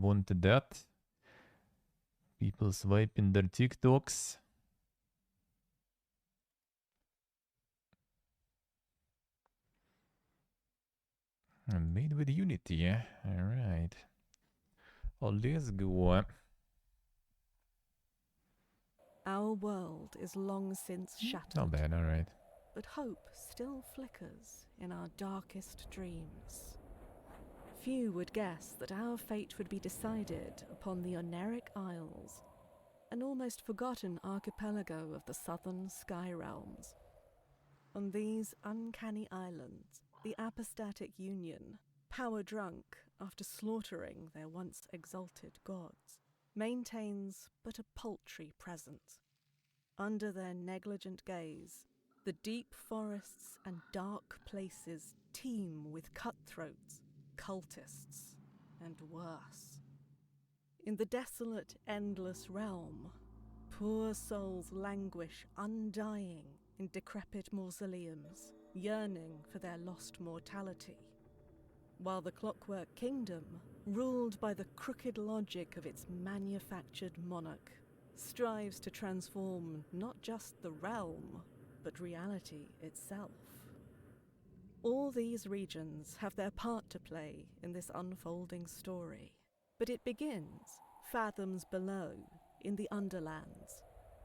wanted that. People swiping their TikToks. And made with Unity, yeah? Alright. Well, let's go. Our world is long since shattered. Not bad, alright. But hope still flickers in our darkest dreams. Few would guess that our fate would be decided upon the Oneric Isles, an almost forgotten archipelago of the southern sky realms. On these uncanny islands, the apostatic union, power-drunk after slaughtering their once exalted gods, maintains but a paltry presence. Under their negligent gaze, the deep forests and dark places teem with cutthroats, cultists, and worse. In the desolate, endless realm, poor souls languish undying in decrepit mausoleums, yearning for their lost mortality, while the Clockwork Kingdom, ruled by the crooked logic of its manufactured monarch, strives to transform not just the realm, but reality itself. All these regions have their part to play in this unfolding story, but it begins fathoms below in the Underlands,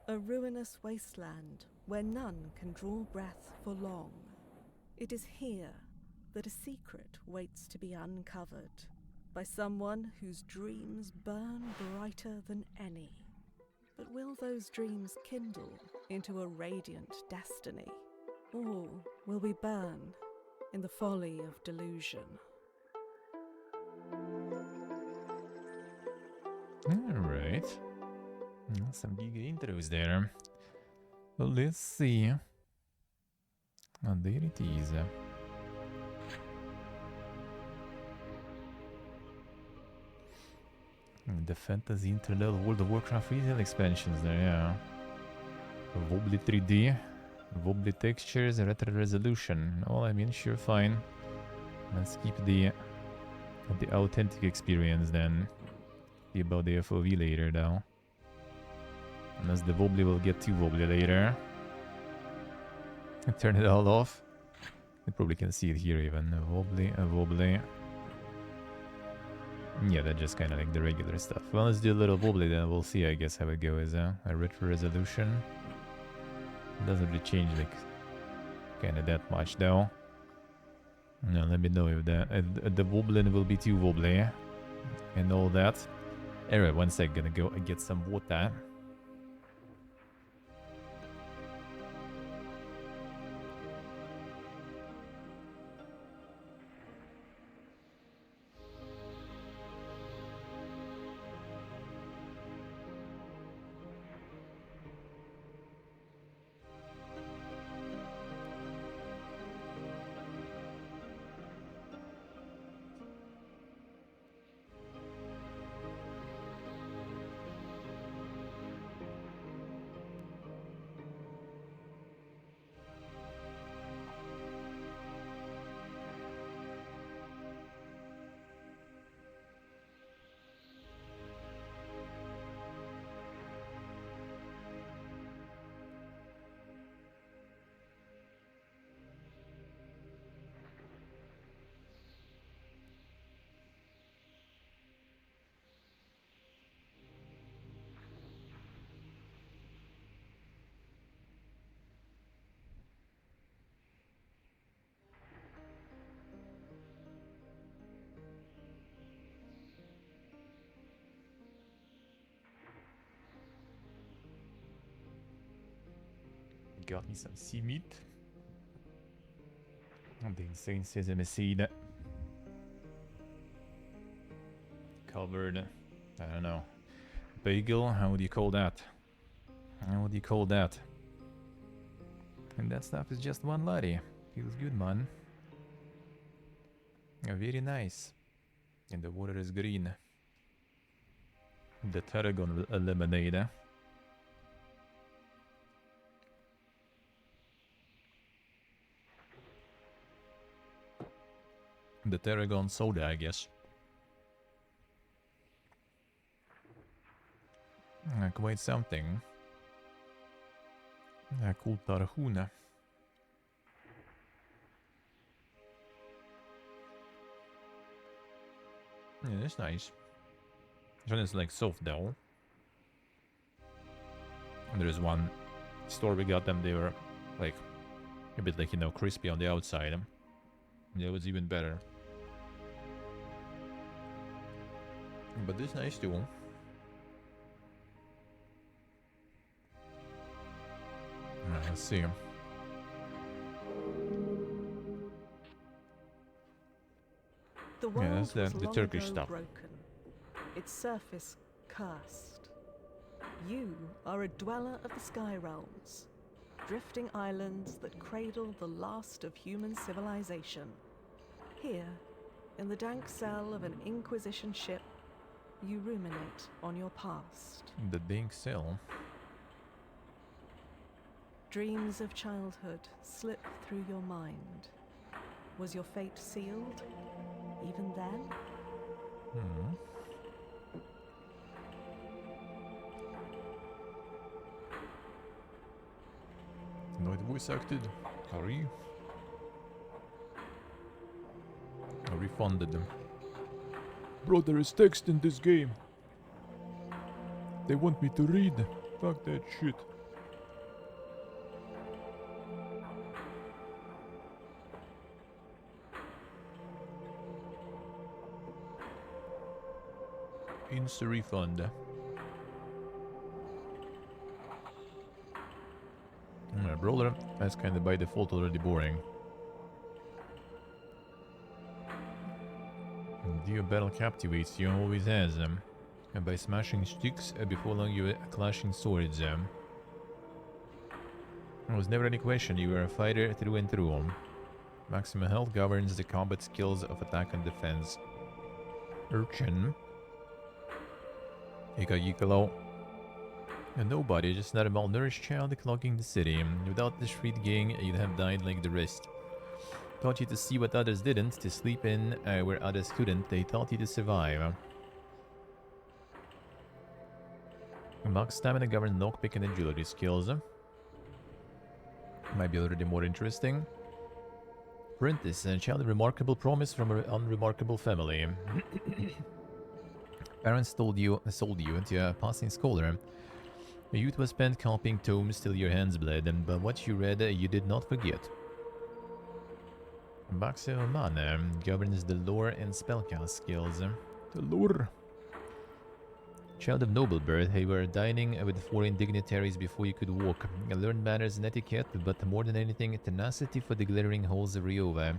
a ruinous wasteland where none can draw breath for long. It is here that a secret waits to be uncovered by someone whose dreams burn brighter than any. But will those dreams kindle into a radiant destiny? Or will we burn in the folly of delusion? Alright. Some giga intros there. Well, let's see. Oh, there it is. The Fantasy Interlevel World of Warcraft retail expansions there, yeah. Wobbly 3D, wobbly textures, retro resolution. Oh, I mean, sure, fine. Let's keep the authentic experience then. See about the FOV later, though. Unless the wobbly will get too wobbly later. Turn it all off. You probably can see it here even. A wobbly, a wobbly. Yeah, that's just kind of like the regular stuff. Well, let's do a little wobbly then. We'll see, I guess, how it goes. A retro resolution. Doesn't really change like kind of that much though. No, let me know if the wobbling will be too wobbly and all that. Anyway, one sec, gonna go and get some water. Got me some sea meat. The insane sesame seed. Covered, I don't know. Bagel, how would you call that? How would you call that? And that stuff is just one latte. Feels good, man. Very nice. And the water is green. The tarragon lemonade. The tarragon soda, I guess. Quite something. Kultar hune. Yeah, that's nice. This one is like soft though. And there's one store we got them, they were like a bit like, you know, crispy on the outside. Yeah, it was even better. But this is nice too. Let's see. The world that's was the long Turkish ago stuff. broken, its surface cursed. You are a dweller of the sky realms, drifting islands that cradle the last of human civilization. Here, in the dank cell of an Inquisition ship, you ruminate on your past. The dink cell. Dreams of childhood slip through your mind. Was your fate sealed, even then? Nooit voice acted. Harry. I refunded them. Bro, there is text in this game. They want me to read. Fuck that shit. Insta refund. Brawler, that's kind of by default already boring. Dio battle captivates you, always has. And by smashing sticks before long you were clashing swords. There was never any question, you were a fighter through and through. Maximum health governs the combat skills of attack and defense. Urchin. Yikalo. And nobody, just not a malnourished child clogging the city. Without the street gang, you'd have died like the rest. Taught you to see what others didn't, to sleep in where others couldn't. They taught you to survive. Max stamina governs lockpick and agility skills. Might be already more interesting. Apprentice, a child of remarkable promise from an unremarkable family. Parents sold you to a passing scholar. Your youth was spent copying tomes till your hands bled, but what you read you did not forget. Maximum mana governs the lore and spellcast skills. The lore. Child of noble birth, you were dining with foreign dignitaries before you could walk. You learned manners and etiquette, but more than anything, tenacity for the glittering halls of Ryova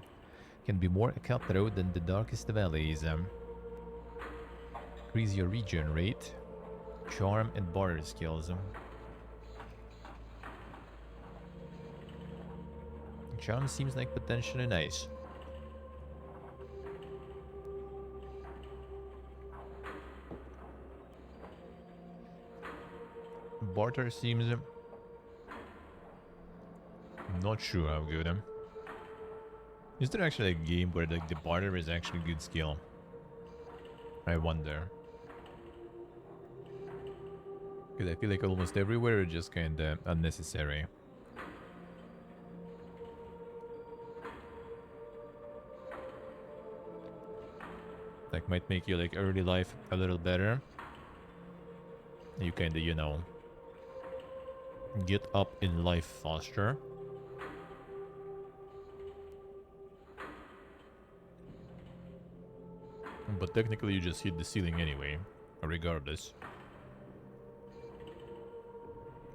can be more cutthroat than the darkest valleys. Increase your regen rate, charm, and barter skills. Charm seems like potentially nice. Barter seems... not sure how good. Is there actually a game where like the barter is actually good skill? I wonder. Because I feel like almost everywhere it's just kinda unnecessary. Like might make you like early life a little better. You kinda, you know, get up in life faster. But technically you just hit the ceiling anyway, regardless.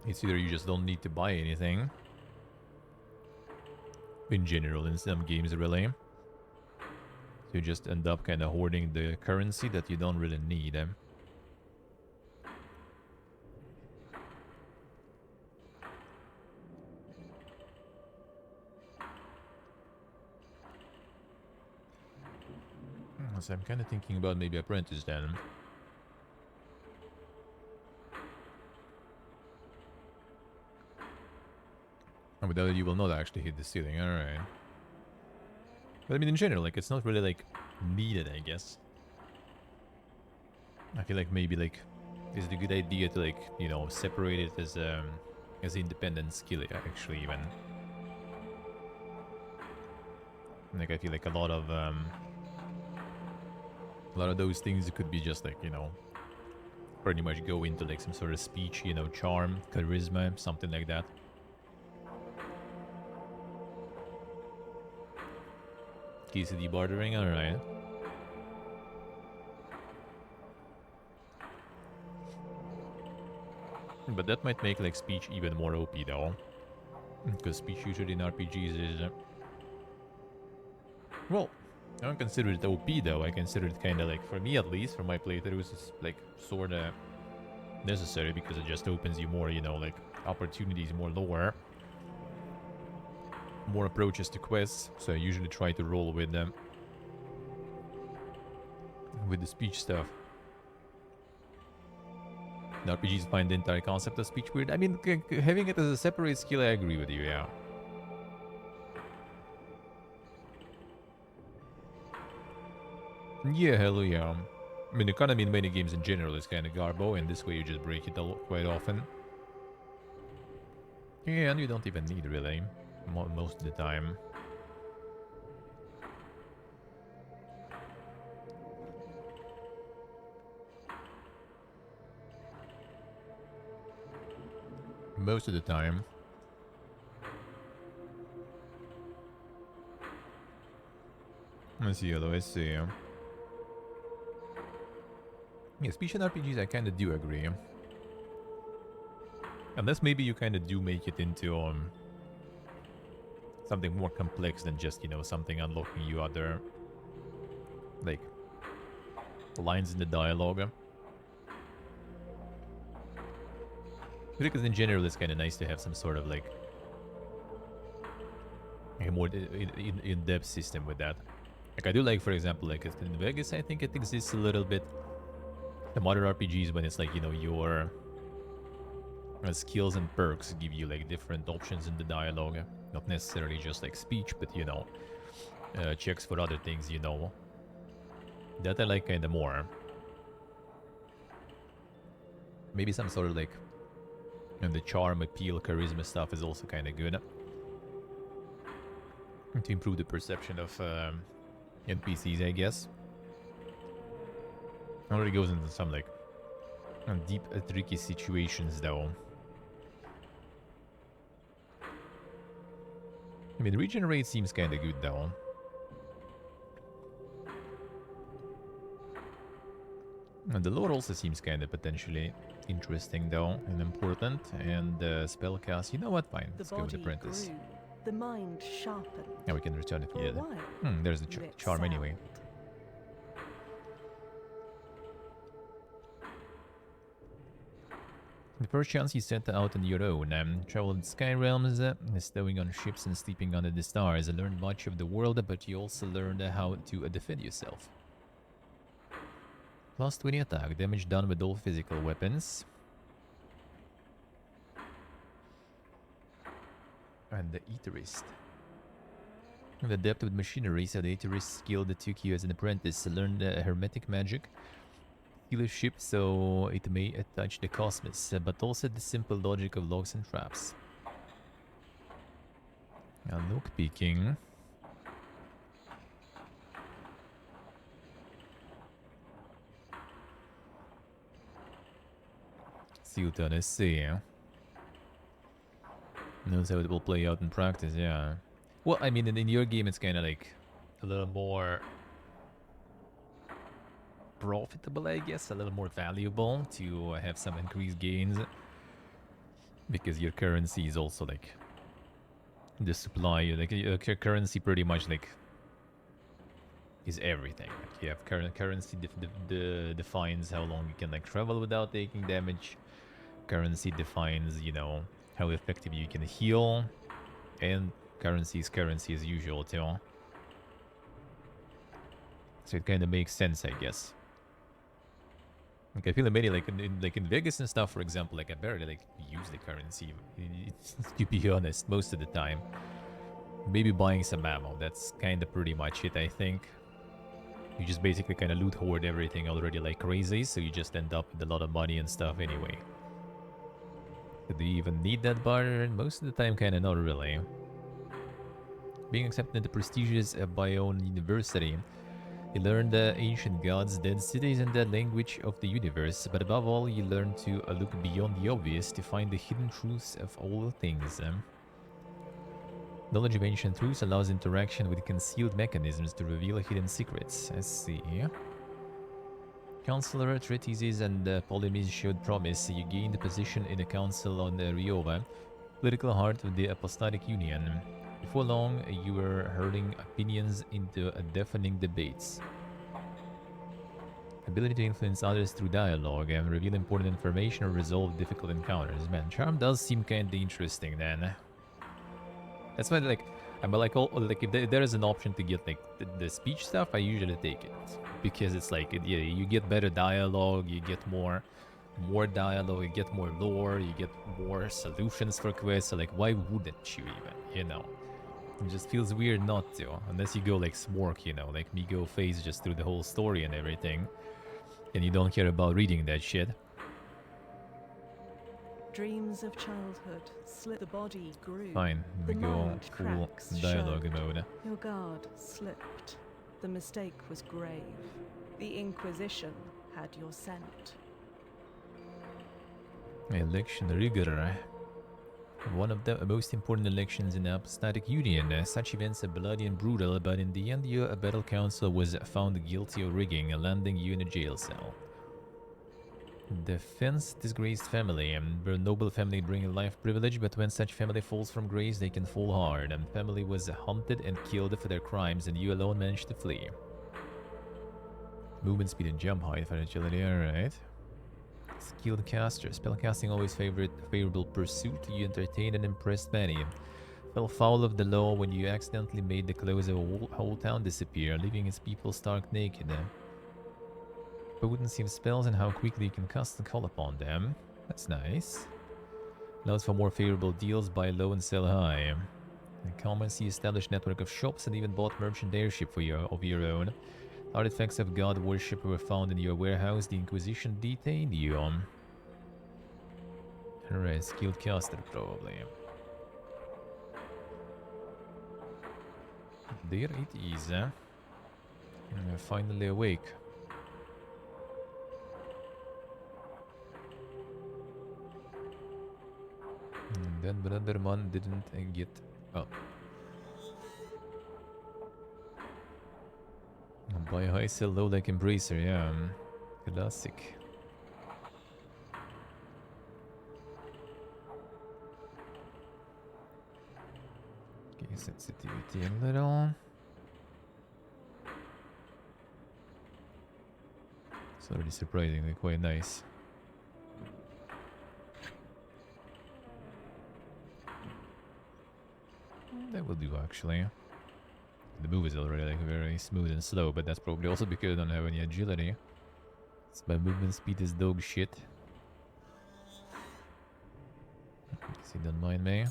It's either you just don't need to buy anything. In general, in some games really. So you just end up kind of hoarding the currency that you don't really need. So I'm kind of thinking about maybe apprentice then. And without it, you will not actually hit the ceiling. Alright. But I mean, in general, like, it's not really, like, needed, I guess. I feel like maybe, like, is it a good idea to like, you know, separate it as independent skill actually even. Like I feel like a lot of those things could be just like, you know, pretty much go into like some sort of speech, you know, charm, charisma, something like that. KCD bartering, alright. But that might make like speech even more OP though. Because speech usually in RPGs is... well, I don't consider it OP though. I consider it kind of like, for me at least, for my playthroughs, it's like sort of necessary because it just opens you more, you know, like opportunities, more lore, more approaches to quests. So I usually try to roll with them, with the speech stuff. The RPGs find the entire concept of speech weird. I mean, having it as a separate skill, I agree with you, yeah. Yeah, hell yeah. I mean, the economy in many games in general is kind of garbo, and this way you just break it quite often. Yeah, and you don't even need, really, most of the time. Most of the time. Let's see, although I see. Yeah, speech in RPGs, I kind of do agree. Unless maybe you kind of do make it into something more complex than just, you know, something unlocking you other, like, lines in the dialogue. Because in general, it's kind of nice to have some sort of, like, a more in-depth system with that. Like, I do like, for example, like, in Vegas, I think it exists a little bit. The modern RPGs, when it's like, you know, your skills and perks give you, like, different options in the dialogue. Not necessarily just, like, speech, but, you know, checks for other things, you know. That I like kind of more. Maybe some sort of, like, and the charm, appeal, charisma stuff is also kind of good. To improve the perception of NPCs, I guess. Already goes into some, like, deep, tricky situations, though. I mean, regenerate seems kind of good, though. And the lore also seems kind of potentially interesting, though, and important. And spellcast, you know what? Fine, let's go with Apprentice. Grew, the mind sharpened. Now we can return it here. While, There's the charm anyway. The first chance you set out on your own, traveled sky realms, stowing on ships and sleeping under the stars. Learned much of the world, but you also learned how to defend yourself. Plus 20 attack, damage done with all physical weapons. And the Aetherist. The adept with machinery, so the Aetherist skill that took you as an apprentice. Learned hermetic magic. Heal a ship so it may touch the cosmos, but also the simple logic of locks and traps. Now look peeking. See what I see. Knows how it will play out in practice, yeah. Well, I mean, in your game, it's kind of like a little more profitable, I guess, a little more valuable to have some increased gains, because your currency is also like the supply. Like your currency pretty much like is everything. Like you have currency defines how long you can like travel without taking damage. Currency defines, you know, how effective you can heal, and currency is currency as usual too. So it kind of makes sense, I guess. Like I feel like maybe like in Vegas and stuff, for example, like I barely like use the currency. To be honest, most of the time, maybe buying some ammo. That's kind of pretty much it, I think. You just basically kind of loot hoard everything already like crazy, so you just end up with a lot of money and stuff anyway. Do you even need that bar? Most of the time, kind of not really. Being accepted into prestigious Bion University, you learn the ancient gods, dead cities, and the language of the universe, but above all, you learn to look beyond the obvious to find the hidden truths of all things. Knowledge of ancient truths allows interaction with concealed mechanisms to reveal hidden secrets. Let's see. Councillor treatises and polemies showed promise. You gained a position in the council on Riova, political heart of the Apostolic Union. Before long, you were hurling opinions into deafening debates. Ability to influence others through dialogue and reveal important information or resolve difficult encounters. Man, charm does seem kind of interesting then. That's why, like, I'm like, if there is an option to get like the speech stuff, I usually take it because it's like, yeah, you get better dialogue, you get more dialogue, you get more lore, you get more solutions for quests. So like, why wouldn't you even? You know, it just feels weird not to, unless you go like Smork, you know, like me go phase just through the whole story and everything, and you don't care about reading that shit. Dreams of childhood slid, the body grew. Fine, we The go mind full cracks dialogue showed. mode. Your guard slipped. The mistake was grave. The Inquisition had your scent. Election rigor. One of the most important elections in the Apostolic Union. Such events are bloody and brutal, but in the end your battle council was found guilty of rigging, landing you in a jail cell. Defense disgraced family. We're a noble family bringing life privilege, but when such family falls from grace, they can fall hard. Family was hunted and killed for their crimes, and you alone managed to flee. Movement speed and jump height for agility, alright. Skilled caster. Spellcasting always favorable pursuit. You entertained and impressed many. Fell foul of the law when you accidentally made the clothes of a whole town disappear, leaving its people stark naked. Potency of spells and how quickly you can cast and call upon them. That's nice. Allows for more favorable deals, buy low and sell high. Incumbency established network of shops and even bought merchant airship of your own. Artifacts of god worship were found in your warehouse. The Inquisition detained you. Alright, skilled caster probably. There it is. Finally awake. And then brother man didn't get up. Buy high, sell low like Embracer, yeah. Classic. Okay, sensitivity a little. It's already surprisingly quite nice. That will do actually. The move is already like very smooth and slow, but that's probably also because I don't have any agility. So my movement speed is dog shit. See, don't mind me.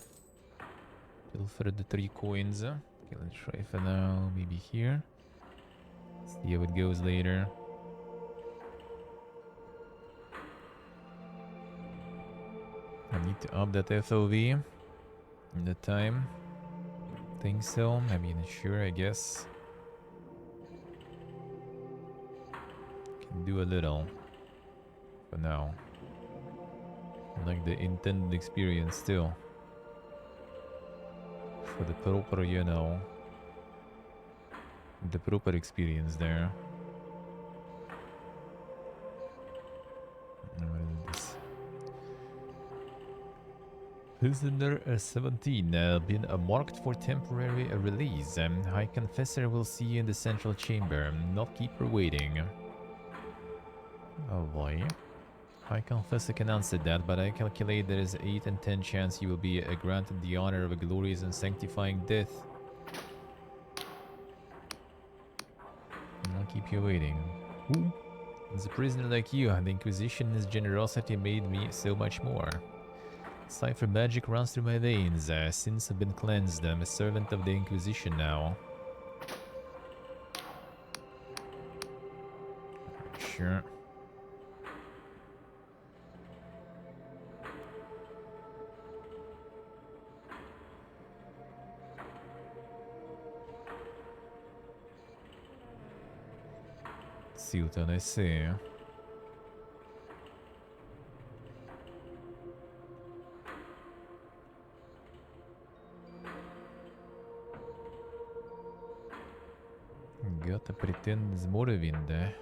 Pilfer the 3 coins. Okay, let's try for now. Maybe here. See how it goes later. I need to up that FOV in the time. Think so. I mean, sure, I guess. Can do a little. For now. Like the intended experience still. For the proper, you know. The proper experience there. What is this? Prisoner 17 been marked for temporary release. High Confessor will see you in the central chamber. Not keep her waiting. Oh boy. High Confessor can answer that, but I calculate there is 8 and 10 chance you will be granted the honor of a glorious and sanctifying death. I'll keep you waiting. Who? As a prisoner like you, the Inquisition's generosity made me so much more. Cipher magic runs through my veins. Sins have been cleansed. I'm a servant of the Inquisition now. sure. Sì, utána se. Gata pretende Morrowind.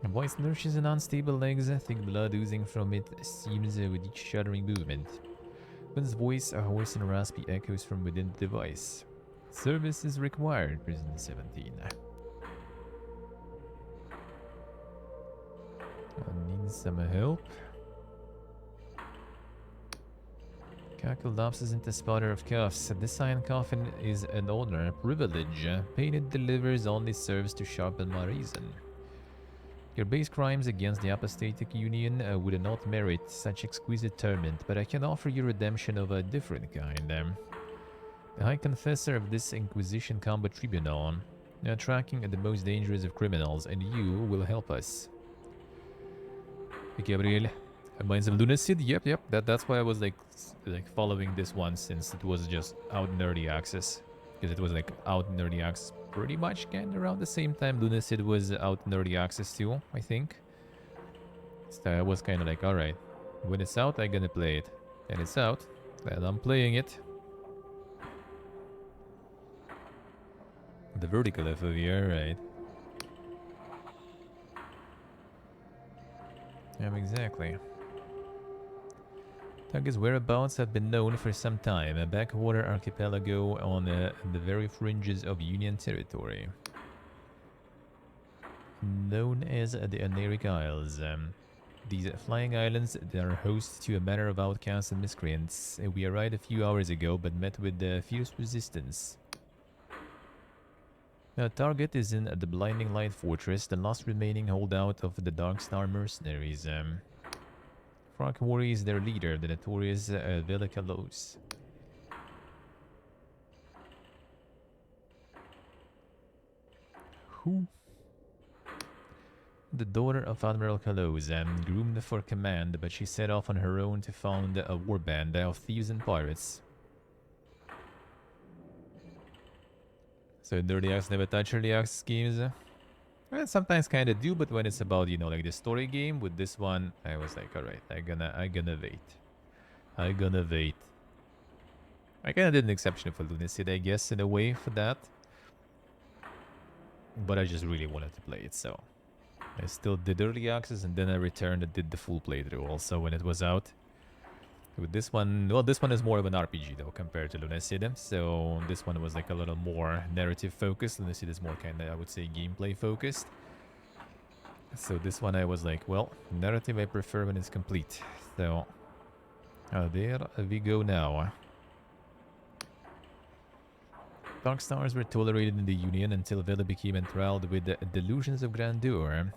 Voice nourishes an unstable legs, thick blood oozing from it seems with each shuddering movement. One's voice, a hoarse and raspy, echoes from within the device. Service is required, Prison 17. I need some help. Cackle lapses into spotter of cuffs. This iron coffin is an honor, a privilege. Pain it delivers only serves to sharpen my reason. Your base crimes against the apostatic union would not merit such exquisite torment, but I can offer you redemption of a different kind. The High Confessor of this Inquisition Combat Tribunal, tracking the most dangerous of criminals, and you will help us. Hey, Gabriel. Mines of Lunacid? Yep. That's why I was like following this one, since it was just out in early access. Because it was like out in early access pretty much kind of around the same time Lunacid was out in early access too, I think. So I was kind of like, alright, when it's out, I'm gonna play it. And it's out, and I'm playing it. The vertical FOV, right? Yeah, exactly. Tug's whereabouts have been known for some time, a backwater archipelago on the very fringes of Union territory. Known as the Aneric Isles. These flying islands are host to a matter of outcasts and miscreants. We arrived a few hours ago, but met with fierce resistance. The target is in the Blinding Light Fortress, the last remaining holdout of the Dark Star mercenaries. Quarry is their leader, the notorious Velikalos. Who? The daughter of Admiral Kalos, groomed for command, but she set off on her own to found a warband of thieves and pirates. So Dirty Axe never touch Early Axe schemes? Well, sometimes kind of do, but when it's about, you know, like the story game, with this one, I was like, alright, I gonna wait. I kind of did an exception for Lunacid, I guess, in a way for that. But I just really wanted to play it, so I still did early access, and then I returned and did the full playthrough also when it was out. With this one, well, this one is more of an RPG though compared to Lunacid, so this one was like a little more narrative focused. Lunacid is more kind of, I would say, gameplay focused. So this one I was like, well, narrative I prefer when it's complete. So there we go now. Dark stars were tolerated in the Union until Vela became enthralled with the delusions of grandeur.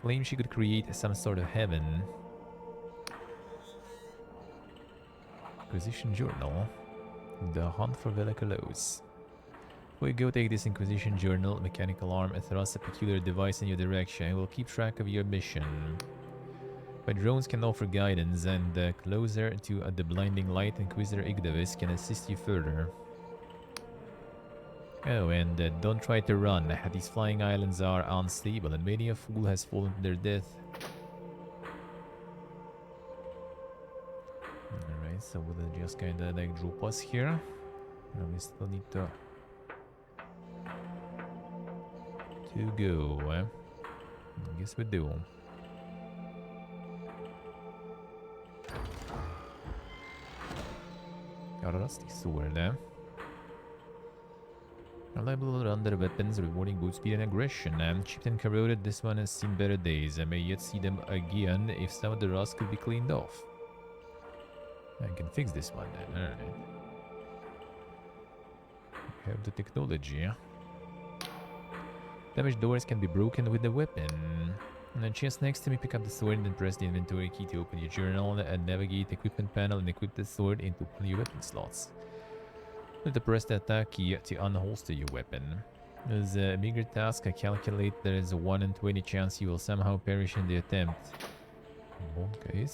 Claimed she could create some sort of heaven. Inquisition Journal. The hunt for Velikalos. Before you go, take this Inquisition Journal. Mechanical arm thrusts a peculiar device in your direction. It will keep track of your mission. But drones can offer guidance, and closer to the blinding light, Inquisitor Igdavis can assist you further. Oh, and don't try to run. These flying islands are unstable, and many a fool has fallen to their death. Alright, so we'll just kinda like drop us here. And we still need to go. I guess we do. Got a rusty sword, Reliable under weapons, rewarding both speed and aggression. Chipped and corroded, this one has seen better days. I may yet see them again if some of the rust could be cleaned off. I can fix this one then, alright. We have the technology. Damaged doors can be broken with the weapon. On the chest next to me, pick up the sword and then press the inventory key to open your journal and navigate the equipment panel and equip the sword into one of your weapon slots. Press the attack key to unholster your weapon. As a meager task, I calculate there is a 1 in 20 chance you will somehow perish in the attempt. Okay.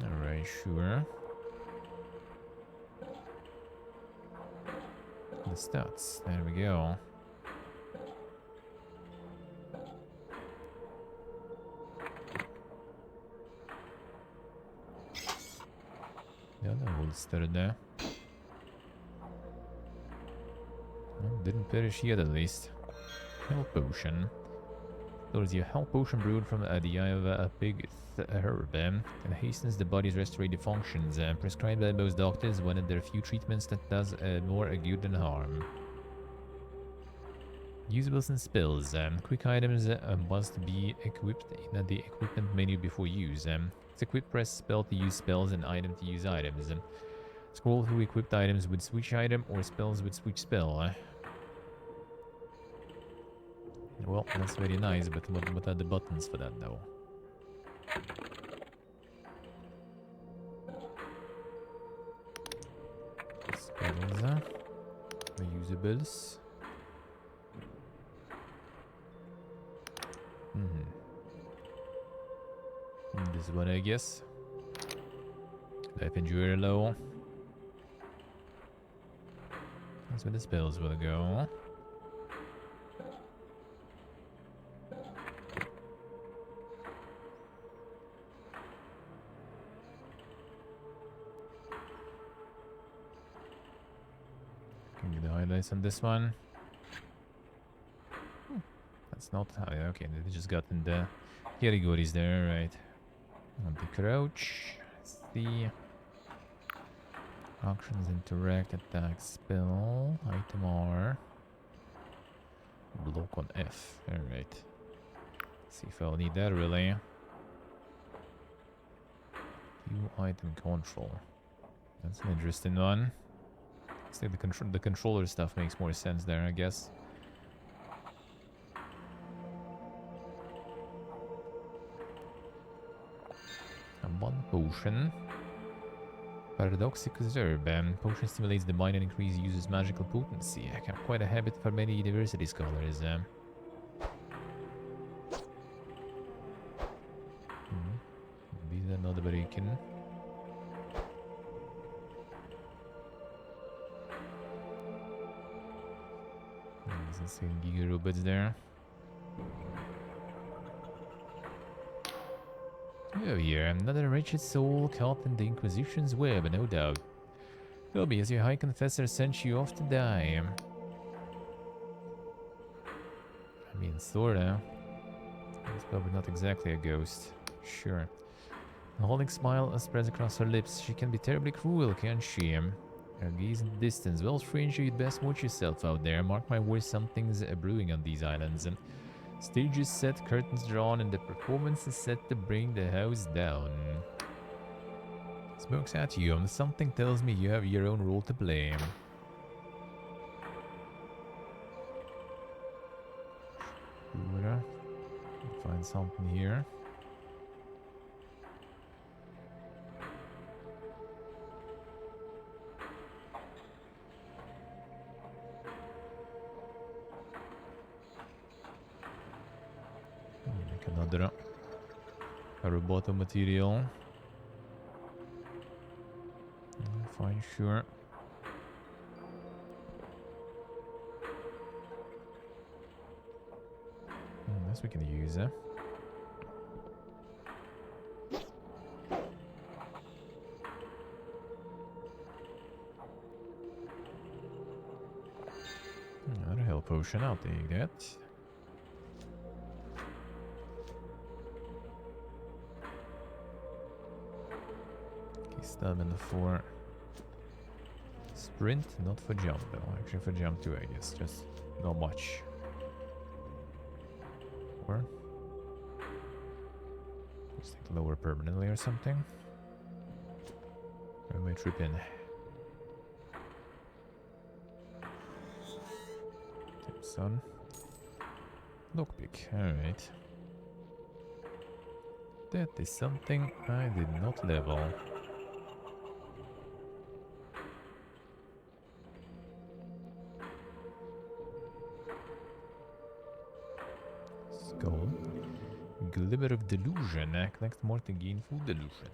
Alright, sure. The stats, there we go. Yeah, that holster there. Well, didn't perish yet at least. Health potion. Stores you a health potion brewed from the eye of a pig herb and hastens the body's restorative functions prescribed by most doctors, one of their few treatments that does more good than harm. Usables and spells. Quick items must be equipped in the equipment menu before use. It's equip, press spell to use spells and item to use items. Scroll through equipped items with switch item or spells with switch spell. Well, that's very nice, but what are the buttons for that though? Spells, usables. This one, I guess. Life endure low. That's where the spells will go. Can get the highlights on this one. That's not high. Okay, they just got in the categories there, right? On the crouch. See. Actions, interact, attack, spell, item R. Block on F. Alright. See if I'll need that really. View item control. That's an interesting one. Looks like the controller stuff makes more sense there, I guess. One potion. Paradoxicus herb. Potion stimulates the mind and increases user's magical potency. Quite a habit for many university scholars. These are not breaking. There's some giga robots there. Oh yeah, another wretched soul caught in the Inquisition's web, no doubt. Tell me, has your High Confessor sent you off to die? I mean, sorta. It's probably not exactly a ghost. Sure. A holding smile spreads across her lips. She can be terribly cruel, can't she? Her gaze in the distance. Well, stranger, you'd best watch yourself out there. Mark my words, something's brewing on these islands. Stage is set, curtains drawn, and the performance is set to bring the house down. Smokes at you, and something tells me you have your own role to play. Sure. Find something here. Make another roboto material. Fine, sure. This we can use, Another health potion, I'll take that. Okay, stamina for sprint, not for jump though. Actually for jump too, I guess. Just not much. Or just like lower permanently or something. Or am I tripping? Son. Lockpick, alright. That is something I did not level. Skull. Glimmer of Delusion. Collect more to gain full delusion.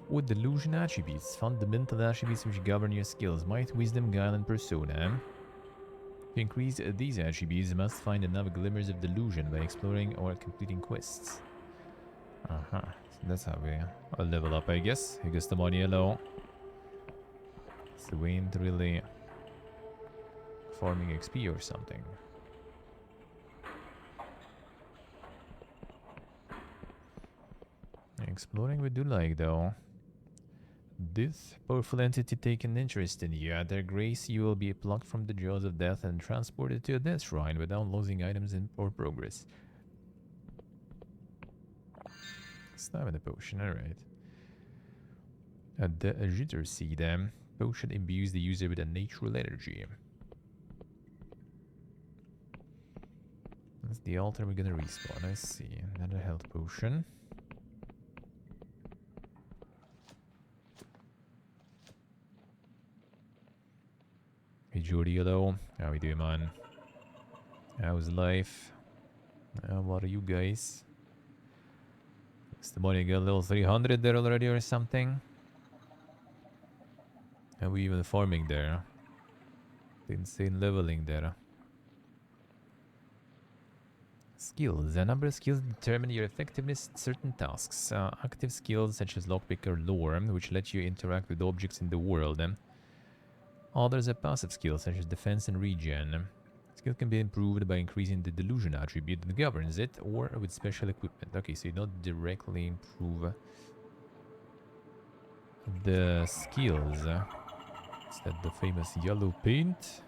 With delusion attributes, fundamental attributes which govern your skills, might, wisdom, guile, and persona. To increase these attributes, you must find enough glimmers of delusion by exploring or completing quests. So that's how we level up, I guess. Because the money low. So we ain't really farming XP or something. Exploring we do like, though. This powerful entity take an interest in you. At their grace, you will be plucked from the jaws of death and transported to a death shrine without losing items or progress. Stamina potion, alright. The jitter seed potion imbues the user with a natural energy. That's the altar we're gonna respawn. I see. Another health potion. Hey Jordy, hello. How we doing, man? How's life? What are you guys? Is the money got a little 300 there already or something? Are we even farming there? The insane leveling there. Skills. A number of skills determine your effectiveness at certain tasks. Active skills such as lockpick or lore, which let you interact with objects in the world. Others are passive skills such as defense and regen. Skill can be improved by increasing the delusion attribute that governs it, or with special equipment. Okay, so you don't directly improve the skills. Is that the famous yellow paint?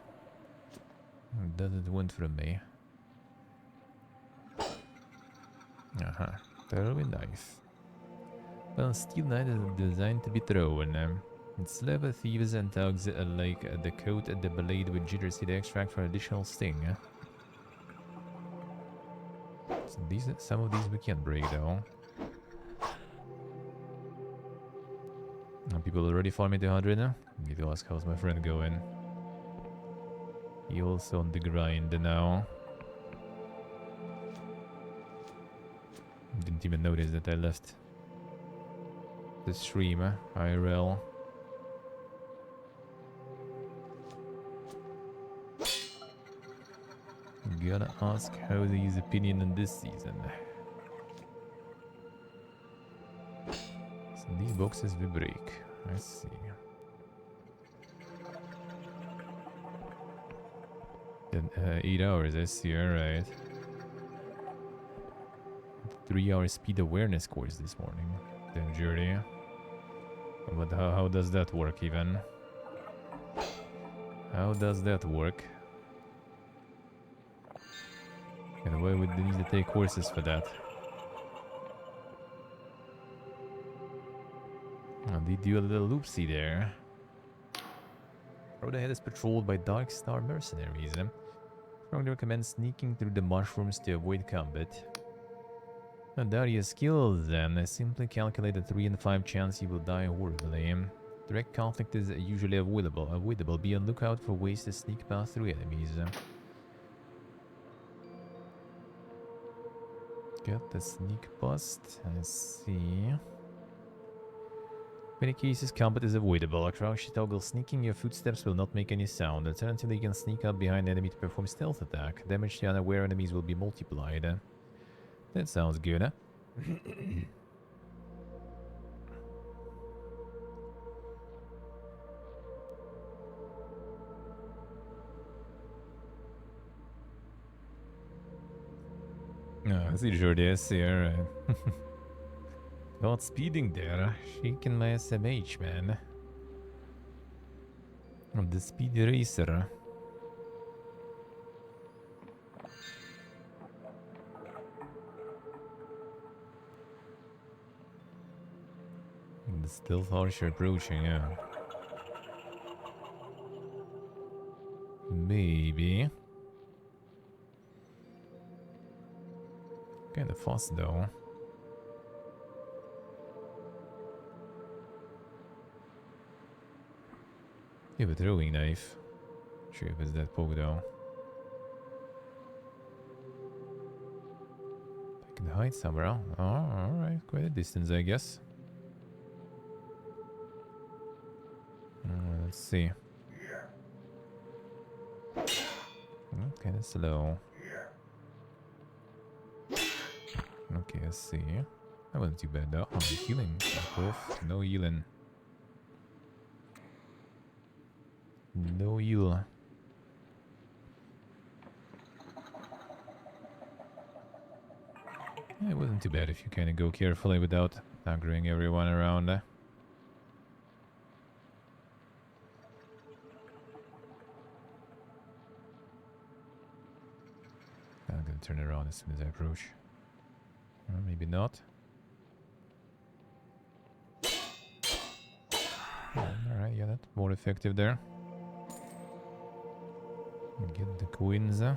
Doesn't want from me. Throwing knife. Well, steel knife is designed to be thrown. It's leather thieves and thugs like the coat and the blade with jitter seed extract for additional sting. So some of these we can break though. People already farming 200 now? Need to ask how's my friend going. He also on the grind now. Didn't even notice that I left the stream, IRL. Gotta ask how his opinion on this season. So these boxes we break. I see. Then 8 hours, I see, alright. 3-hour speed awareness course this morning. Damn journey. But how does that work even? How does that work? And why would they need to take courses for that? Oh, they do a little loopsy there. Road ahead is patrolled by Dark Star mercenaries. Strongly recommend sneaking through the mushrooms to avoid combat. And there are your skills then. Simply calculate a 3 in 5 chance you will die horribly. Direct conflict is usually avoidable. Be on lookout for ways to sneak past through enemies. Get the sneak bust. I see. In many cases, combat is avoidable. A crouch toggle sneaking, your footsteps will not make any sound. Alternatively, you can sneak up behind the enemy to perform stealth attack. Damage to unaware enemies will be multiplied. That sounds good, huh? I see Jordi, I see, alright. Not speeding there, shaking my SMH, man. I'm the speed racer. The stealth archer approaching, yeah. Maybe. Kinda fast though. You have a throwing knife. Sure if it's that poke though. I can hide somewhere. Oh, alright. Quite a distance, I guess. Let's see. Kind of slow. Okay, let's see. That wasn't too bad though. Oh, healing. No healing. No heal. Yeah, it wasn't too bad if you kind of go carefully without aggroing everyone around. I'm gonna turn around as soon as I approach. Or maybe not. Alright, yeah, that's more effective there. Get the coins. The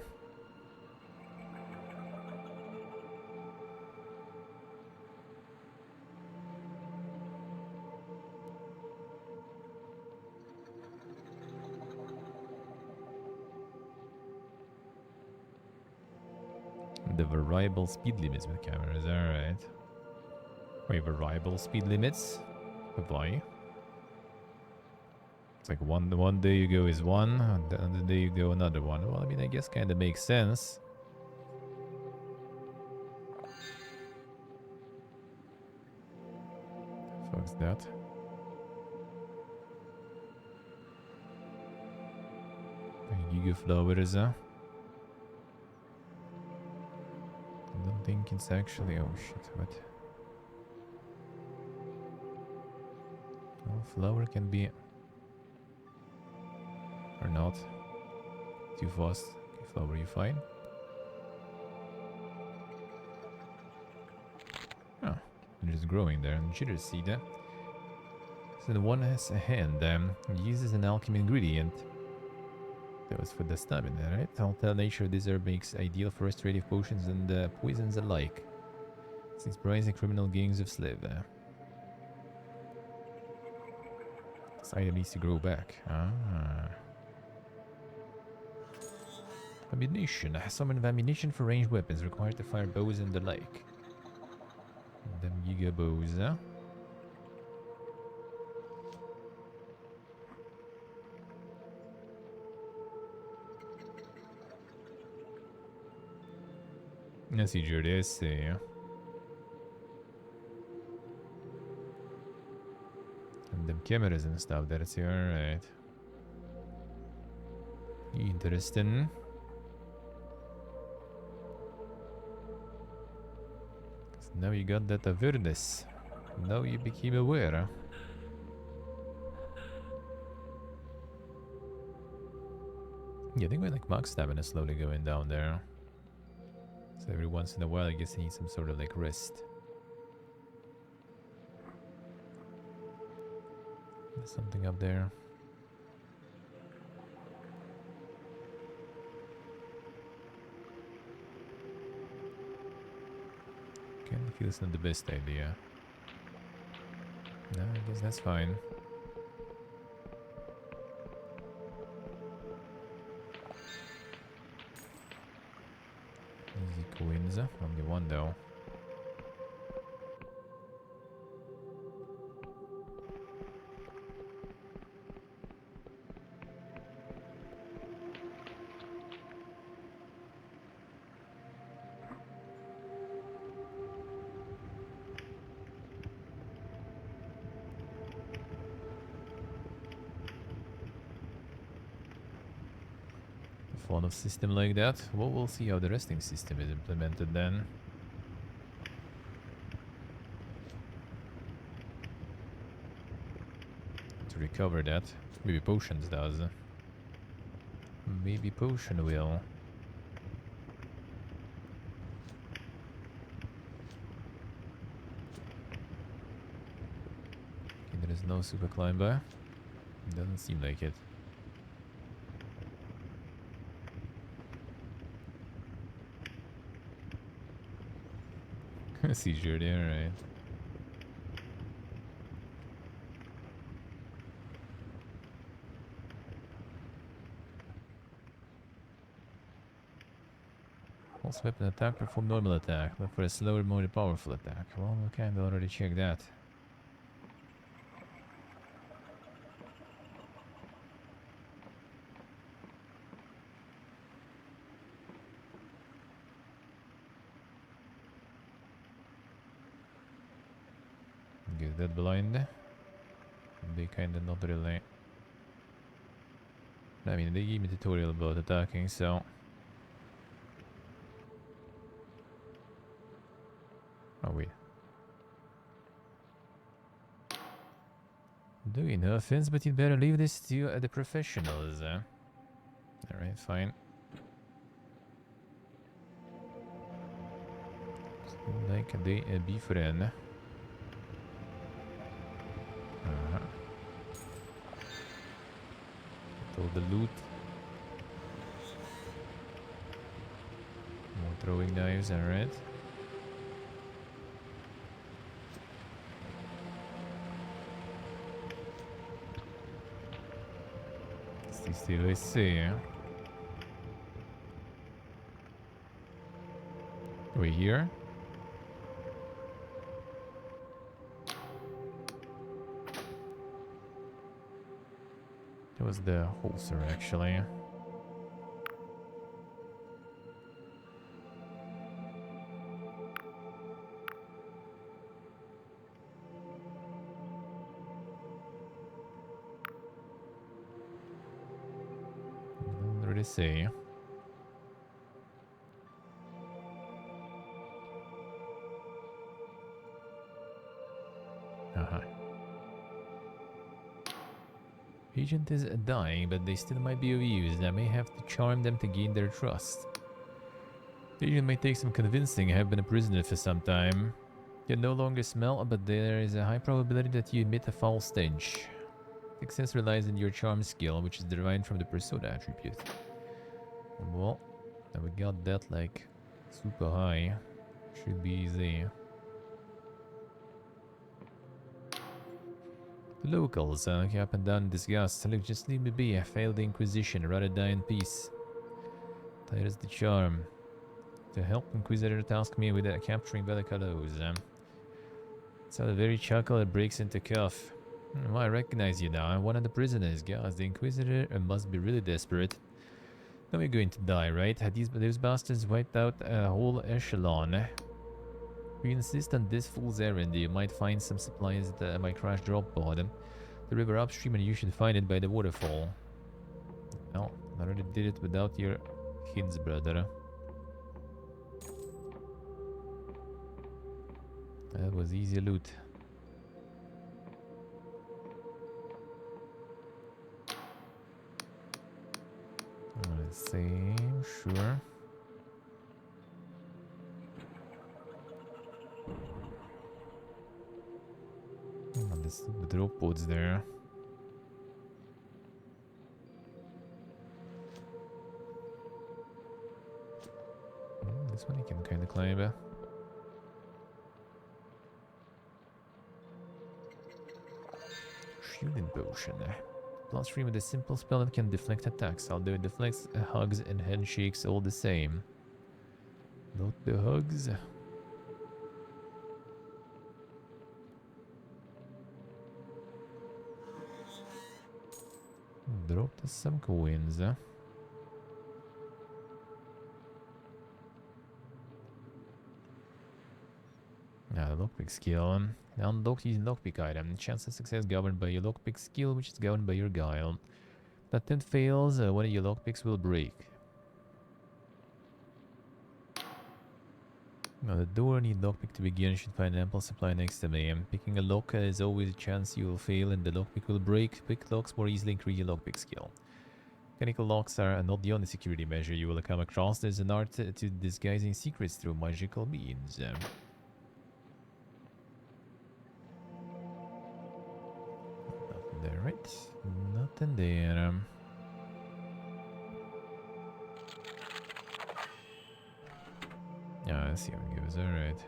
variable speed limits with cameras, alright. Wait, variable speed limits? Why? It's like one day you go is one, and the other day you go another one. Well, I mean, I guess kind of makes sense. Fuck's that? Gigaflowers, I don't think it's actually... Oh shit, what? Oh, flower can be... Or not. Too fast. Okay, flower, you fine? Oh, they're just growing there. And jitter seed. So the one has a hand. Uses an alchemy ingredient. That was for the stamina, right? I'll tell nature this herb makes ideal for restorative potions and poisons alike. Since rising criminal gangs of slave. This item needs to grow back. Ammunition. Summon of ammunition for ranged weapons required to fire bows and the like. Them giga bows, I see, Jordy, I see. And them cameras and stuff, that's alright. Interesting. Now you got that awareness. Now you became aware. Yeah, I think my like max stamina is slowly going down there. So every once in a while I guess I need some sort of like rest. There's something up there. Okay, I feel it's not the best idea. No, I guess that's fine. Easy coins, only one though. Fun of system like that. Well, we'll see how the resting system is implemented then. To recover that. Maybe potions does. Maybe potion will. Okay, there is no super climber. Doesn't seem like it. Seizure there, right? Pulse weapon attack, perform normal attack. Look for a slower, more powerful attack. Well, we kinda already checked that. Get that blind. They kinda not really. I mean, they gave me a tutorial about attacking, so. Oh, wait. Doing no offense, but you'd better leave this to the professionals. Alright, fine. Like they be friend. All the loot. More throwing knives, alright. Still I see. We're here. That was the holster, actually. Didn't really see. Agent is dying, but they still might be of use. I may have to charm them to gain their trust. The agent may take some convincing. I have been a prisoner for some time. You no longer smell, but there is a high probability that you emit a foul stench. Success relies on your charm skill, which is derived from the persona attribute. Well, now we got that like super high. Should be easy. The locals look up and down in disgust. Look, just leave me be. I failed the Inquisition. Rather die in peace. That is the charm. To help, Inquisitor tasked me with capturing Bellicalos. It's a very chuckle that breaks into cough. Well, I recognize you now. I'm one of the prisoners. Guys, the Inquisitor must be really desperate. Now we're going to die, right? Had those bastards wiped out a whole echelon. If you insist on this fool's errand, you might find some supplies at my crash drop pod. The river upstream, and you should find it by the waterfall. Well, I already did it without your hints, brother. That was easy loot. Let's see, sure. The drop pods there. This one you can kind of climb. Shielding potion. Plus 3 with a simple spell that can deflect attacks, although it deflects hugs and handshakes all the same. Not the hugs. Dropped us some coins. Now the lockpick skill. Unlock using lockpick item. Chance of success governed by your lockpick skill, which is governed by your guile. If that attempt fails, one of your lockpicks will break. Now the door need lockpick to begin should find ample supply next to me. Picking a lock is always a chance you will fail and the lockpick will break. Pick locks more easily increase your lockpick skill. Mechanical locks are not the only security measure you will come across. There's an art to disguising secrets through magical means. Nothing there, right? Nothing there. Yeah, let's see what it gives. Alright.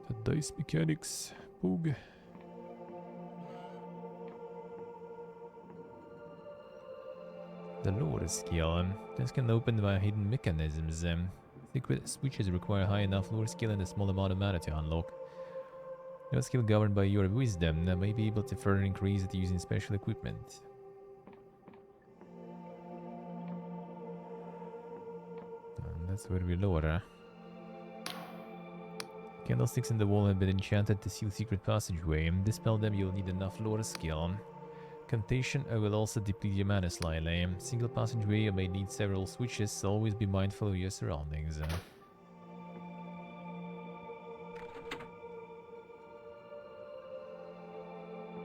The dice mechanics. Boog. The lower skill. This can open via hidden mechanisms. Secret switches require high enough lore skill and a small amount of mana to unlock. No skill governed by your wisdom may be able to further increase it using special equipment. And that's where we lower. Candlesticks in the wall have been enchanted to seal secret passageway. Dispel them, you'll need enough lore skill. Contagion will also deplete your mana slightly. Single passageway, you may need several switches, so always be mindful of your surroundings.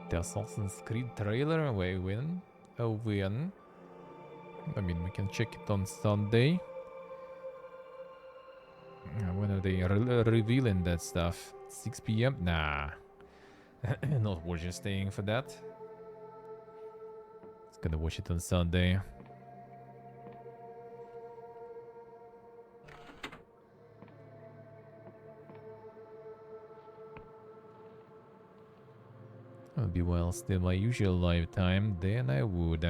The Assassin's Creed trailer, we win. A win. I mean, we can check it on Sunday. When are they revealing that stuff? 6 PM? Nah. Not worth just staying for that. It's gonna watch it on Sunday. I'll be well still my usual lifetime, then I would,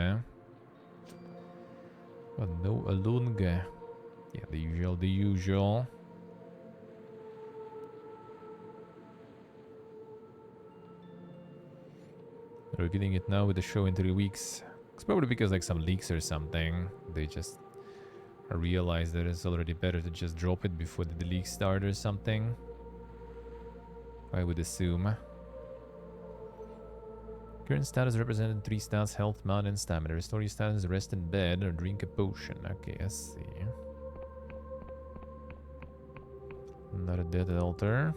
But no alone guy. Yeah, the usual. They're getting it now with the show in 3 weeks. It's probably because like some leaks or something. They just realize that it's already better to just drop it before the leaks start or something. I would assume. Current status represented 3 stats, health, mana, and stamina. Restore your status, rest in bed, or drink a potion. Okay, I see. Not a dead altar.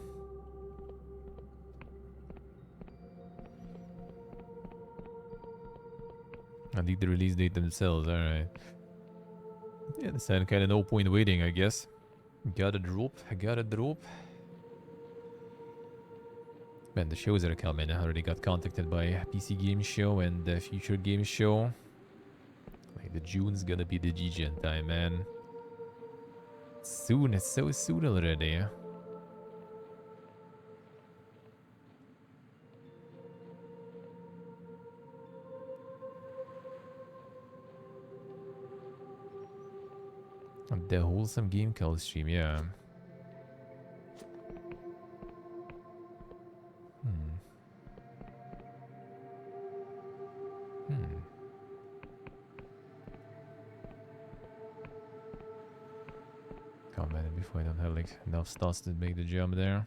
I need the release date themselves, alright. Yeah, this kind of no point waiting, I guess. Gotta drop. Man, the shows that are coming. I already got contacted by PC Game Show and the Future Game Show. Like, the June's gonna be the GGN time, man. Soon, it's so soon already. The wholesome game call stream, yeah. Come on, before I don't have like enough stats to make the jump there.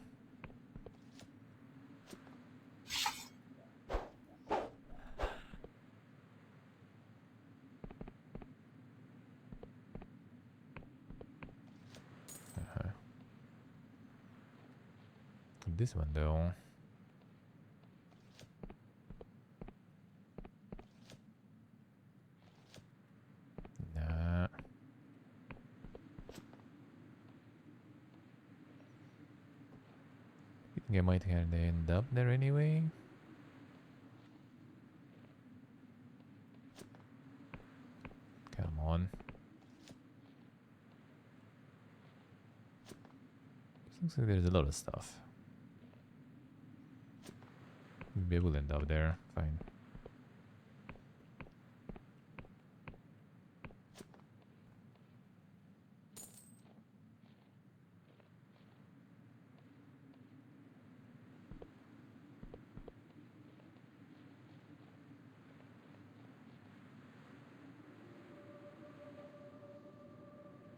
This one though. Nah. I think I might kind of end up there anyway. Come on. Looks like there's a lot of stuff. Maybe we'll end up there. Fine.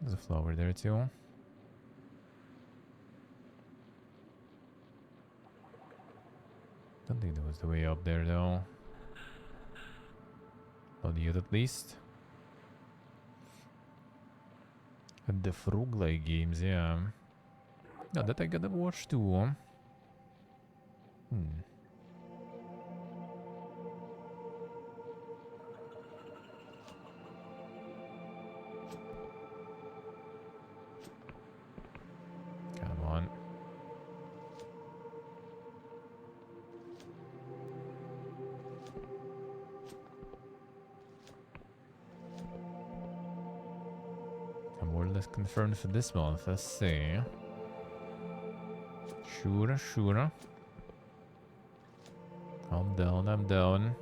There's a flower there too. Don't think that was the way up there though. Not yet at least. And the frog-like games, yeah. Yeah, that I gotta watch too. Come on. More or less confirmed for this month. Let's see. Sure. I'm down.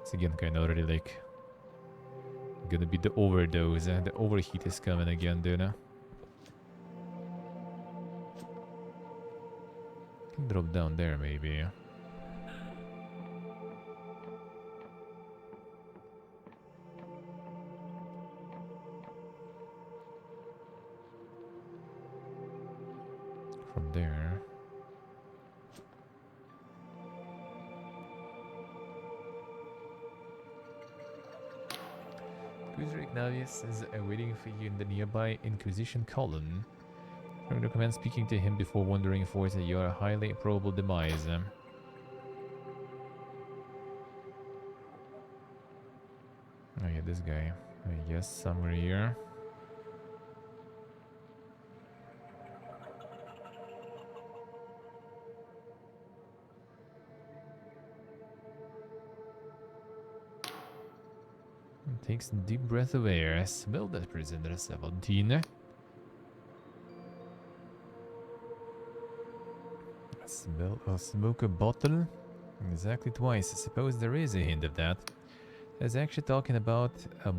It's again kind of already like Gonna be the overdose. The overheat is coming again, dude. Can drop down there, maybe. From there. Cruiser Ignavius is waiting for you in the nearby Inquisition column. I would recommend speaking to him before wandering forth at your highly probable demise. Oh yeah, this guy. I guess somewhere here. Take some deep breath of air. Smell that, prisoner 17. Smell or smoke a bottle? Exactly twice. I suppose there is a hint of that. I was actually talking about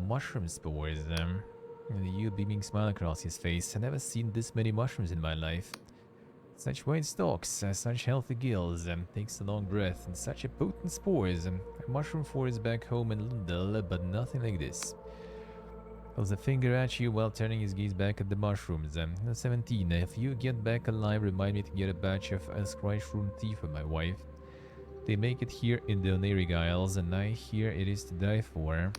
mushroom spores. And you beaming smile across his face. I've never seen this many mushrooms in my life. Such wide stalks, such healthy gills, takes a long breath, and such a potent spores. A mushroom forest back home in Lundell, but nothing like this. Holds a finger at you while turning his gaze back at the mushrooms. 17, if you get back alive, remind me to get a batch of Scrysh room tea for my wife. They make it here in the Oneric Isles, and I hear it is to die for.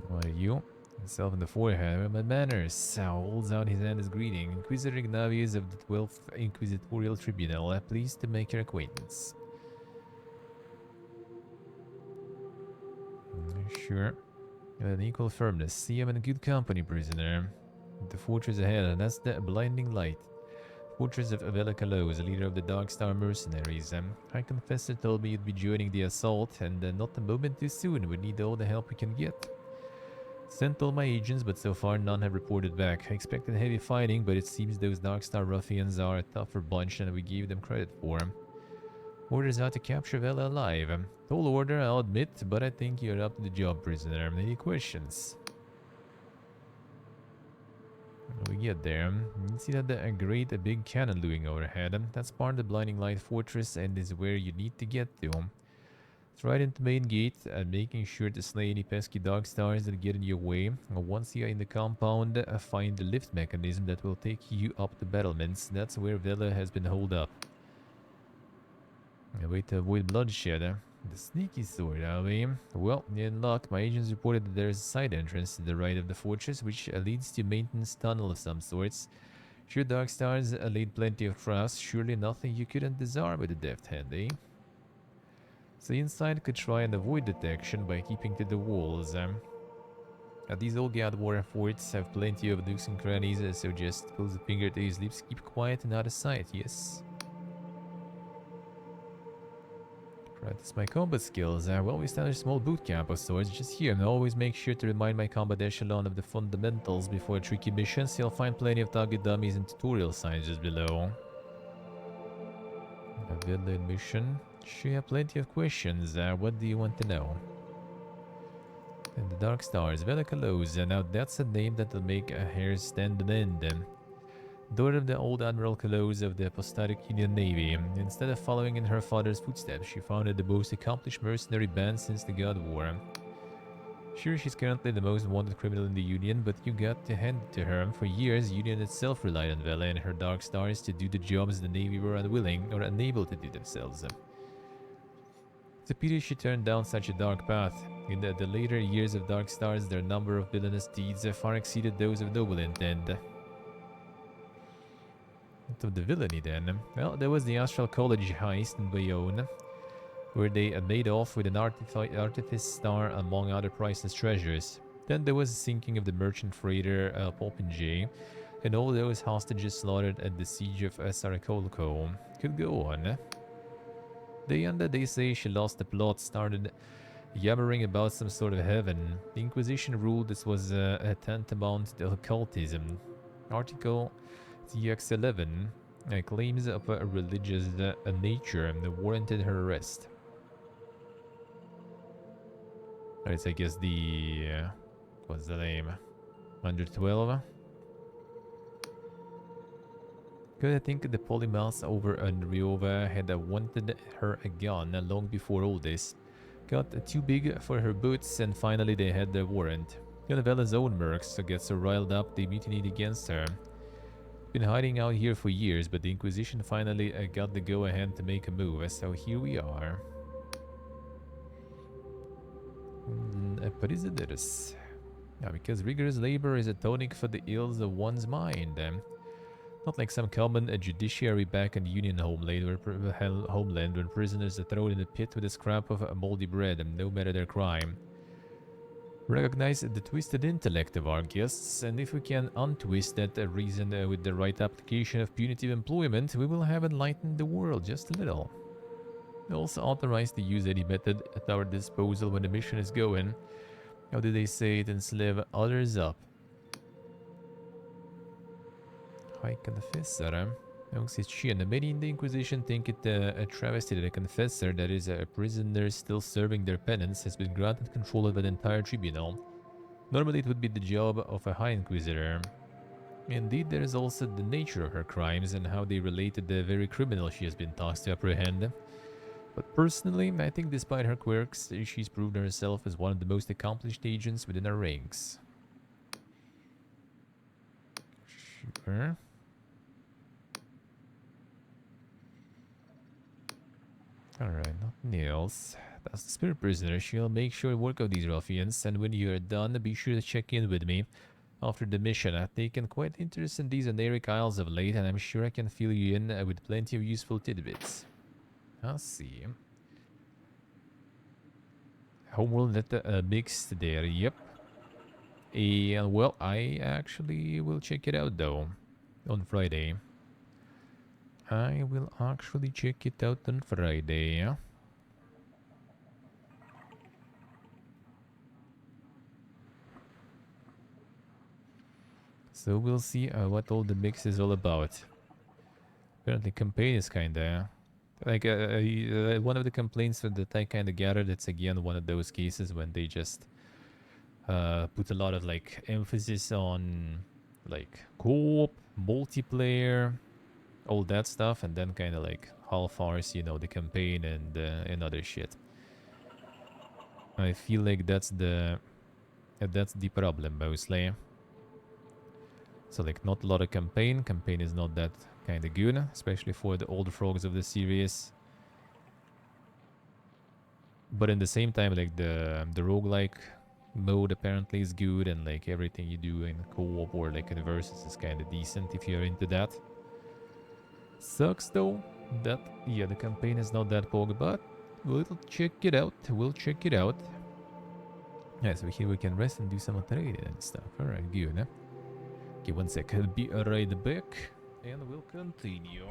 What are you? Himself in the forehead. My manners. Holds out his hand as greeting. Inquisitor Ignavius of the 12th Inquisitorial Tribunal. Pleased to make your acquaintance. Sure. With an equal firmness. See, I'm in good company, prisoner. The fortress ahead, and that's the blinding light. Fortress of Avella Kalos, leader of the Dark Star mercenaries. High Confessor told me you'd be joining the assault, and not a moment too soon. We need all the help we can get. Sent all my agents, but so far none have reported back. I expected heavy fighting, but it seems those Darkstar ruffians are a tougher bunch than we gave them credit for. Orders out to capture Vela alive. Tall order, I'll admit, but I think you're up to the job, prisoner. Any questions? When we get there, you see that a big cannon looming overhead. That's part of the Blinding Light Fortress and is where you need to get to. It's right into the main gate, and making sure to slay any pesky dog stars that get in your way. Once you're in the compound, find the lift mechanism that will take you up the battlements. That's where Vela has been holed up. A way to avoid bloodshed. The sneaky sort, are we? Well, in luck, my agents reported that there's a side entrance to the right of the fortress, which leads to a maintenance tunnel of some sorts. Sure, Dark Stars laid plenty of trust. Surely nothing you couldn't disarm with a deft hand, eh? So inside could try and avoid detection by keeping to the walls. These old God War forts have plenty of nooks and crannies, so just close a finger to his lips, keep quiet and out of sight, yes? Practice my combat skills. Well, we established a small boot camp of sorts just here, and I always make sure to remind my combat echelon of the fundamentals before tricky missions. You'll find plenty of target dummies and tutorial signs just below. A villain mission. Sure, you have plenty of questions. What do you want to know? And the Dark Stars, Vela Kalos. Now that's a name that'll make a hair stand on end. Daughter of the old Admiral Kalos of the Apostatic Union Navy. Instead of following in her father's footsteps, she founded the most accomplished mercenary band since the God War. Sure, she's currently the most wanted criminal in the Union, but you got to hand it to her. For years, Union itself relied on Vela and her Dark Stars to do the jobs the Navy were unwilling or unable to do themselves. It's a pity she turned down such a dark path. In the later years of Dark Stars, their number of villainous deeds far exceeded those of noble intent. Of the villainy then? Well, there was the Astral College heist in Bayonne, where they made off with an artifice star among other priceless treasures. Then there was the sinking of the merchant freighter Popinjay, and all those hostages slaughtered at the siege of Sarakolko. Could go on. They say she lost the plot, started yammering about some sort of heaven. The Inquisition ruled this was a tantamount to occultism. Article TX11 claims of a religious nature and warranted her arrest. It's, I guess, the... what's the name? 112? Because I think the polymaths over on Ryova had wanted her a gun long before all this. Got too big for her boots, and finally they had the warrant. Novella's own mercs get so riled up they mutinied against her. Been hiding out here for years, but the Inquisition finally got the go-ahead to make a move, so here we are. Prisoners. Yeah, because rigorous labor is a tonic for the ills of one's mind. Not like some common judiciary back in the Union homeland when prisoners are thrown in a pit with a scrap of moldy bread, no matter their crime. Recognize the twisted intellect of our guests, and if we can untwist that reason with the right application of punitive employment, we will have enlightened the world just a little. Also authorized to use any method at our disposal when the mission is going. How do they say it? Enslave others up. High Confessor. Many in the Inquisition think it a travesty that a confessor, that is, a prisoner still serving their penance, has been granted control of an entire tribunal. Normally it would be the job of a High Inquisitor. Indeed, there is also the nature of her crimes and how they relate to the very criminal she has been tasked to apprehend. But personally, I think despite her quirks, she's proven herself as one of the most accomplished agents within our ranks. Sure. Alright, nothing else. That's the spirit prisoner. She'll make sure to work out these ruffians, and when you're done, be sure to check in with me after the mission. I've taken quite interest in these Oneric Isles of late, and I'm sure I can fill you in with plenty of useful tidbits. I'll see. Homeworld net mixed there, yep. And well, I actually will check it out though on Friday. I will actually check it out on Friday. So we'll see what all the mix is all about. Apparently campaign is kinda... like, one of the complaints that I kinda gathered, it's again one of those cases when they just put a lot of like emphasis on like co-op, multiplayer, all that stuff, and then kinda like half-arse, you know, the campaign and other shit. I feel like that's the problem mostly. So like not a lot of campaign. Campaign is not that kind of good, especially for the old frogs of the series. But in the same time, like the roguelike mode apparently is good, and like everything you do in co-op or like in versus is kind of decent if you're into that. Sucks though that, yeah, the campaign is not that pog, but we'll check it out. We'll check it out. Yeah, so here we can rest and do some trading and stuff. Alright, good, eh? Okay, one sec. I'll be right back, and we'll continue.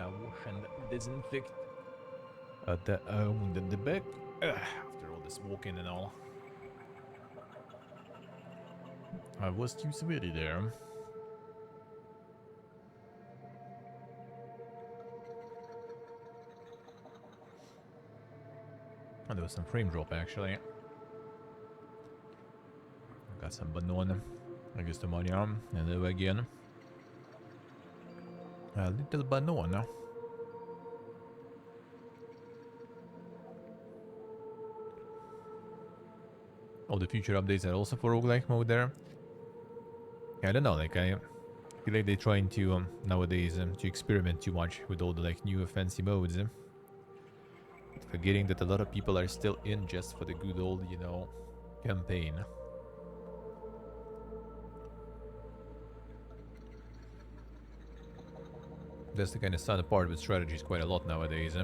Wash and disinfect the wound in the back. After all this walking and all. I was too sweaty there. Oh, there was some frame drop actually. Got some banana. I guess the money arm. Hello again. A little banana. All the future updates are also for roguelike mode there. I don't know, like I feel like they're trying to nowadays to experiment too much with all the like new fancy modes. Forgetting that a lot of people are still in just for the good old, you know, campaign. That's the kind of sad part with strategies quite a lot nowadays.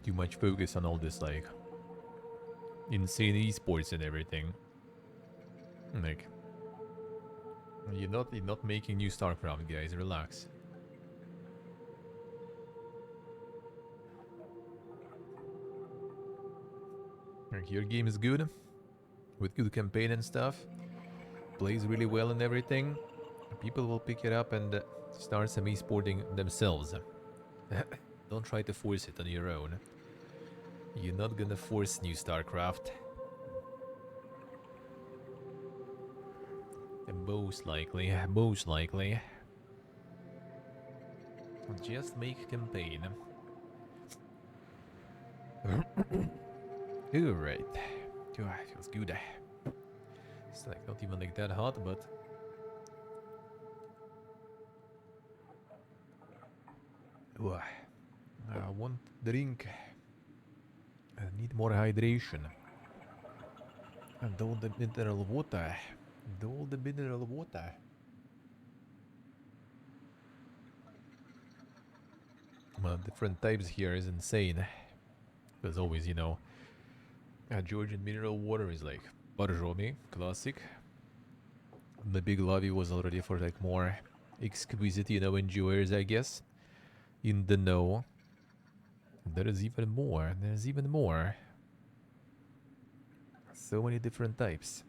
Too much focus on all this like insane esports and everything. Like, you're not making new StarCraft, guys. Relax. Like, your game is good, with good campaign and stuff. Plays really well and everything. People will pick it up and start some esporting themselves. Don't try to force it on your own. You're not gonna force new StarCraft. Most likely. Just make campaign. Alright. Feels good. It's like not even like that hot, but I want drink. I need more hydration. And all the mineral water. Well, different types here is insane. As always, you know, Georgian mineral water is like Borjomi, classic. The Big Lovey was already for like more exquisite, you know, enjoyers, I guess. In the know. There is even more. There's even more. So many different types.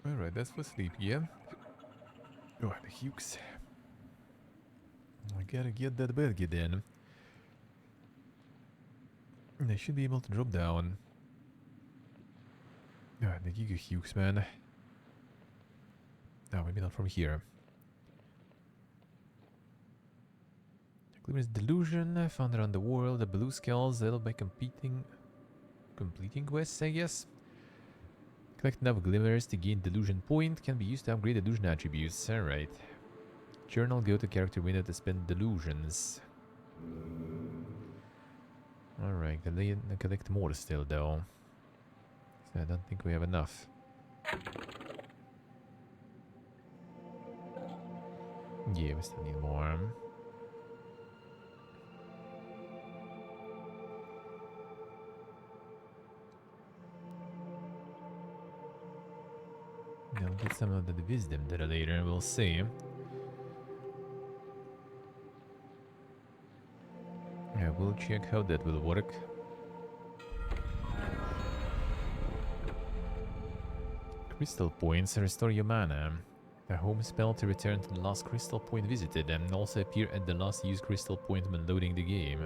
Alright, that's for sleep, yeah? Oh, the hukes. I gotta get that bed in. And I should be able to drop down. Oh, the Giga Hukes, man. No, maybe not from here. Clearance Delusion, found around the world, the blue skulls, that'll by completing quests, I guess. Collect enough glimmers to gain delusion point, can be used to upgrade delusion attributes. Alright. Journal, go to character window to spend delusions. Alright, collect more still though. So I don't think we have enough. Yeah, we still need more. I'll get some of the wisdom there later, we'll see. Yeah, we'll check how that will work. Crystal points restore your mana. A home spell to return to the last crystal point visited and also appear at the last used crystal point when loading the game.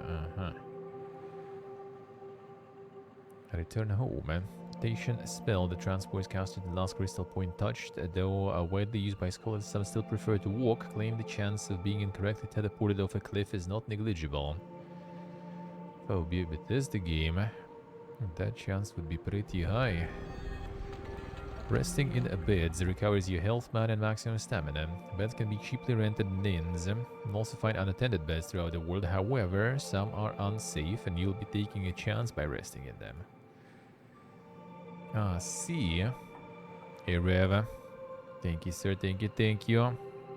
Return home. Rotation spell that transports casted the last crystal point touched, though widely used by scholars, some still prefer to walk, claim the chance of being incorrectly teleported off a cliff is not negligible. If I would be with this the game, that chance would be pretty high. Resting in a bed recovers your health, mana, and maximum stamina. Beds can be cheaply rented in inns. You'll also find unattended beds throughout the world, however, some are unsafe and you'll be taking a chance by resting in them. See. Hey, Rev. Thank you, sir. Thank you.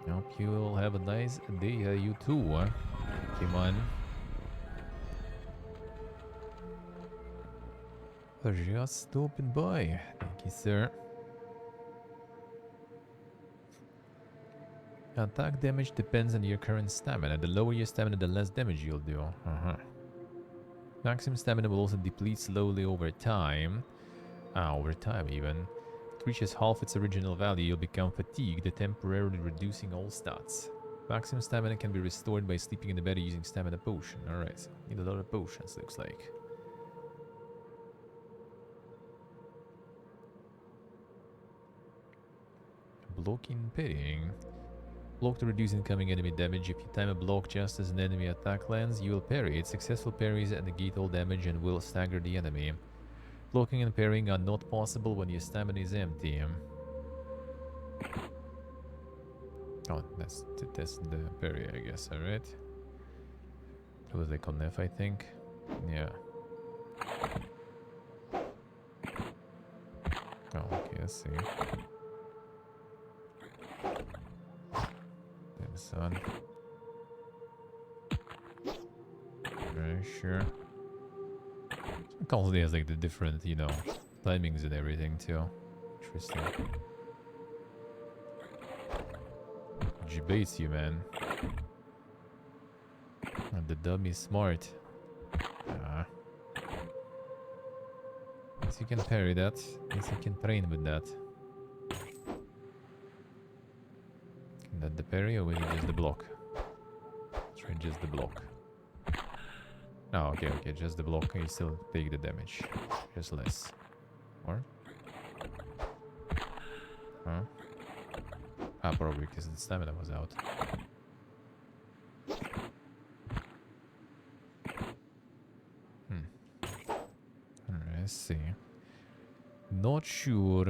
Hope you will have a nice day. You too. Come on. Just stopping by. Thank you, sir. Attack damage depends on your current stamina. The lower your stamina, the less damage you'll do. Maximum stamina will also deplete slowly over time. Over time even. It reaches half its original value, you'll become fatigued, temporarily reducing all stats. Maximum stamina can be restored by sleeping in the bed using stamina potion. Alright, so need a lot of potions, looks like. Blocking parrying. Block to reduce incoming enemy damage. If you time a block just as an enemy attack lands, you will parry it. Successful parries negate all damage and will stagger the enemy. Blocking and parrying are not possible when your stamina is empty. Oh, that's to test the parry, I guess, alright? It was like on F, I think. Yeah. Oh, okay, let's see. Damn, son. Very sure. It constantly has like the different, you know, timings and everything too. Interesting. Debates you, man. And the dummy's smart. Yes, you can parry that. Yes, you can train with that. Is that the parry or is it just the block? Try just the block. Oh, okay, just the block. You still take the damage. Just less. Or? Huh? Probably because the stamina was out. Alright, let's see. Not sure.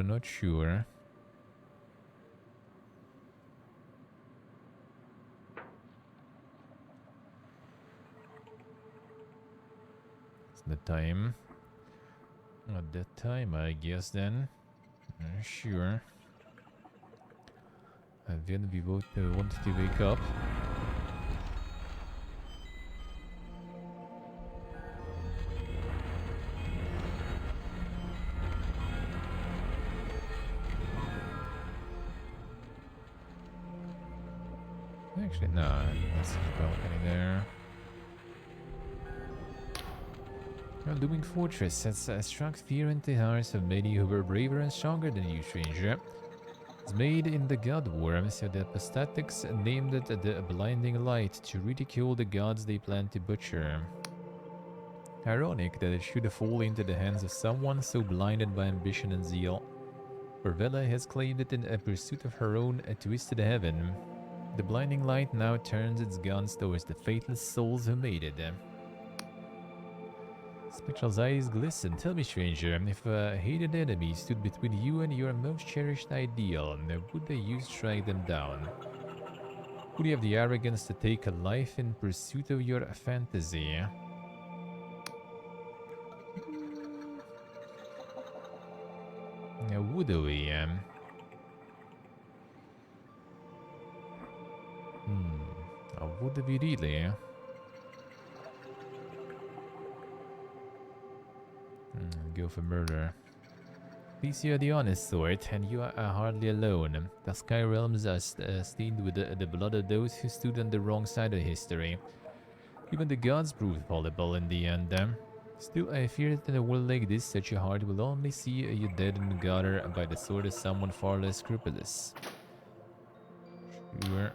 It's the time. Not that time, I guess then. Not sure. And then we both wanted to wake up. Actually, no, that's the balcony there. A looming fortress has struck fear into the hearts of many who were braver and stronger than you, stranger. It's made in the god worm, so the apostatics named it the Blinding Light to ridicule the gods they plan to butcher. Ironic that it should fall into the hands of someone so blinded by ambition and zeal. For Vela has claimed it in a pursuit of her own twisted heaven. The Blinding Light now turns its guns towards the faithless souls who made it. Spectral's eyes glisten. Tell me, stranger, if a hated enemy stood between you and your most cherished ideal, would you strike them down? Would you have the arrogance to take a life in pursuit of your fantasy? Would we? Would we really? Go for murder. At least you are the honest sort, and you are hardly alone. The Sky Realms are stained with the blood of those who stood on the wrong side of history. Even the gods proved fallible in the end. Still, I fear that in a world like this, such a heart will only see you dead in the gutter by the sword of someone far less scrupulous. Sure.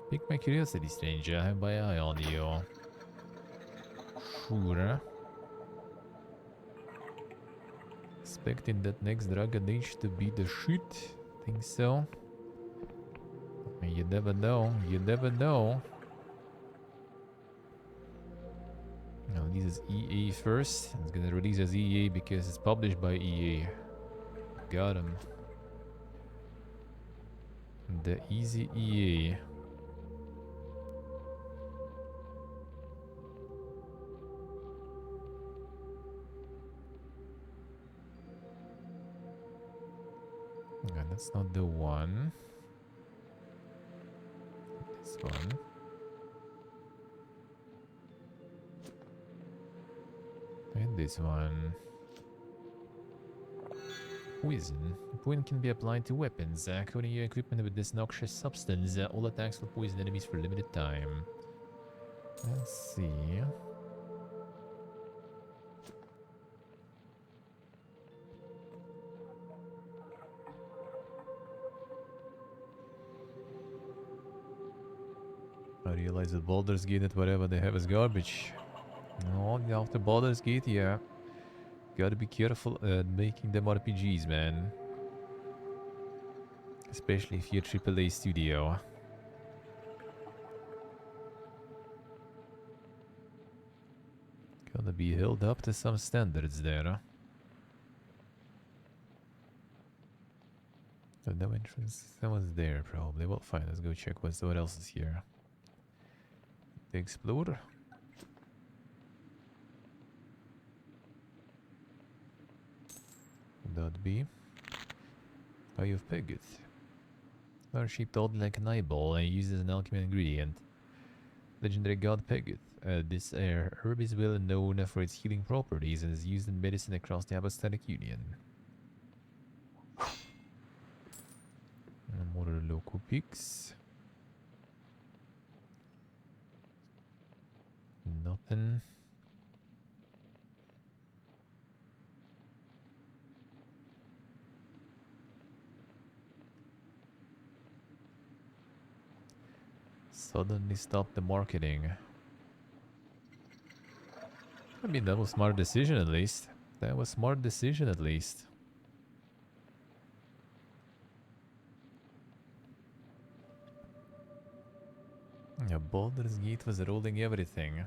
Pique my curiosity, stranger. I have my eye on you. Sure. Expecting that next Dragon Age to be the shit. Think so? You never know. You never know. Now, this is EA first. It's gonna release as EA because it's published by EA. Got him. The easy EA. Okay, that's not the one. This one. And this one. Poison. Poison can be applied to weapons. Coating your equipment with this noxious substance. All attacks will poison enemies for a limited time. Let's see. I realize that Baldur's Gate and whatever they have is garbage. Oh, after Baldur's Gate, yeah. Gotta be careful making them RPGs, man. Especially if you're AAA studio. Gotta be held up to some standards there. Oh, no entrance. Someone's there, probably. Well, fine. Let's go check what else is here. To explore. That be. Eye of Pegged. Our shaped odd like an eyeball and used as an alchemy ingredient. Legendary god Pegged. This herb is well known for its healing properties and is used in medicine across the Apostolic Union. More local pics. Nothing. Suddenly stop the marketing. I mean, that was smart decision at least. That was smart decision at least. Yeah, Baldur's Gate was rolling everything.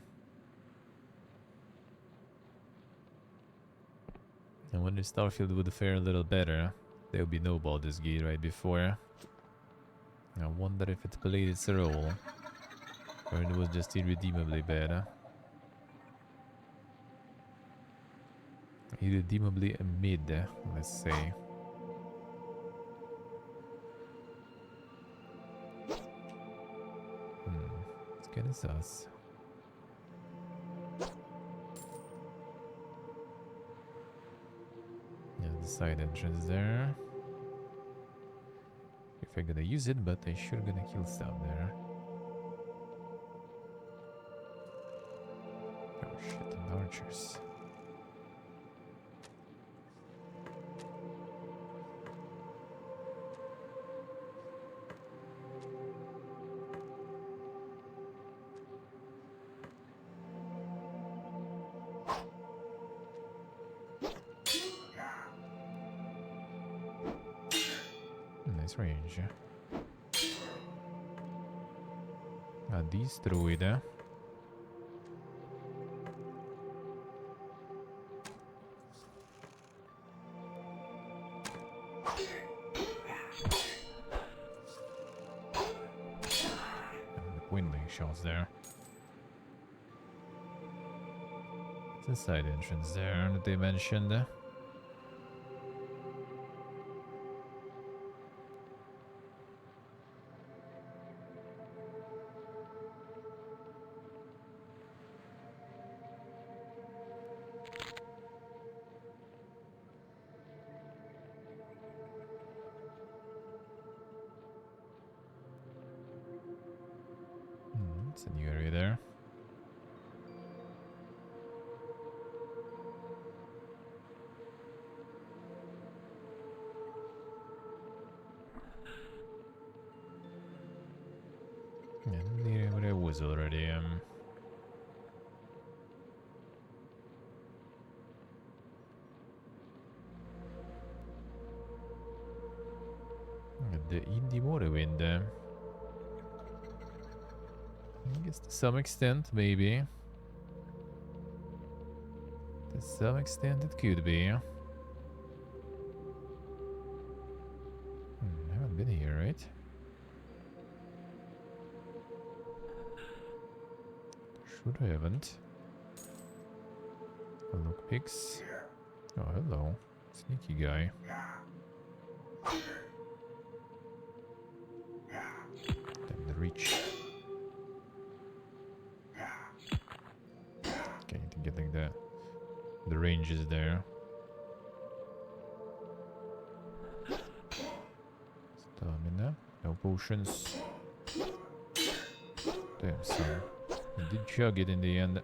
I wonder if Starfield would fare a little better. There would be no Baldur's Gate right before. I wonder if it played its role. Or it was just irredeemably bad. Irredeemably mid, let's say. It's kinda sus. Yeah, the side entrance there. If I'm gonna use it, but I sure gonna kill stuff there. Oh shit, and archers. Nice range. Destroyed. Windling shots there. It's a side entrance there that they mentioned. It's a new area there. Yeah, the area where I was already. The Indie Morrowind. I guess to some extent, maybe. To some extent, it could be. I haven't been here, right? Sure I haven't. Lockpicks. Oh, hello. Sneaky guy. Damn the reach. Okay, to get like that. The range is there. No potions. Damn, son. You did chug it in the end.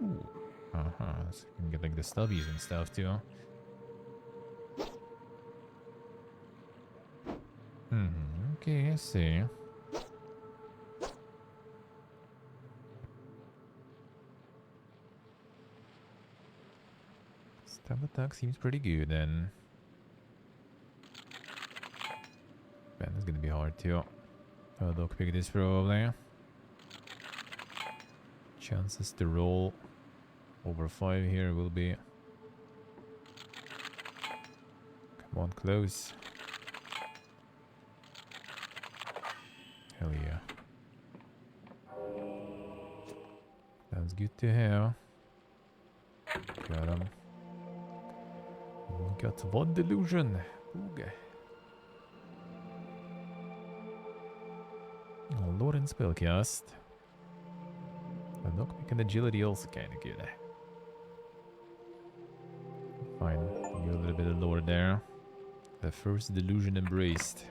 Ooh. Uh-huh. So you can get like the stubbies and stuff too. Okay, I see. Stab attack seems pretty good then. Man, that's gonna be hard too. I'll lockpick this probably. Chances to roll over 5 here will be... Come on, close. Hell yeah. That's good to have. Got him. Got one delusion. Ooga. Oh, Lord and spellcast. The knockback and agility also kinda good. Fine. You a little bit of lore there. The first delusion embraced.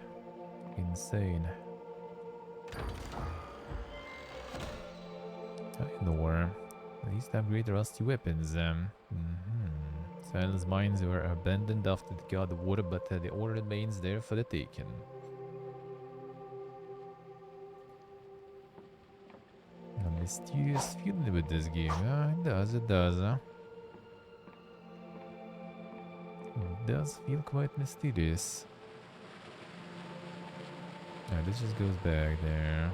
Insane. I know. At least upgrade rusty weapons. Silence mines were abandoned after the god of water, but the ore remains there for the taking. A mysterious feeling with this game. It does, it does. It does feel quite mysterious. This just goes back there.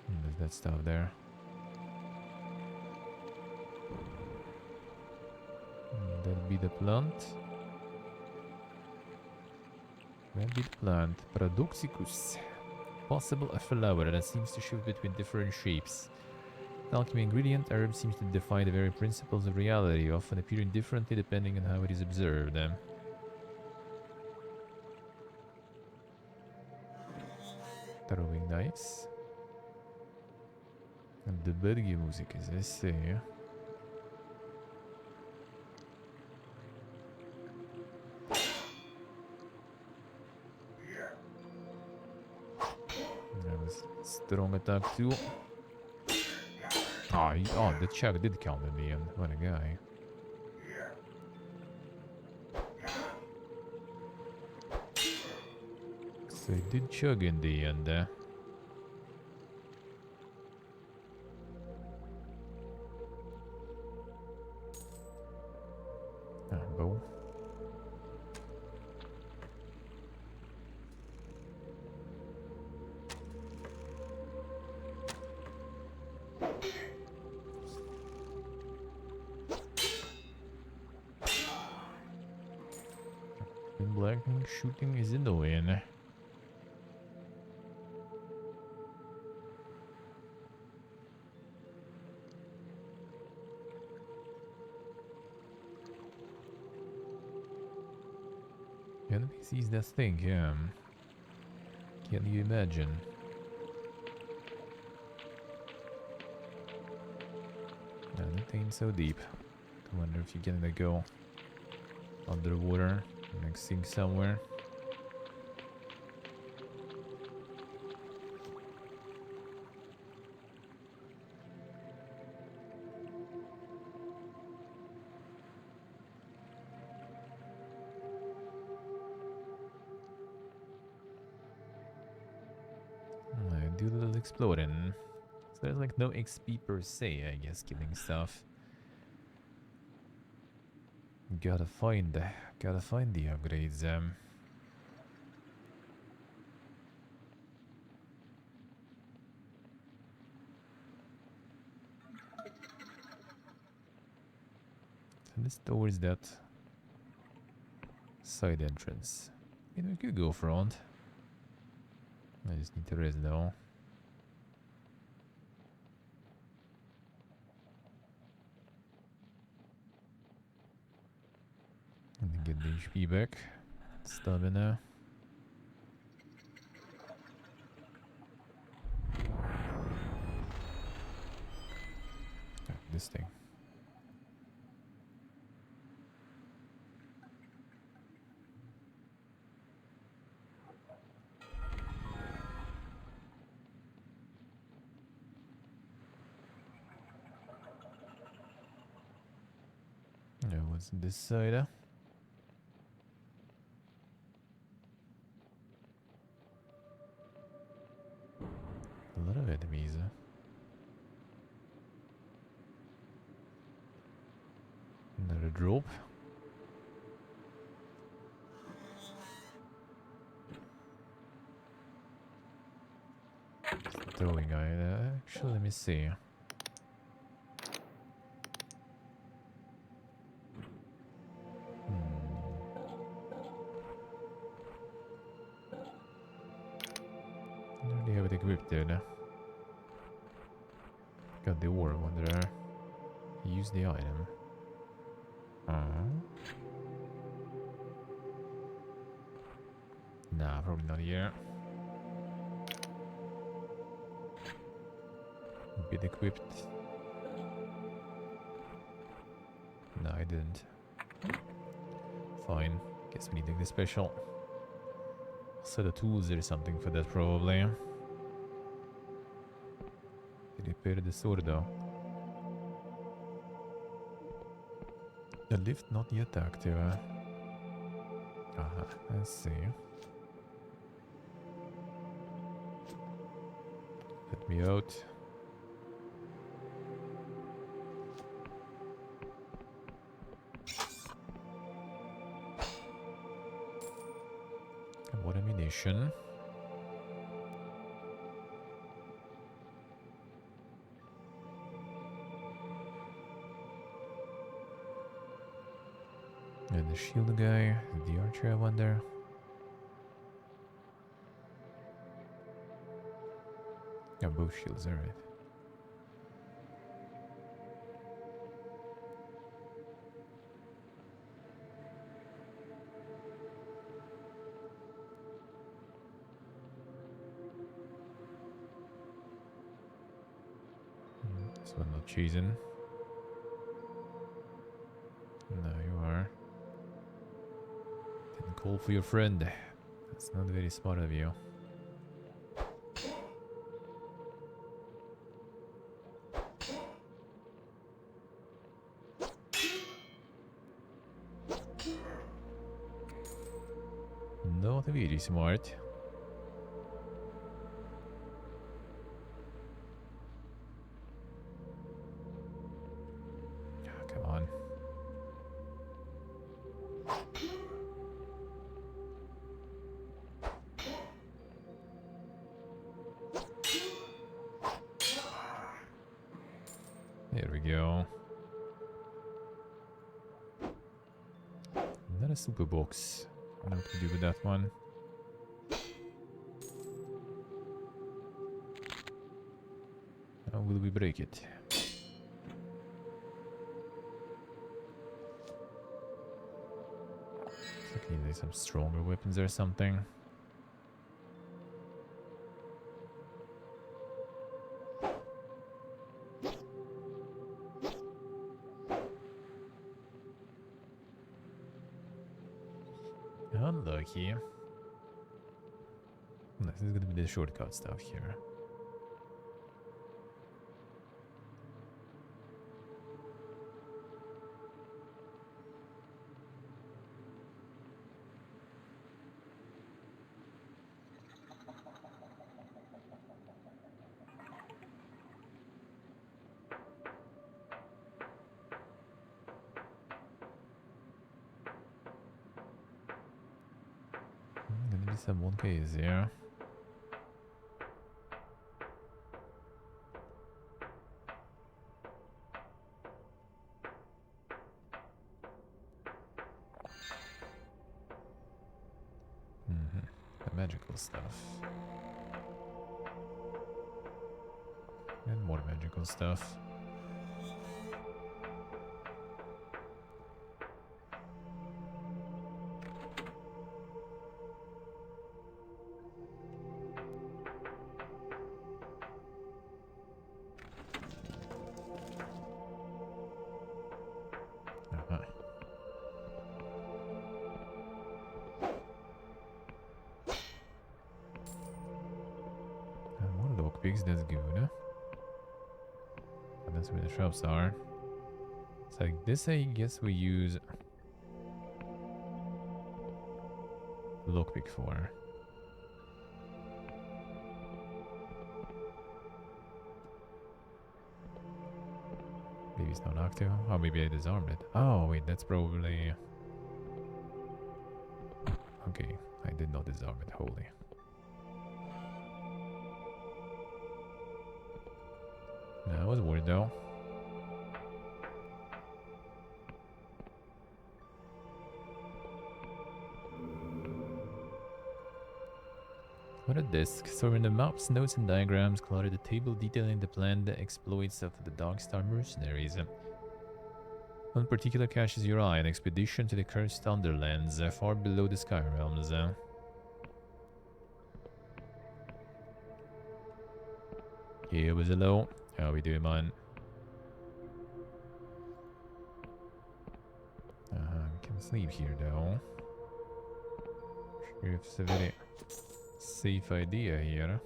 There's that stuff there. That'll be the plant. That'll be the plant. Paradoxicus. Possible a flower that seems to shift between different shapes. The alchemy ingredient herb seems to defy the very principles of reality, often appearing differently depending on how it is observed. Throwing knives. And the bergy music is I see. That was strong attack too. Oh, the check did count in the end. What a guy. So he did chug in the end. Bow. Blacking shooting is annoying. Enemy sees that thing, yeah. Can you imagine? That ain't so deep. I wonder if you're gonna go underwater, next thing somewhere. Do a little exploring. So there's like no XP per se, I guess, killing stuff. Gotta find the upgrades. So this towards that side entrance. You know, we could go front. I just need to rest though. And then get the HP back. Stamina. this thing? Yeah, what's this side? A lot of enemies. Another drop. Throwing guy. Actually, let me see. They have it equipped there. Got the ore one there. Use the item. Nah, probably not here. Bit equipped. No, I didn't. Fine. Guess we need the special set of tools or something for that, probably. Repair the sword, though. The lift not yet active. Let's see. Let me out. What ammunition? And the shield guy, the archer, I wonder. Yeah, both shields, alright. This one not cheesing. No, you are. Didn't call for your friend. That's not very smart of you. Not very smart. Come on. There we go. Not a super box. I don't know what to do with that one. How will we break it? Looks like there's some stronger weapons or something. Unlucky. This is gonna be the shortcut stuff here. Gonna be some 1Ks here. The magical stuff. And more magical stuff. lockpicks, that's good. And that's where the traps are. So like this, I guess we use lockpick for. Maybe it's not active. Oh, maybe I disarmed it. Oh, wait, that's probably... Okay, I did not disarm it wholly. No, I was worried though. What a disk. Storing the maps, notes, and diagrams, cluttered the table detailing the planned exploits of the Darkstar mercenaries. One particular catches your eye, an expedition to the cursed Underlands, far below the Sky Realms. Yeah, was hello. How we doing, man? We can sleep here, though. Sure, it's a very safe idea here.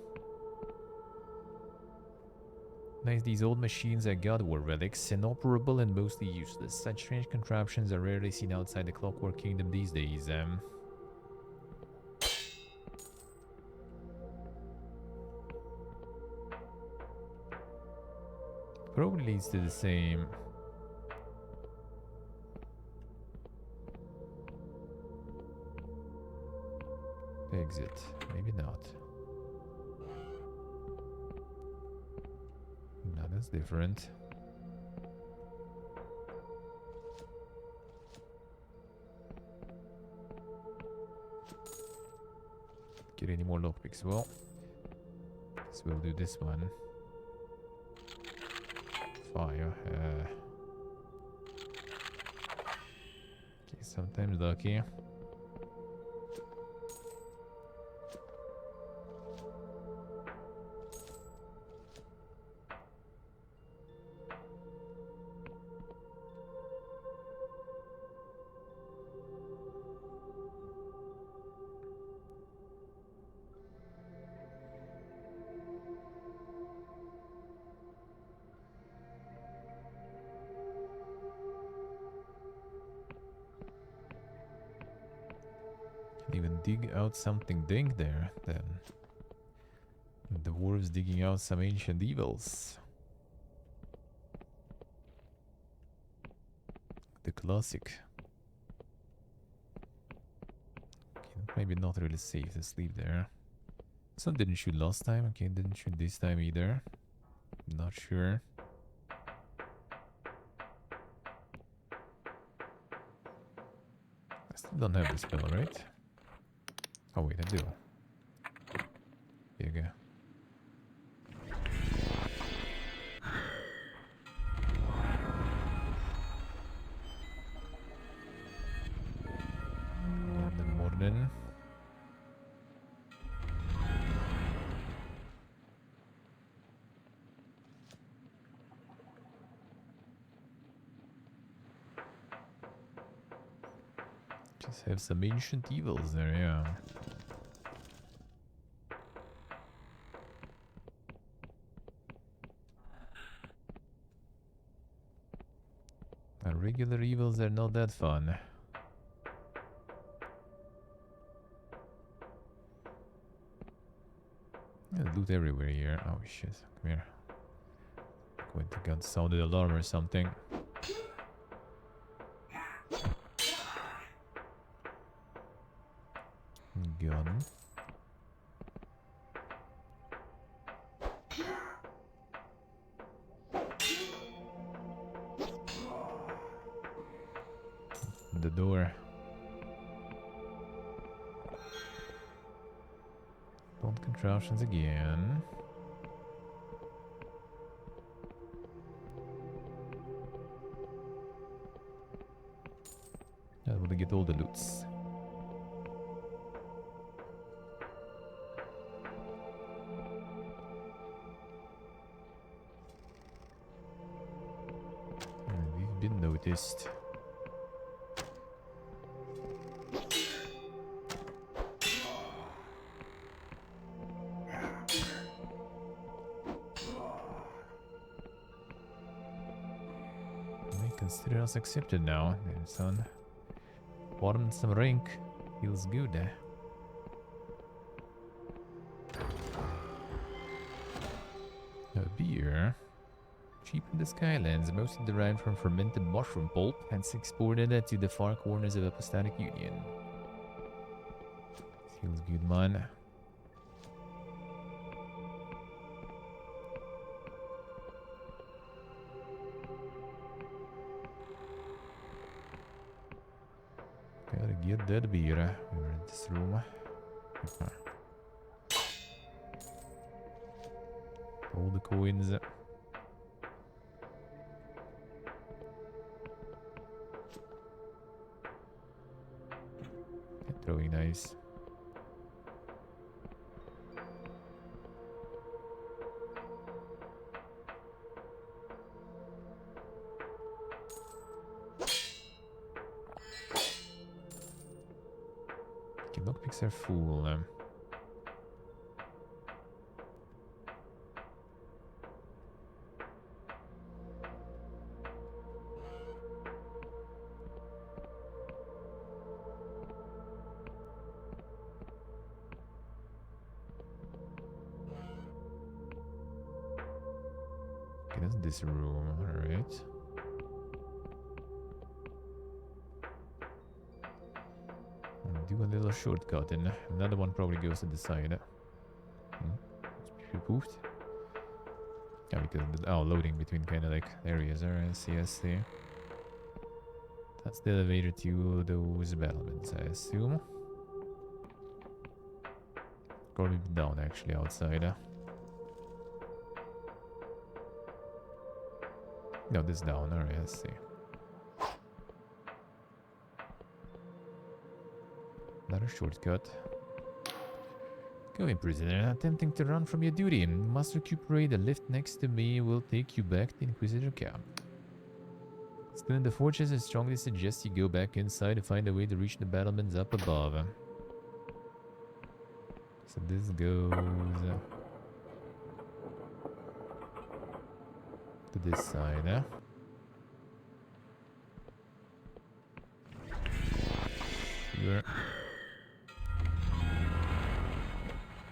Nice, these old machines are God War relics, inoperable and mostly useless. Such strange contraptions are rarely seen outside the Clockwork Kingdom these days. Probably leads to the same. Exit. Maybe not. No, that's different. Get any more lockpicks? Well, guess we'll do this one. Fire. Okay, sometimes lucky. Even dig out something dank there, then. The dwarves digging out some ancient evils. The classic. Okay, maybe not really safe to sleep there. Some didn't shoot last time. Okay, didn't shoot this time either. Not sure. I still don't have the spell, right? Oh wait, I do. Here you go. And then Morden. Just have some ancient evils there, yeah. Regular evils are not that fun. Yeah, loot everywhere here. Oh shit, come here. Going to get sounded alarm or something. Gun. The door. Don't contraptions again. I want to get all the loots. We've been noticed. Consider us accepted now, there, son. Bottom some rank. Feels good. A beer. Cheap in the Skylands, mostly derived from fermented mushroom pulp, hence exported to the far corners of Apostatic Union. Feels good, man. Gotta get that beer. We were in this room. All the coins. Throwing nice. Okay, lockpicks are full. Okay, that's this room. Alright. Do a little shortcut and another one probably goes to the side. It's poofed. Yeah, because loading between kind of like areas. Alright, I see. That's the elevator to those battlements, I assume. Probably down actually outside. No, this down. Alright, I see. Another shortcut. Go in, prisoner. Attempting to run from your duty. Must recuperate. The lift next to me will take you back to Inquisitor camp. Still in the fortress, I strongly suggest you go back inside to find a way to reach the battlements up above. So this goes to this side. Sure.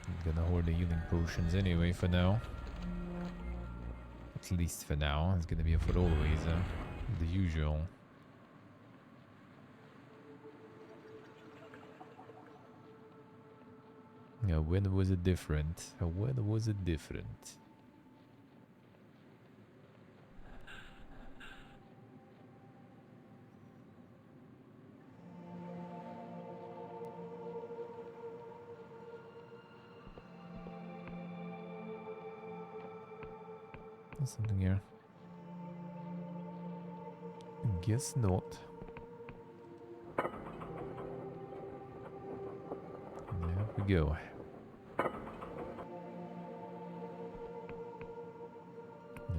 I'm gonna hoard the healing potions anyway for now. At least for now. It's gonna be for always. The usual. Yeah, when was it different? When was it different? There's something here. Guess not. There we go.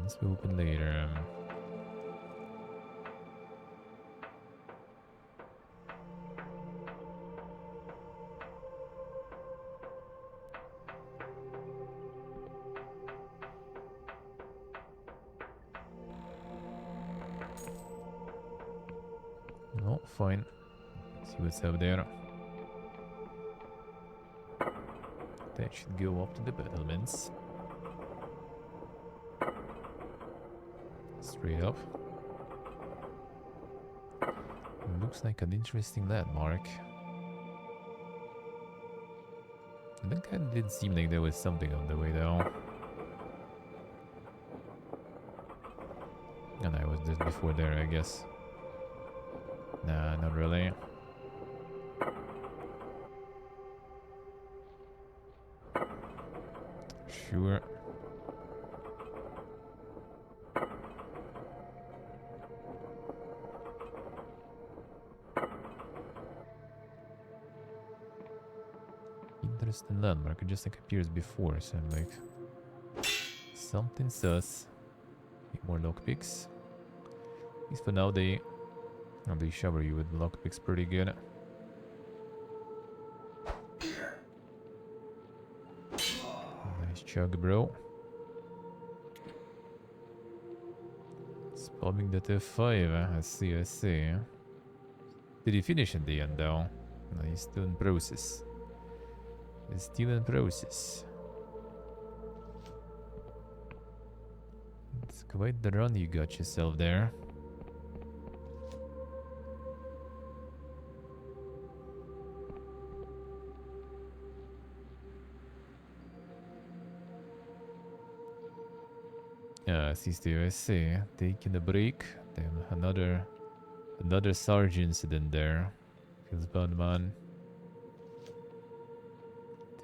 This will open later. No, fine. Let's see what's up there. That should go up to the battlements. Straight up. Looks like an interesting landmark. And that kind of did seem like there was something on the way though. And I was just before there, I guess. Nah, not really. Sure. Interesting landmark. It just like appears before, so I'm like something sus. Need more lockpicks. At least for now they shower you with lockpicks pretty good. Nice chug, bro. Bombing that F5, I see, I see. Did he finish in the end though? No, he's still in process. He's still in process. It's quite the run you got yourself there. Yeah, I see. Taking a break. Then another Sarge incident there. Feels bad, man.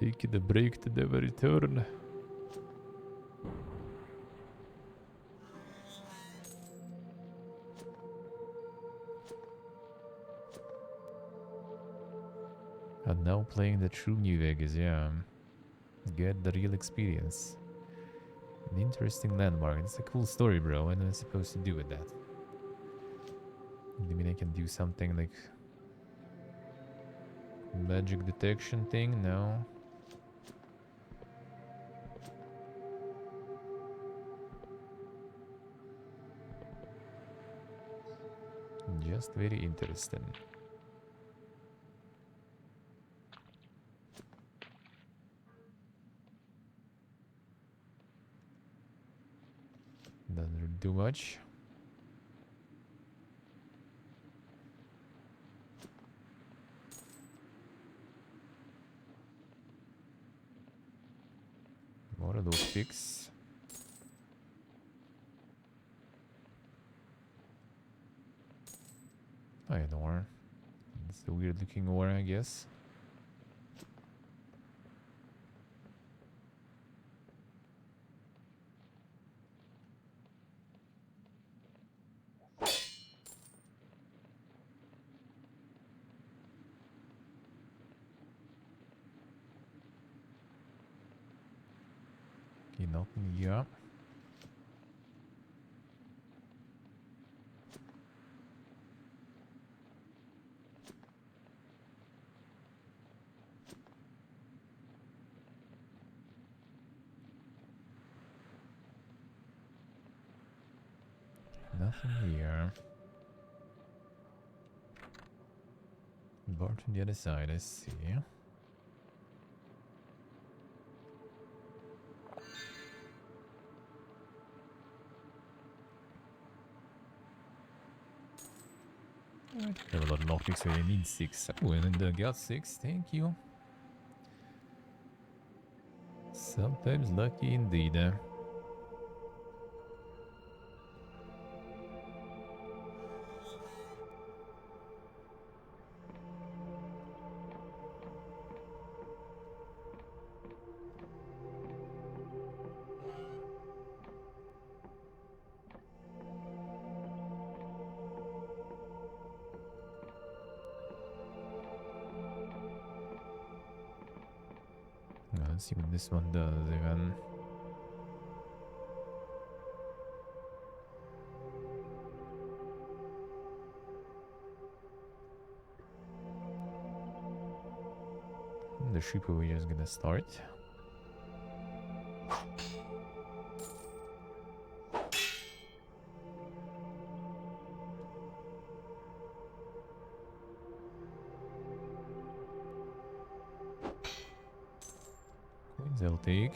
Taking a break to never return. And now playing the true New Vegas, yeah. Get the real experience. An interesting landmark. It's a cool story, bro. What am I supposed to do with that? You mean I can do something like magic detection thing? No. Just very interesting. Doesn't do much. More of those picks. I had ore. It's a weird looking ore, I guess. Okay, nothing here. Nothing here. Bar from the other side, I see. I have a lot of lockpicks, so I need 6. Oh, and I got 6, thank you. Sometimes lucky indeed. Let's see what this one does even. The ship over here is gonna start. Coins I'll take.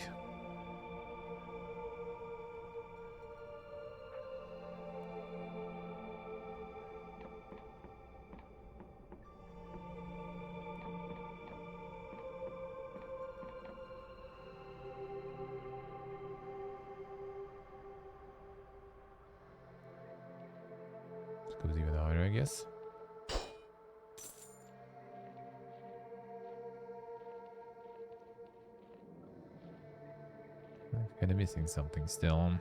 Goes even higher, I guess. I'm kinda missing something still.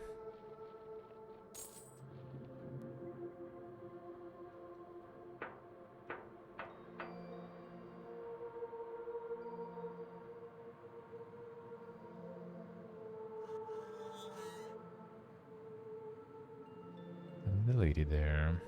And the lady there.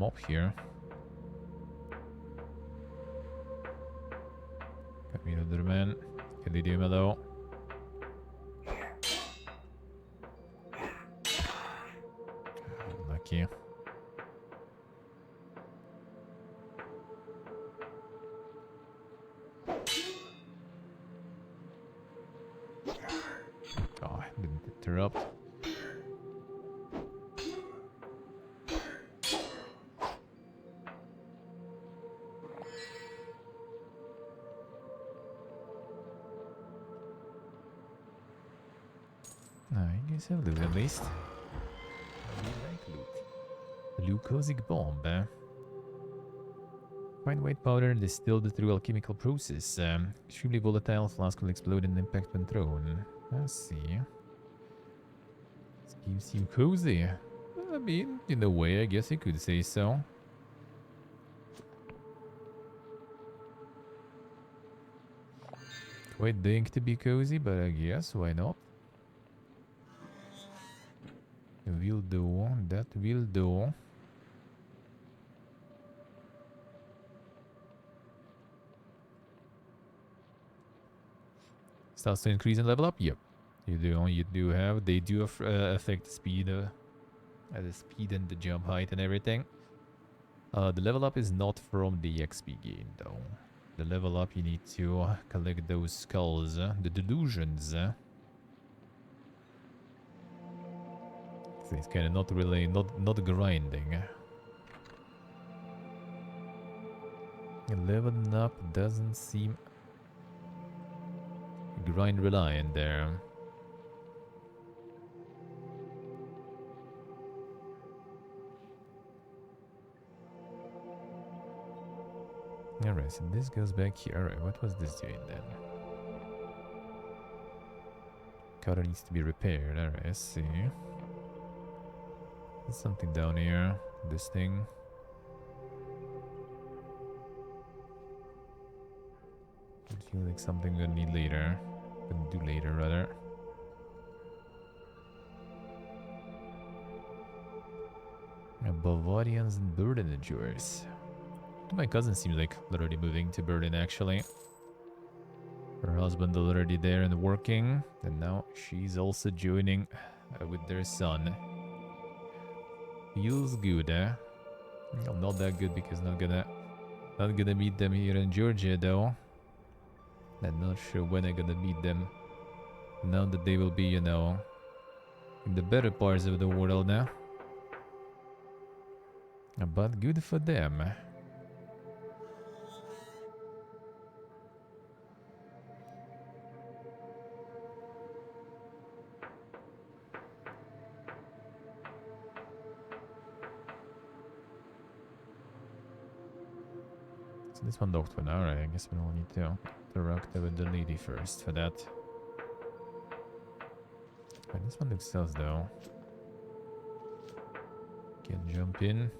up here. Kan vi under men? Kan de do med though? Lucky. Oh, I didn't interrupt. You guys have loot at least. We like loot. Glucosic bomb. Fine white powder distilled through alchemical process. Extremely volatile, flask will explode and impact when thrown. I see. This game seems cozy. I mean, in a way, I guess you could say so. Quite dank to be cozy, but I guess why not? Will do. That will do. Starts to increase and level up. Yep, you do. You do have. They do affect the speed, the speed and the jump height and everything. The level up is not from the XP gain though. The level up you need to collect those skulls, the delusions. So it's kind of not really not grinding. Leveling up doesn't seem grind reliant there. Alright, so this goes back here. Alright, what was this doing then? Cutter needs to be repaired. Alright, I see. There's something down here. This thing. I feel like something we're gonna need later. Gonna do later, rather. Bavarians and burden endures. My cousin seems like literally moving to Berlin, actually. Her husband already there and working, and now she's also joining with their son. Feels good, eh? Well, not that good because not gonna meet them here in Georgia, though. I'm not sure when I'm gonna meet them. Now that they will be, you know, in the better parts of the world now. But good for them. This one docked one. Alright, I guess we will need to interact with the lady first for that. Right, this one looks sus though. Can jump in.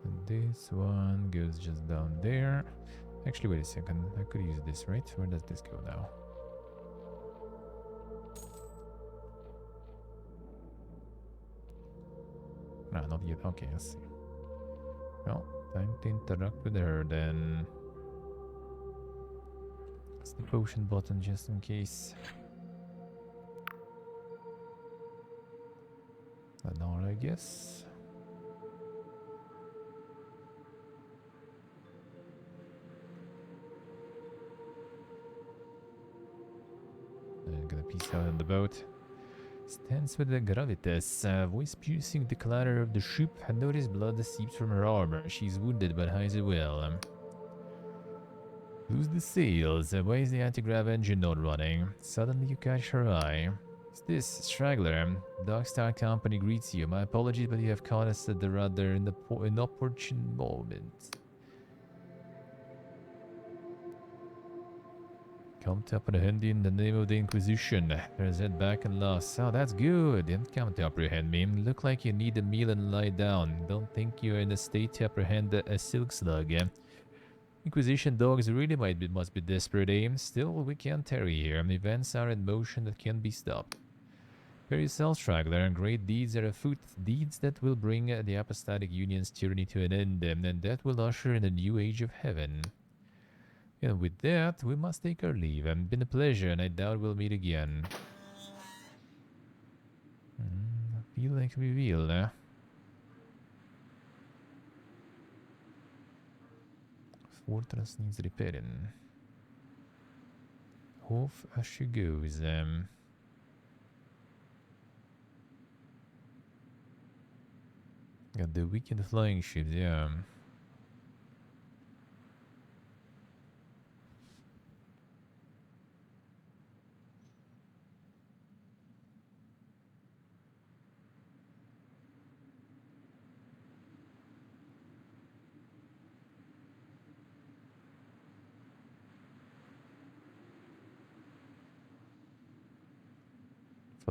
And this one goes just down there. Actually, wait a second. I could use this, right? Where does this go now? Ah, not yet. Okay, I see. Well, time to interact with her then. It's the potion button just in case. An hour, I guess. And gonna peace out on the boat. Stands with the gravitas, voice-piercing the clatter of the ship, and notice blood seeps from her armor. She's wounded but hides it well. Lose the sails. Why is the anti-grav engine not running? Suddenly you catch her eye. Is this straggler? Darkstar Company greets you. My apologies, but you have caught us at the rather inopportune moment. Come to apprehend you in the name of the Inquisition. There's head back and lost. Oh, that's good. Don't come to apprehend me. Look like you need a meal and lie down. Don't think you're in a state to apprehend a silk slug. Inquisition dogs really must be desperate, eh? Still, we can't tarry here. Events are in motion that can't be stopped. Prepare yourself, straggler, and great deeds are afoot. Deeds that will bring the apostatic union's tyranny to an end, and that will usher in a new age of heaven. And with that, we must take our leave. It's been a pleasure, and I doubt we'll meet again. I feel like we will, Fortress needs repairing. Off as she goes. Got the wicked flying ships, yeah.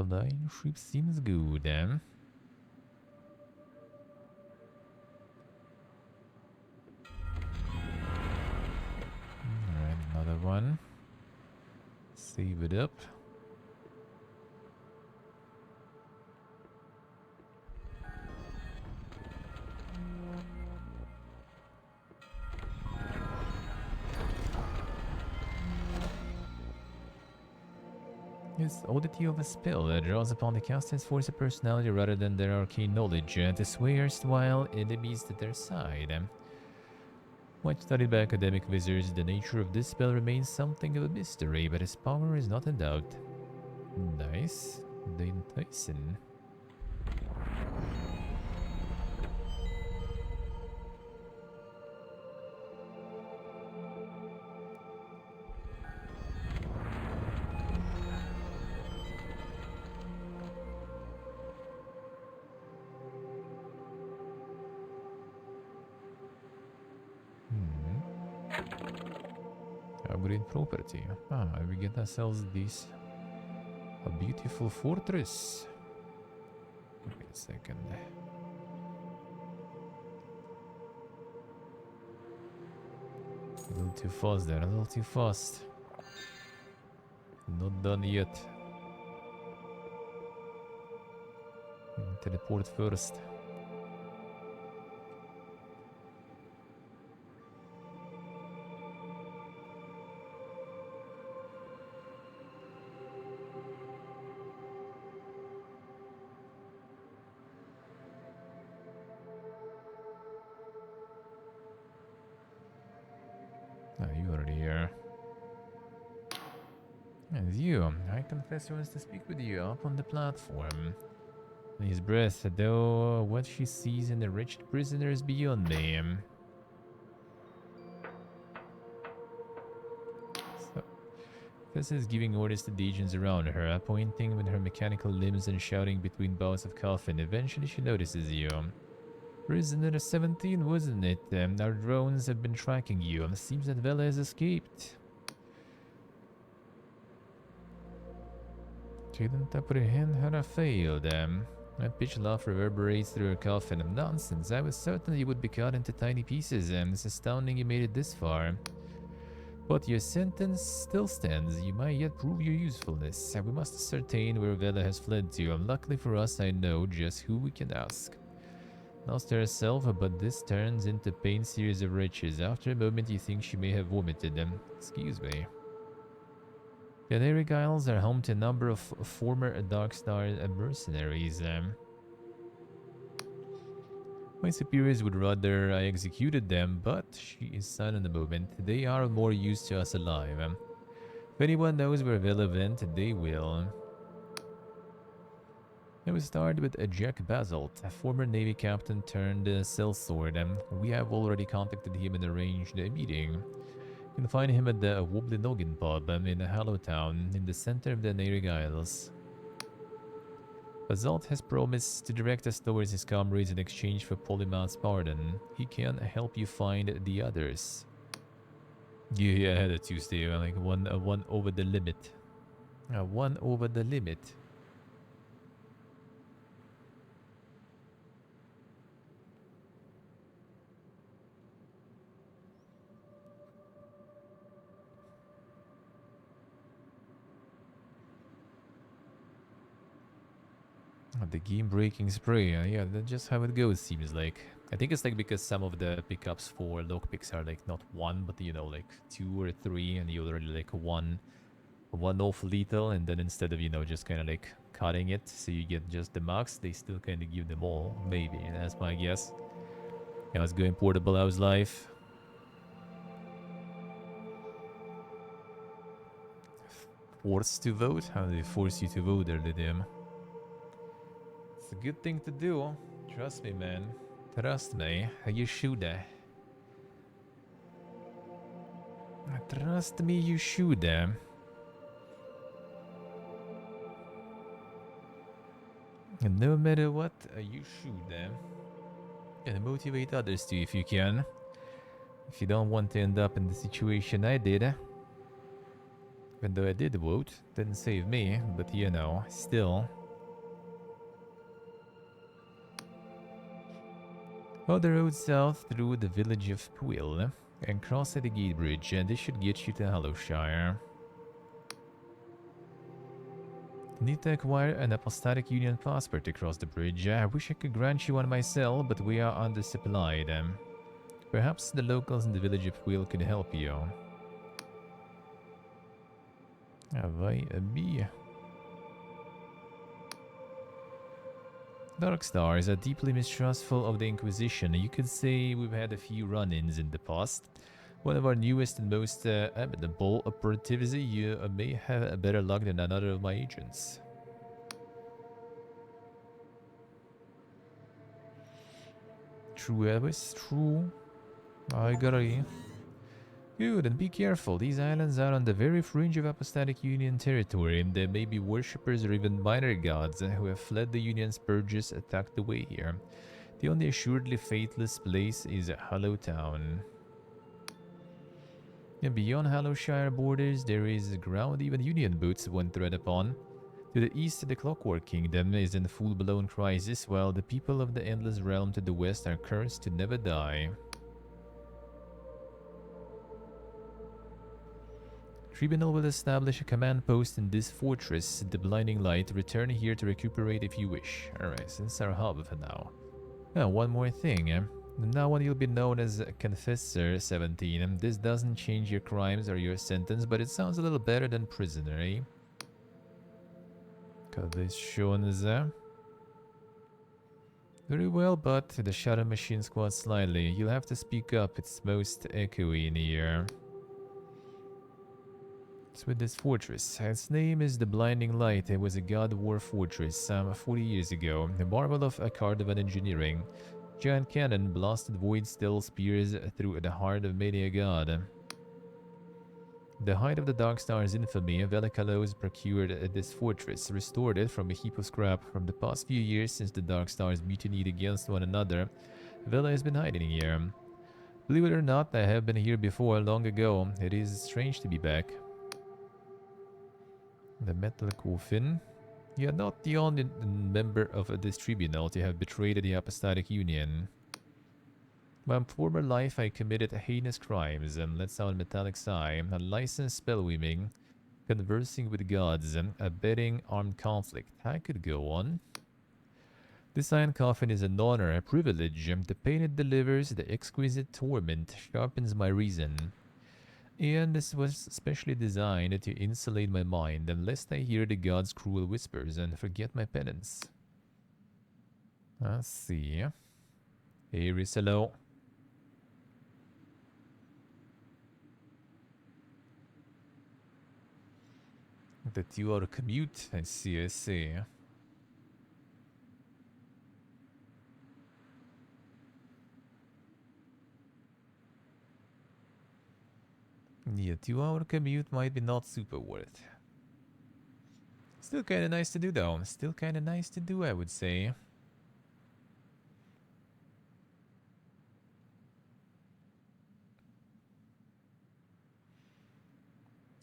Flying ship seems good, Alright, another one. Save it up. Yes, oddity of a spell that draws upon the caster's force of personality rather than their arcane knowledge to sway erstwhile enemies to their side. Much studied by academic visitors, the nature of this spell remains something of a mystery, but its power is not in doubt. Nice. The enticing. Upgrade property. We get ourselves this. A beautiful fortress. Wait a second. A little too fast there, a little too fast. Not done yet. Teleport first. You are here. As you, I confess he wants to speak with you up on the platform. His breath, though, what she sees in the wretched prisoner is beyond me. So, Tessa is giving orders to the agents around her, pointing with her mechanical limbs and shouting between bouts of coughing. Eventually, she notices you. Prisoner 17, wasn't it? Our drones have been tracking you. Seems that Vela has escaped. Couldn't apprehend her, I failed. That pitch laugh reverberates through her coffin. Nonsense, I was certain you would be cut into tiny pieces. It's astounding you made it this far. But your sentence still stands. You might yet prove your usefulness. We must ascertain where Vela has fled to. Luckily for us, I know just who we can ask. Lost herself, but this turns into a pain series of riches. After a moment, you think she may have vomited them. Excuse me. The Aneric Isles are home to a number of former Darkstar mercenaries. My superiors would rather I executed them, but she is silent a moment. They are more used to us alive. If anyone knows where Vela went, they will. I will start with Jack Basalt, a former Navy captain turned sellsword. We have already contacted him and arranged a meeting. You can find him at the Wobbly Noggin pub in Hallowtown, in the center of the Aneric Isles. Basalt has promised to direct us towards his comrades in exchange for Polymath's pardon. He can help you find the others. Yeah, I had a Tuesday, like one over the limit. One over the limit. The game-breaking spray. Yeah, that's just how it goes, seems like. I think it's like because some of the pickups for lockpicks are like not one, but you know, like 2 or 3, and the other like one off lethal, and then instead of, you know, just kind of like cutting it so you get just the max, they still kind of give them all. Maybe, that's my guess. Yeah, let's go in portable house life. Forced to vote? How do they force you to vote there, Lydium? It's a good thing to do. Trust me, man. Trust me. You should. Trust me, you should. And no matter what, you should. And motivate others too if you can. If you don't want to end up in the situation I did. Even though I did vote, didn't save me, but you know, still. Follow the road south through the village of Pwill and cross at the gate bridge, and this should get you to Hollowshire. Need to acquire an Apostolic Union passport to cross the bridge. I wish I could grant you one myself, but we are undersupplied. Perhaps the locals in the village of Pwill could help you. Have I a bee? Dark Stars are deeply mistrustful of the Inquisition. You could say we've had a few run-ins in the past. One of our newest and most amenable operatives, you may have better luck than another of my agents. True, Elvis, true. I agree. Good, and be careful. These islands are on the very fringe of Apostolic Union territory, and there may be worshippers or even minor gods who have fled the Union's purges attacked the way here. The only assuredly faithless place is Hollow Town. And beyond Hollowshire borders, there is ground even Union boots won't tread upon. To the east, the Clockwork Kingdom is in full-blown crisis, while the people of the Endless Realm to the west are cursed to never die. Tribunal will establish a command post in this fortress, the Blinding Light. Return here to recuperate if you wish. Alright, since our hub for now. Oh, one more thing. Now on you'll be known as Confessor 17. This doesn't change your crimes or your sentence, but it sounds a little better than prisoner, eh? Got this shown as very well, but the shadow machine squad slightly. You'll have to speak up, it's most echoey in here. It's with this fortress. Its name is the Blinding Light. It was a god war fortress 40 years ago. A marvel of Cardavan engineering. Giant cannon blasted void steel spears through the heart of many a god. The height of the Dark Star's infamy, Velikalos procured this fortress, restored it from a heap of scrap. From the past few years since the Dark Stars mutinied against one another, Vela has been hiding here. Believe it or not, I have been here before long ago. It is strange to be back. The metal coffin. You are not the only member of this tribunal to have betrayed the Apostolic Union. In my former life, I committed heinous crimes, and let's sound metallic sigh, unlicensed spellweaving, conversing with gods, abetting armed conflict. I could go on. This iron coffin is an honor, a privilege. The pain it delivers, the exquisite torment, sharpens my reason. And this was specially designed to insulate my mind, lest I hear the gods' cruel whispers and forget my penance. Let's see. Here is hello. The 2-hour commute. I see, I see. Yeah, 2-hour commute might be not super worth. Still kinda nice to do though. Still kinda nice to do, I would say.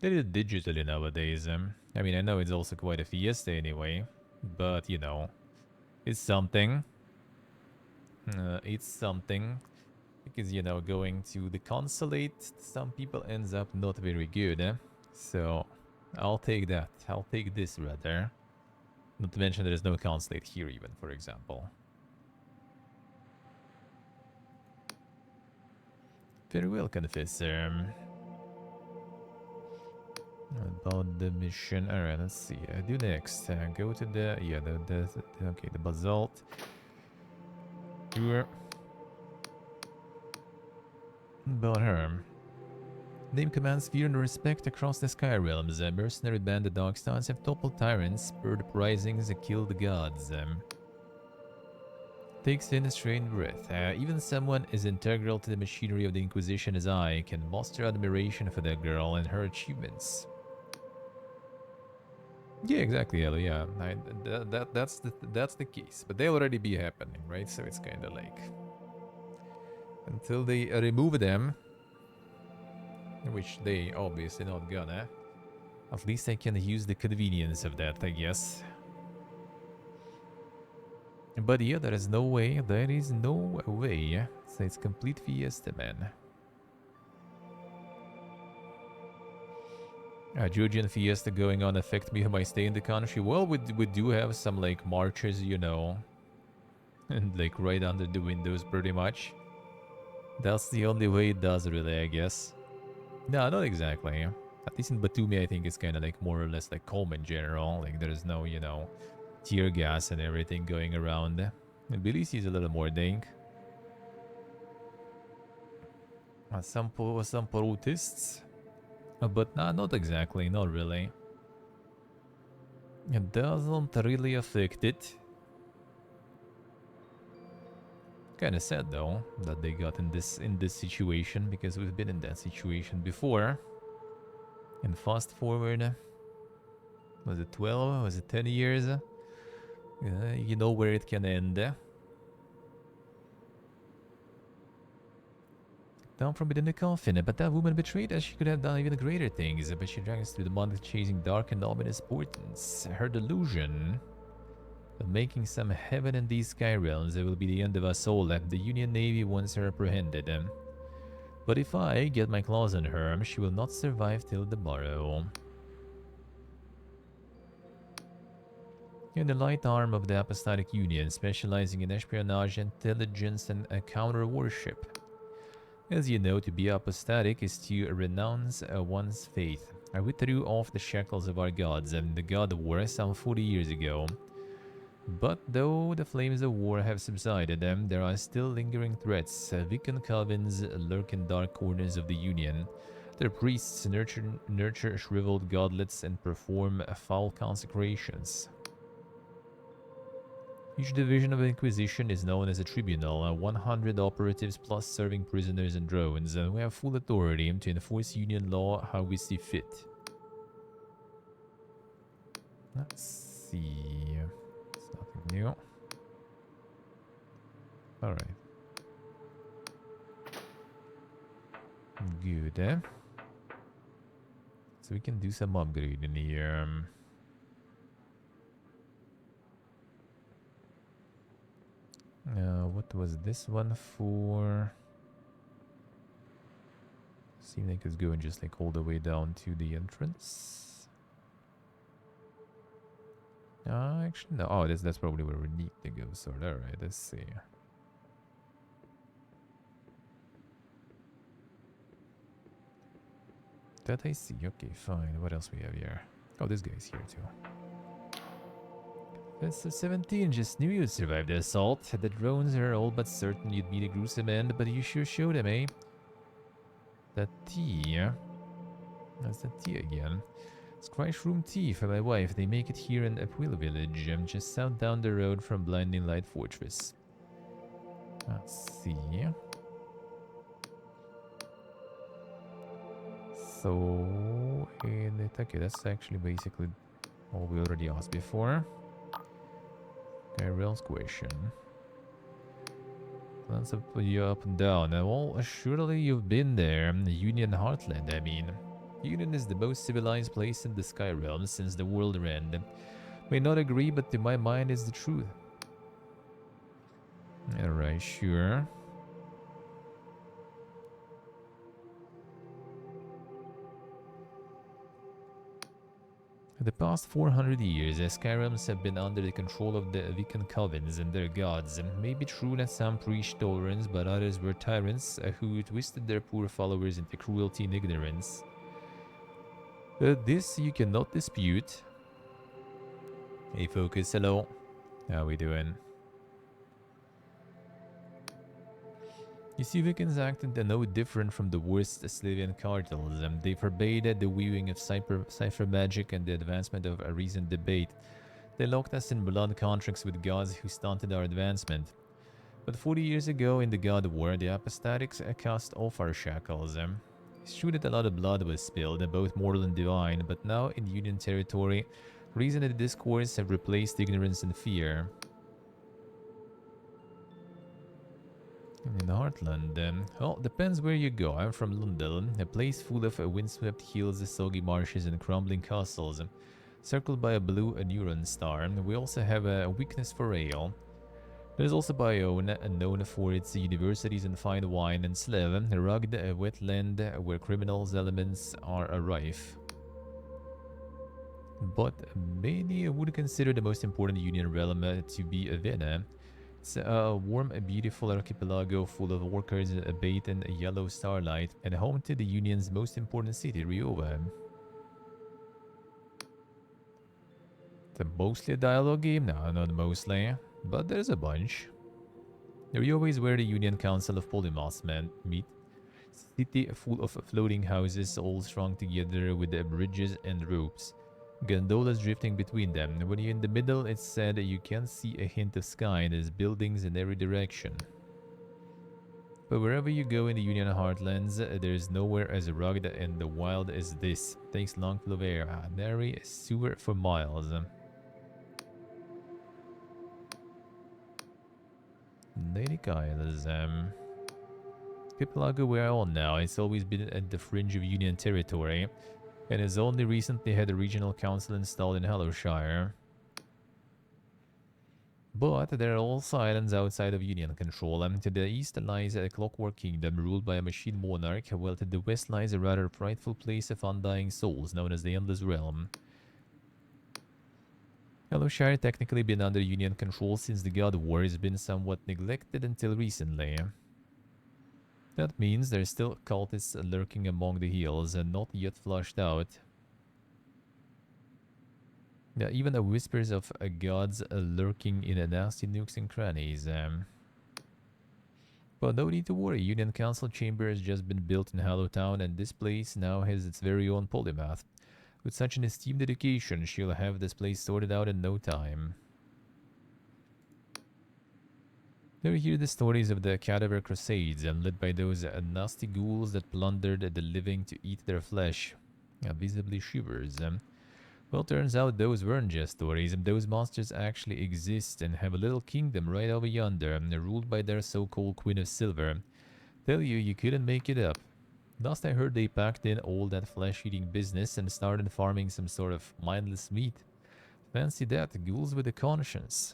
They did it digitally nowadays. I mean, I know it's also quite a fiesta anyway. But, you know, it's something. It's something. Because, you know, going to the consulate, some people ends up not very good. So, I'll take that. I'll take this rather. Not to mention there is no consulate here even, for example. Very well, Confessor. About the mission. Alright, let's see. Do next. Go to the... Yeah, okay, the basalt. Sure. About her. Name commands fear and respect across the sky realms. A mercenary band, the Darkstars, have toppled tyrants, spurred uprisings, and killed the gods. Takes in a strained breath. Even someone as integral to the machinery of the Inquisition as I can muster admiration for that girl and her achievements. Yeah, exactly, Ellie. Yeah, that's the case. But they already be happening, right? So it's kind of like until they remove them, which they obviously not gonna. At least I can use the convenience of that, I guess. But yeah, there is no way. There is no way. So it's complete fiesta, man. Georgian fiesta going on affect me if I stay in the country? Well, we do have some like marches, you know. And like right under the windows pretty much. That's the only way it does really, I guess. No, not exactly. At least in Batumi, I think it's kind of like more or less like calm in general. Like there's no, you know, tear gas and everything going around. And Tbilisi is a little more dank. Some protests. But nah, not exactly, not really. It doesn't really affect it. Kinda sad though that they got in this situation, because we've been in that situation before. And fast forward, was it 12? Was it 10 years? You know where it can end. Down from within the coffin, but that woman betrayed us. She could have done even greater things, but she dragged us through the mud, chasing dark and ominous portents. Her delusion of making some heaven in these sky realms, it will be the end of us all. The Union Navy wants her apprehended. But if I get my claws on her, she will not survive till the morrow. In the light arm of the Apostolic Union, specializing in espionage, intelligence, and counter-warship. As you know, to be apostatic is to renounce one's faith. I withdrew off the shackles of our gods and the god of war some 40 years ago. But though the flames of war have subsided, there are still lingering threats. Wiccan covens lurk in dark corners of the Union. Their priests nurture shriveled godlets and perform foul consecrations. Each division of the Inquisition is known as a tribunal, 100 operatives plus serving prisoners and drones, and we have full authority to enforce Union law how we see fit. Let's see. It's nothing new. Alright. Good, eh? So we can do some upgrading here. What was this one for? Seems like it's going just like all the way down to the entrance. Actually, no. Oh, that's probably where we need to go. So, alright, let's see. That I see. Okay, fine. What else we have here? Oh, this guy's here too. That's 17, just knew you'd survive the assault. The drones are all but certain you'd meet a gruesome end, but you sure showed them, eh? That tea. That's the tea again. Scratch room tea for my wife. They make it here in April village, just south down the road from Blinding Light Fortress. Let's see. So, okay, that's actually basically all we already asked before. Okay, real question. Let's put you up and down. Well, surely you've been there. The Union Heartland, I mean. Union is the most civilized place in the Sky Realm since the world end. May not agree, but to my mind is the truth. Alright, sure. For the past 400 years, Skyrims have been under the control of the Vikan covens and their gods. It may be true that some preached tolerance, but others were tyrants who twisted their poor followers into cruelty and ignorance. This you cannot dispute. Hey Focus, hello. How we doing? You see, Vikings acted no different from the worst Slavian cartels. They forbade the weaving of cipher magic and the advancement of a reasoned debate. They locked us in blood contracts with gods who stunted our advancement. But 40 years ago in the God War, the apostatics cast off our shackles. It's true that a lot of blood was spilled, both mortal and divine, but now in Union territory, reason and discourse have replaced ignorance and fear. In the Heartland, well, depends where you go. I'm from Lundell, a place full of windswept hills, soggy marshes, and crumbling castles, circled by a blue neuron star. We also have a weakness for ale. There's also Bayonne, known for its universities and fine wine, and Slev, a rugged wetland where criminals' elements are rife. But many would consider the most important Union realm to be Vienna. It's a warm, beautiful archipelago full of workers, bathed in yellow starlight, and home to the Union's most important city, Ryova. It's mostly a dialogue game? No, not mostly, but there's a bunch. Ryova is where the Union Council of Polymaths meet. City full of floating houses, all strung together with bridges and ropes. Gondolas drifting between them. When you're in the middle, it's said you can see a hint of sky and there's buildings in every direction. But wherever you go in the Union Heartlands, there's nowhere as rugged and wild as this. Takes long full of air. Nary a sewer for miles. Natic Isles. Archipelago we're on now. It's always been at the fringe of Union territory, and has only recently had a regional council installed in Hallowshire. But there are also islands outside of Union control. To the east lies a clockwork kingdom ruled by a machine monarch, while to the west lies a rather frightful place of undying souls known as the Endless Realm. Hallowshire technically been under Union control since the God War has been somewhat neglected until recently. That means there's still cultists lurking among the hills and not yet flushed out. Yeah, even the whispers of gods lurking in nasty nooks and crannies. But no need to worry, Union Council Chamber has just been built in Hallowtown, and this place now has its very own polymath. With such an esteemed education, she'll have this place sorted out in no time. Never hear the stories of the Cadaver Crusades, led by those nasty ghouls that plundered the living to eat their flesh. Visibly shivers. Well, turns out those weren't just stories. Those monsters actually exist and have a little kingdom right over yonder, ruled by their so-called Queen of Silver. Tell you, you couldn't make it up. Last I heard, they packed in all that flesh-eating business and started farming some sort of mindless meat. Fancy that, ghouls with a conscience.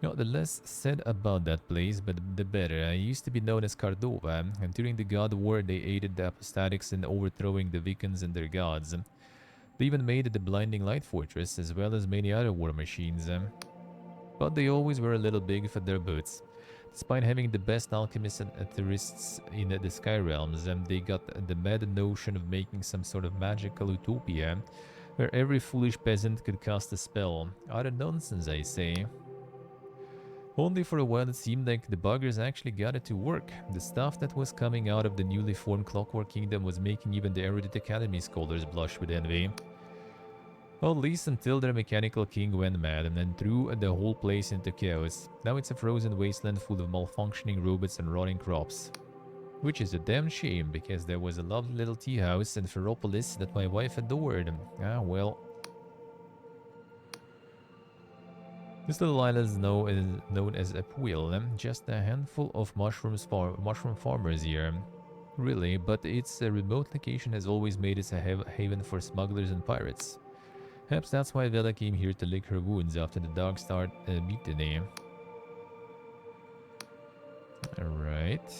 The less said about that place, but the better. It used to be known as Cardova, and during the God War they aided the apostatics in overthrowing the Vikings and their gods. They even made the Blinding Light Fortress, as well as many other war machines. But they always were a little big for their boots. Despite having the best alchemists and theorists in the Sky Realms, they got the mad notion of making some sort of magical utopia, where every foolish peasant could cast a spell. Utter nonsense, I say. Only for a while it seemed like the buggers actually got it to work. The stuff that was coming out of the newly formed Clockwork Kingdom was making even the erudite Academy scholars blush with envy. Well, at least until their mechanical king went mad and then threw the whole place into chaos. Now it's a frozen wasteland full of malfunctioning robots and rotting crops. Which is a damn shame, because there was a lovely little tea house in Ferropolis that my wife adored. Well. This little island is known as a Puil, just a handful of mushroom farmers here. Really, but its remote location has always made it a haven for smugglers and pirates. Perhaps that's why Vela came here to lick her wounds after the Dark Star mutiny. Alright.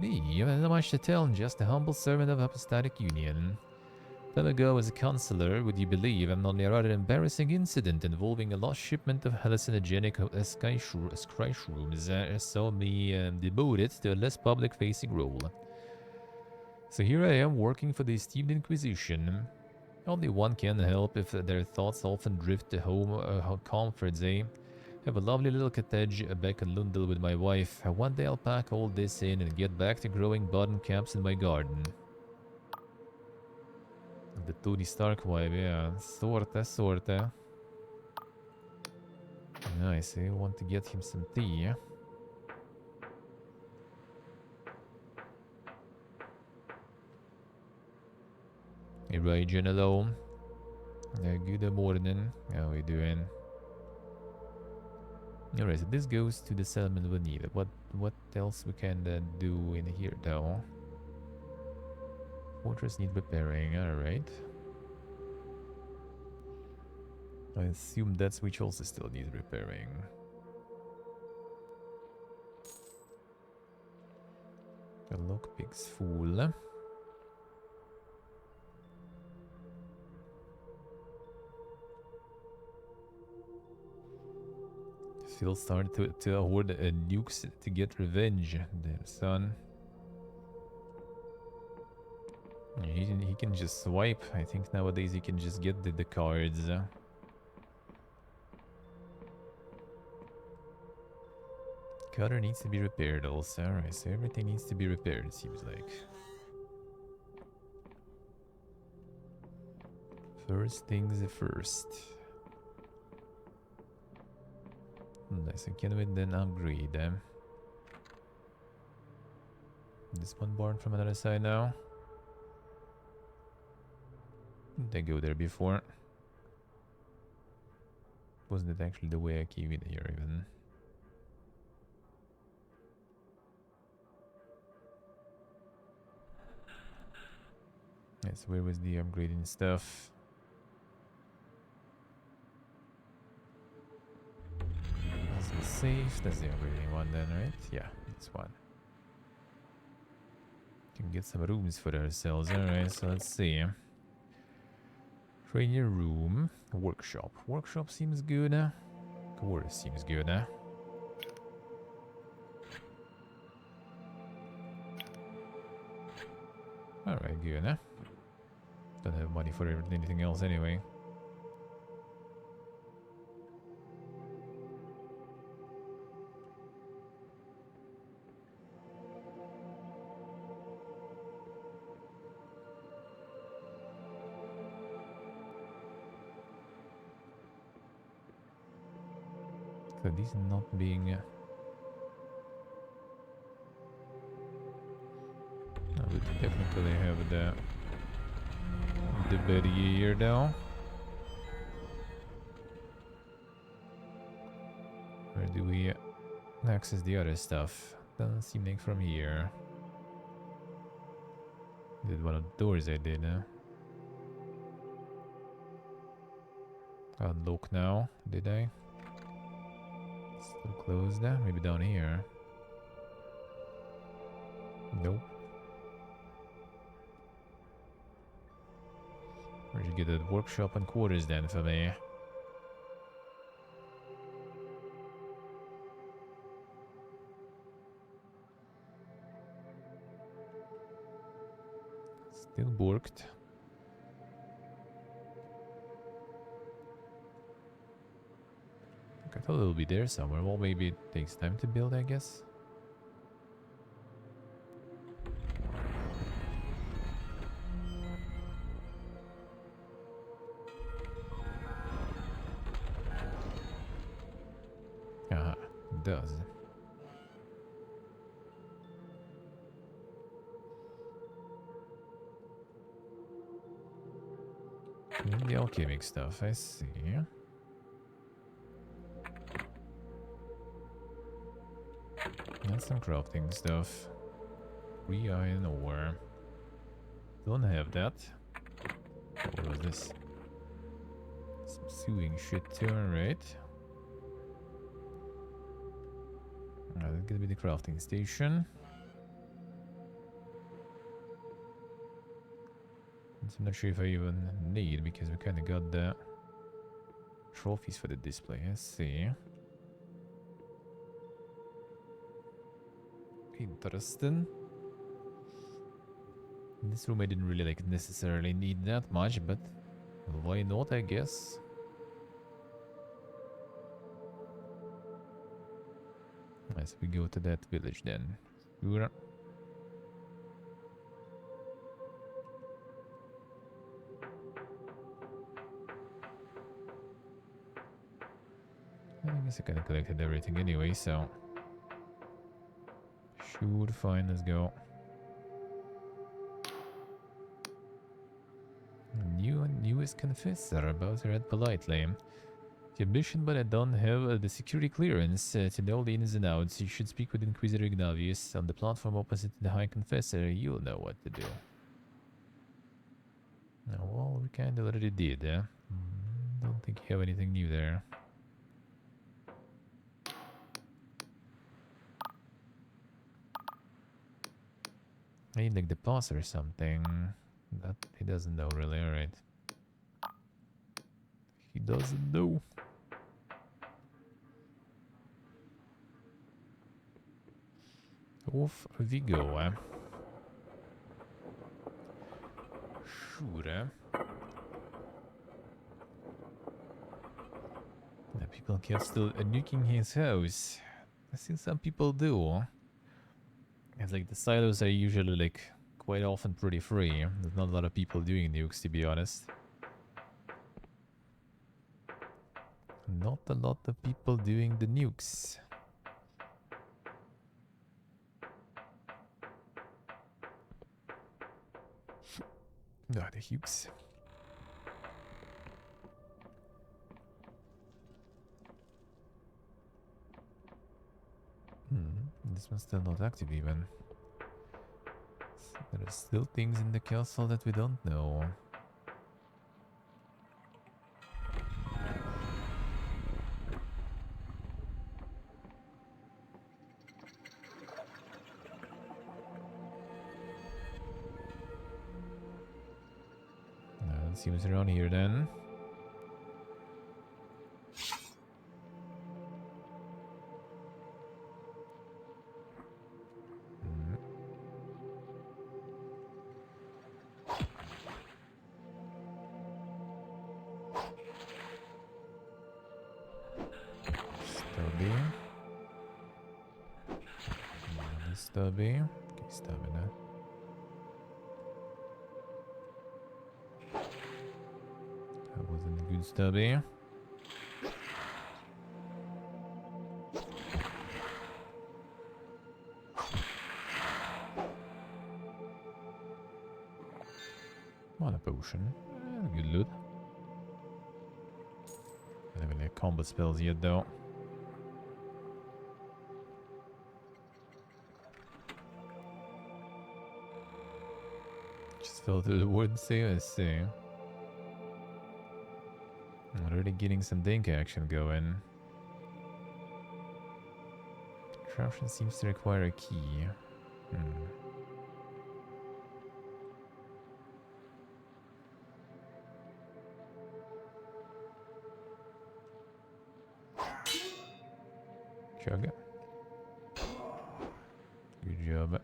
Me, you have not much to tell, just a humble servant of Apostolic Union. Time ago as a counselor, would you believe I'm only a rather embarrassing incident involving a lost shipment of hallucinogenic shrooms saw me demoted to a less public-facing role. So here I am working for the esteemed Inquisition. Only one can help if their thoughts often drift to home comforts, eh? Have a lovely little cottage back in Lundell with my wife. One day I'll pack all this in and get back to growing button caps in my garden. The Tony Stark vibe, yeah. Sorta. Nice, I want to get him some tea. Hey, Ryan, hello. Good morning. How are we doing? Alright, so this goes to the settlement Vanilla. What else we can do in here, though? Fortress need repairing, alright. I assume that switch also still needs repairing. The lockpick's full. Phil started to hoard nukes to get revenge, their son. He can just swipe. I think nowadays he can just get the cards. Cutter needs to be repaired also. Alright, so everything needs to be repaired, it seems like. First things first. Nice, so can we then upgrade them? This one born from another side now. They go there before. Wasn't it actually the way I came in here even? Yes, where was the upgrading stuff? That's the safe, that's the upgrading one then, right? Yeah, this one. Can get some rooms for ourselves, alright, so let's see. Trainer room, workshop. Workshop seems good. Quarters seems good. Alright, good. Don't have money for anything else anyway. So these not being... I would technically have the better here though. Where do we access the other stuff? Doesn't seem like from here. Did one of the doors I did, Unlock now, did I? Still closed, maybe down here. Nope. Where'd you get that workshop and quarters then for me? Still borked. I thought it'll be there somewhere. Well, maybe it takes time to build, I guess. Aha, it does. And the alchemic stuff, I see. And some crafting stuff. 3 iron ore. Don't have that. What was this? Some sewing shit too, right? That's gonna be the crafting station. I'm not sure if I even need, because we kind of got the trophies for the display. Let's see. Interesting. In this room I didn't really like necessarily need that much, but why not, I guess. As we go to that village then. Sure. I guess I kind of collected everything anyway, so... Sure, fine, let's go. Newest confessor, about to read politely. Your mission, but I don't have the security clearance to know the ins and outs. You should speak with Inquisitor Ignavius on the platform opposite the High Confessor. You'll know what to do. Well, we kind of already did, eh? Don't think you have anything new there. I need like the pass or something. That he doesn't know really, alright. He doesn't know. Off we go, eh? Sure, eh? The people kept still nuking his house. I think some people do. It's like the silos are usually like quite often pretty free. There's not a lot of people doing nukes, to be honest. Not a lot of people doing the nukes. No, the hukes. This one's still not active even. There are still things in the castle that we don't know. Let's see what's around here then. Stubby. Another stubby. Okay, stubby now. That wasn't a good stubby. Mana potion. Good loot. I don't have any combat spells yet though. Just fell through the woods here, I see. I'm already getting some dink action going. Corruption seems to require a key. Chug it. Good job.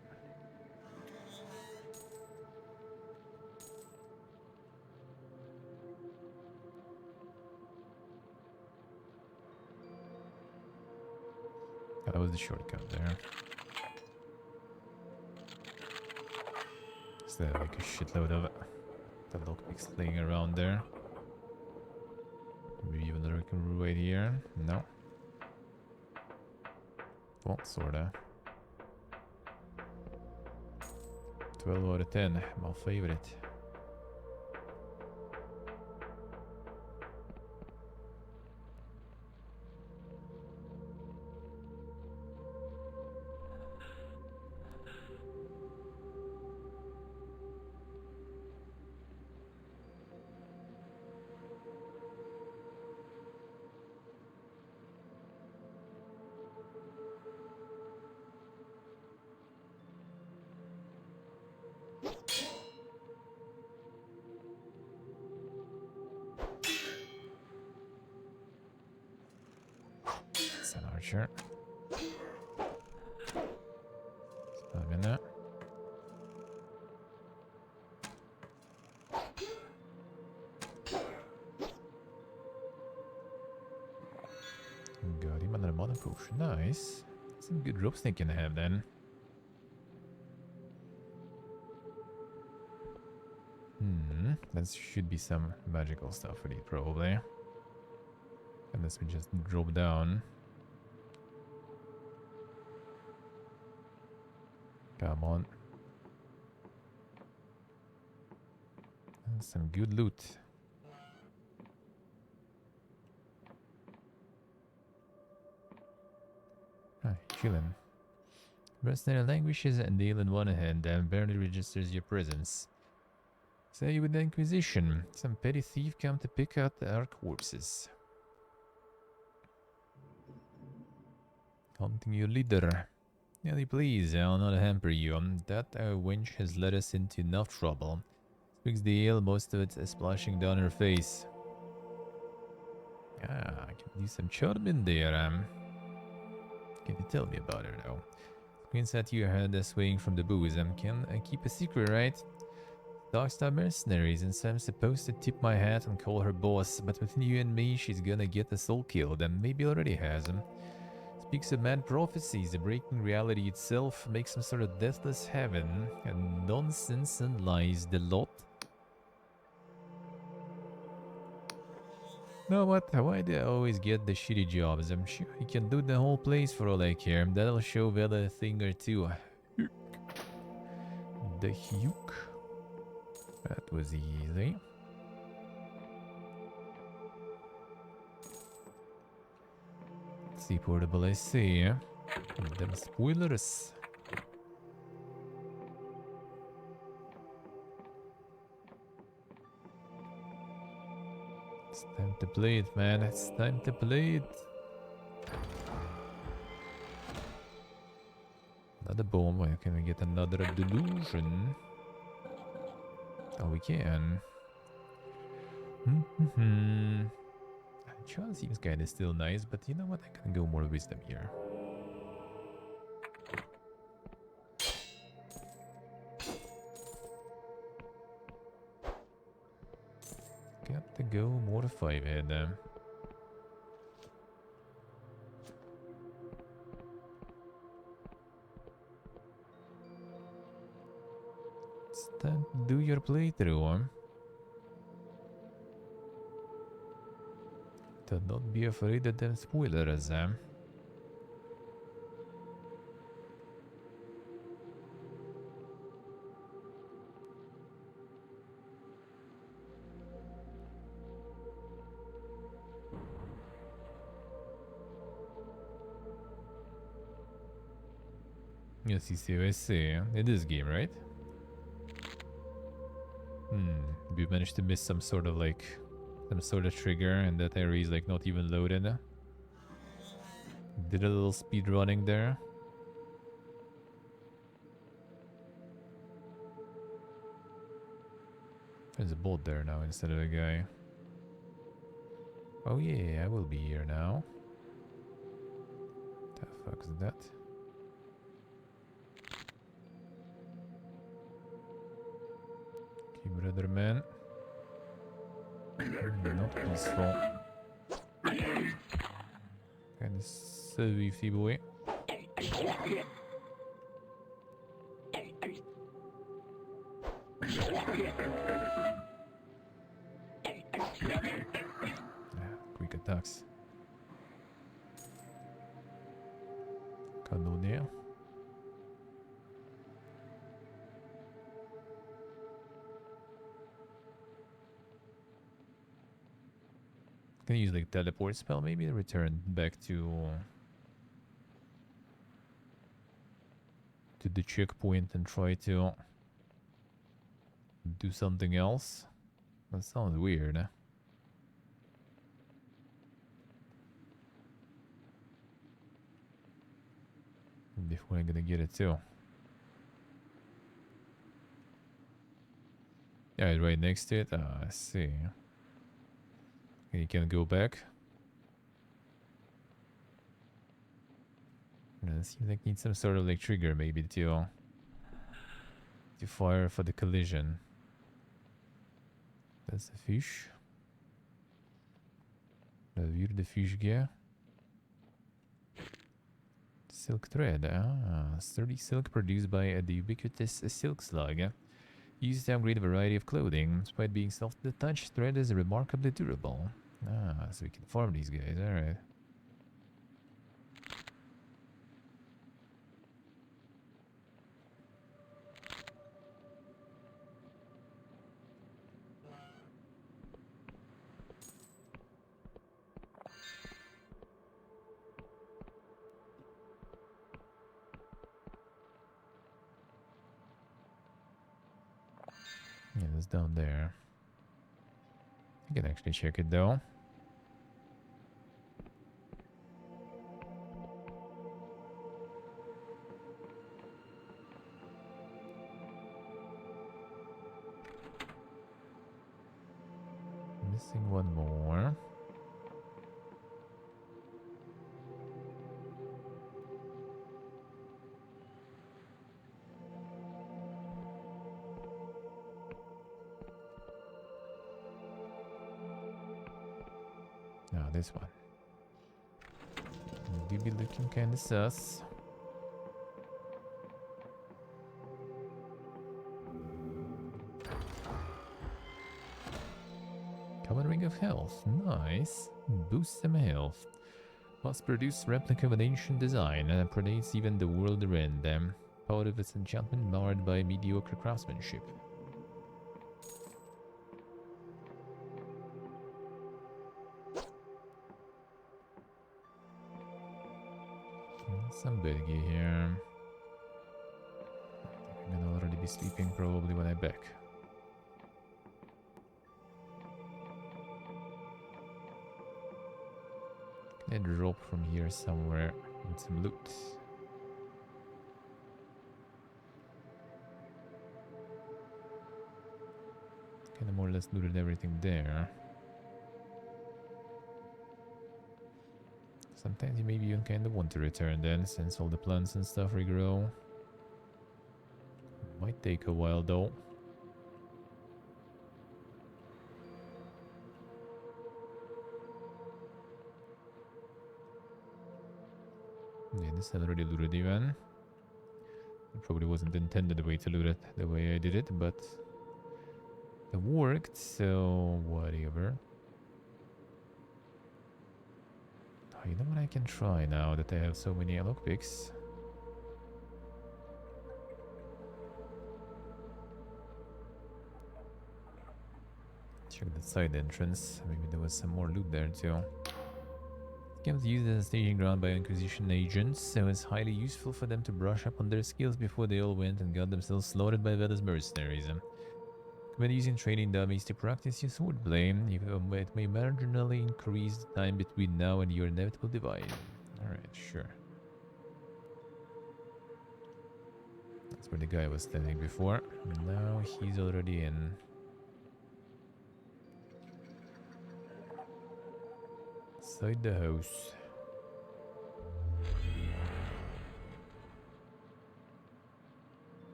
That was the shortcut there. Is there like a shitload of the lockpicks laying around there? Maybe even lurking right here? No. Well, sorta. 12 out of 10, my favorite. Archer. Spam in there. Got him another modern potion. Nice. Some good rope snake can have then. That should be some magical stuff for it, probably. Unless we just drop down. Come on. And some good loot. Ah, chillin'. Mercenary languishes and deal in one hand and barely registers your presence. Say with the Inquisition, some petty thief come to pick out our corpses. Hunting your leader. Nelly, please, I'll not hamper you. That wench has led us into enough trouble. Speaks the ale, most of it splashing down her face. Ah, I can do some charm in there. Can you tell me about her, though? Queen said you heard us swaying from the booze. Can I keep a secret, right? Darkstar mercenaries, and so I'm supposed to tip my hat and call her boss, but between you and me, she's gonna get us all killed, and maybe already has. Speaks of mad prophecies, breaking reality itself, makes some sort of deathless heaven, and nonsense and lies, the lot. Know what? Why do I always get the shitty jobs? I'm sure he can do the whole place for all I care. That'll show Vela a thing or two. The Huke. That was easy. Let's see, portable, I see. Them spoilers. It's time to play it, man. It's time to play it. Another bomb. Where can we get another delusion? Oh, we can. Charles seems kinda still nice, but you know what? I can go more wisdom here. Got to go more 5 head. It's time to do your playthrough. Do not be afraid of them spoilers. Yes, you see, I see. In this game, right? We managed to miss some sort of trigger, and that area is like not even loaded. Did a little speed running there. There's a boat there now instead of a guy. Oh yeah, I will be here now. The fuck is that? Okay, brother man. Not peaceful. Kinda safety boy. Quick attacks. Kanonier. Can use like teleport spell, maybe return back to the checkpoint and try to do something else. That sounds weird. Before I'm gonna get it too. Yeah, it's right next to it. Ah, I see. You can go back. It seems like need some sort of like trigger maybe to fire for the collision. That's the fish. Dat weer de fish. Silk thread. Ah, sturdy silk produced by the ubiquitous silk slug. Used to upgrade a variety of clothing. Despite being soft to the touch, thread is remarkably durable. Ah, so we can farm these guys. Alright. Yeah, that's down there. I can actually check it though. Missing one more. No, this one. Do be looking kinda sus. Common ring of health. Nice. Boost some health. Must produce replica of an ancient design and predates even the world around them. Part of its enchantment marred by mediocre craftsmanship. Some biggie here. I think I'm gonna already be sleeping probably when I'm back. Can I drop from here somewhere with some loot? Kinda more or less looted everything there. Sometimes you maybe even kind of want to return then, since all the plants and stuff regrow. Might take a while though. Yeah, this is already looted even. It probably wasn't intended the way to loot it, the way I did it, but it worked, so whatever. Oh, you know what I can try now that I have so many lockpicks? Check the side entrance. Maybe there was some more loot there too. This game was used as a staging ground by Inquisition agents, so it's highly useful for them to brush up on their skills before they all went and got themselves slaughtered by Veda's mercenaries. When using training dummies to practice your swordplay, it may marginally increase the time between now and your inevitable divide. Alright, sure. That's where the guy was standing before. Now he's already in. Inside the house.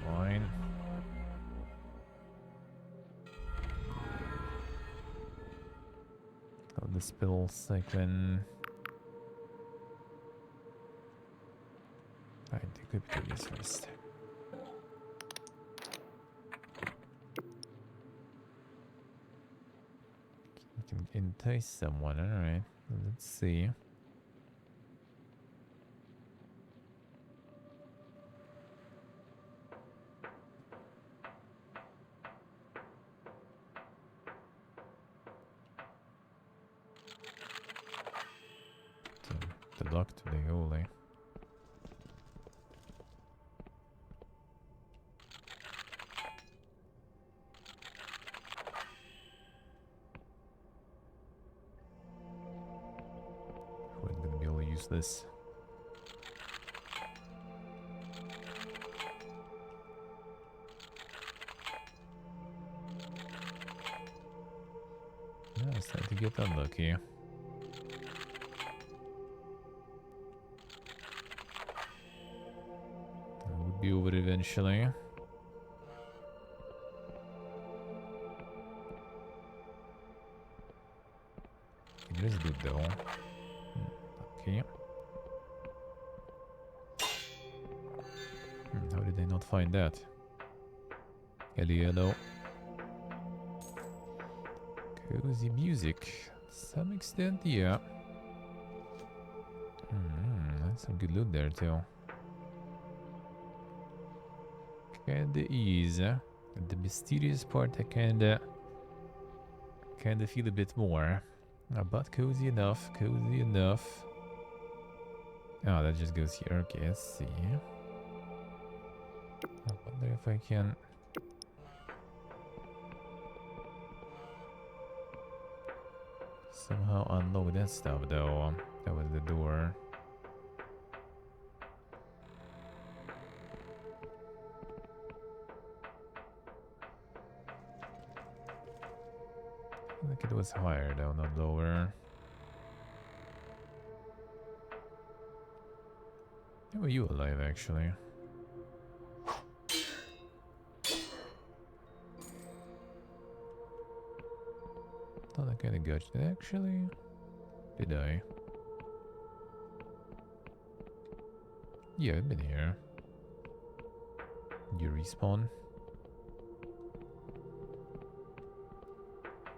Fine. Oh, the spills I can. I equip this first. You can entice someone, alright. Let's see. The luck today, holy. We're gonna be able to use this. It's time to get unlucky. That would be over eventually. There's good though. Okay. How did they not find that? Hello. Cozy music. To some extent, yeah. That's some good loot there too. Kinda is. The mysterious part I kinda feel a bit more. But cozy enough, cozy enough. Oh, that just goes here. Okay, let's see. I wonder if I can... somehow unlock that stuff though. That was the door. I think it was higher though, not lower. How are you alive actually? Thought I kinda got you actually. Did I? Yeah, I've been here. You respawn?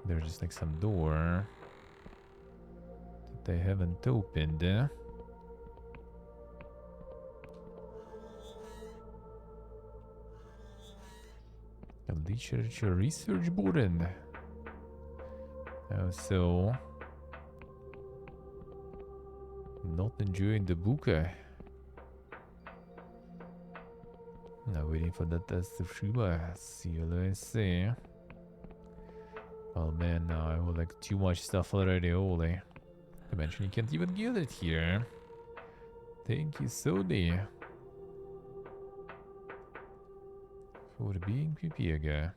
There's just like some door that they haven't opened. A literature research board. So not enjoying the book. Now waiting for that test to Shiba. See what I say. Oh man, now I have like too much stuff already. Holy. I mentioned you can't even get it here. Thank you, Sony, for being creepy again.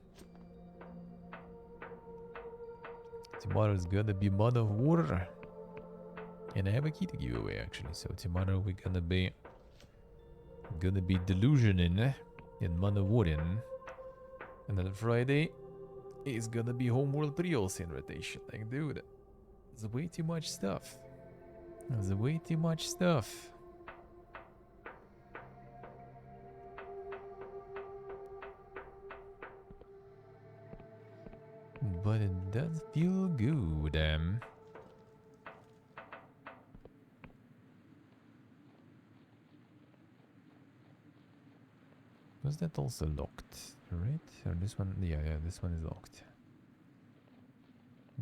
Tomorrow's gonna be Mud of War. And I have a key to give away actually. So tomorrow we're gonna be Delusion in Mud of War in. And then Friday is gonna be Homeworld 3 also in rotation. Like dude, there's way too much stuff. There's way too much stuff. But it does feel good. Was that also locked? Right? Or this one? Yeah, this one is locked.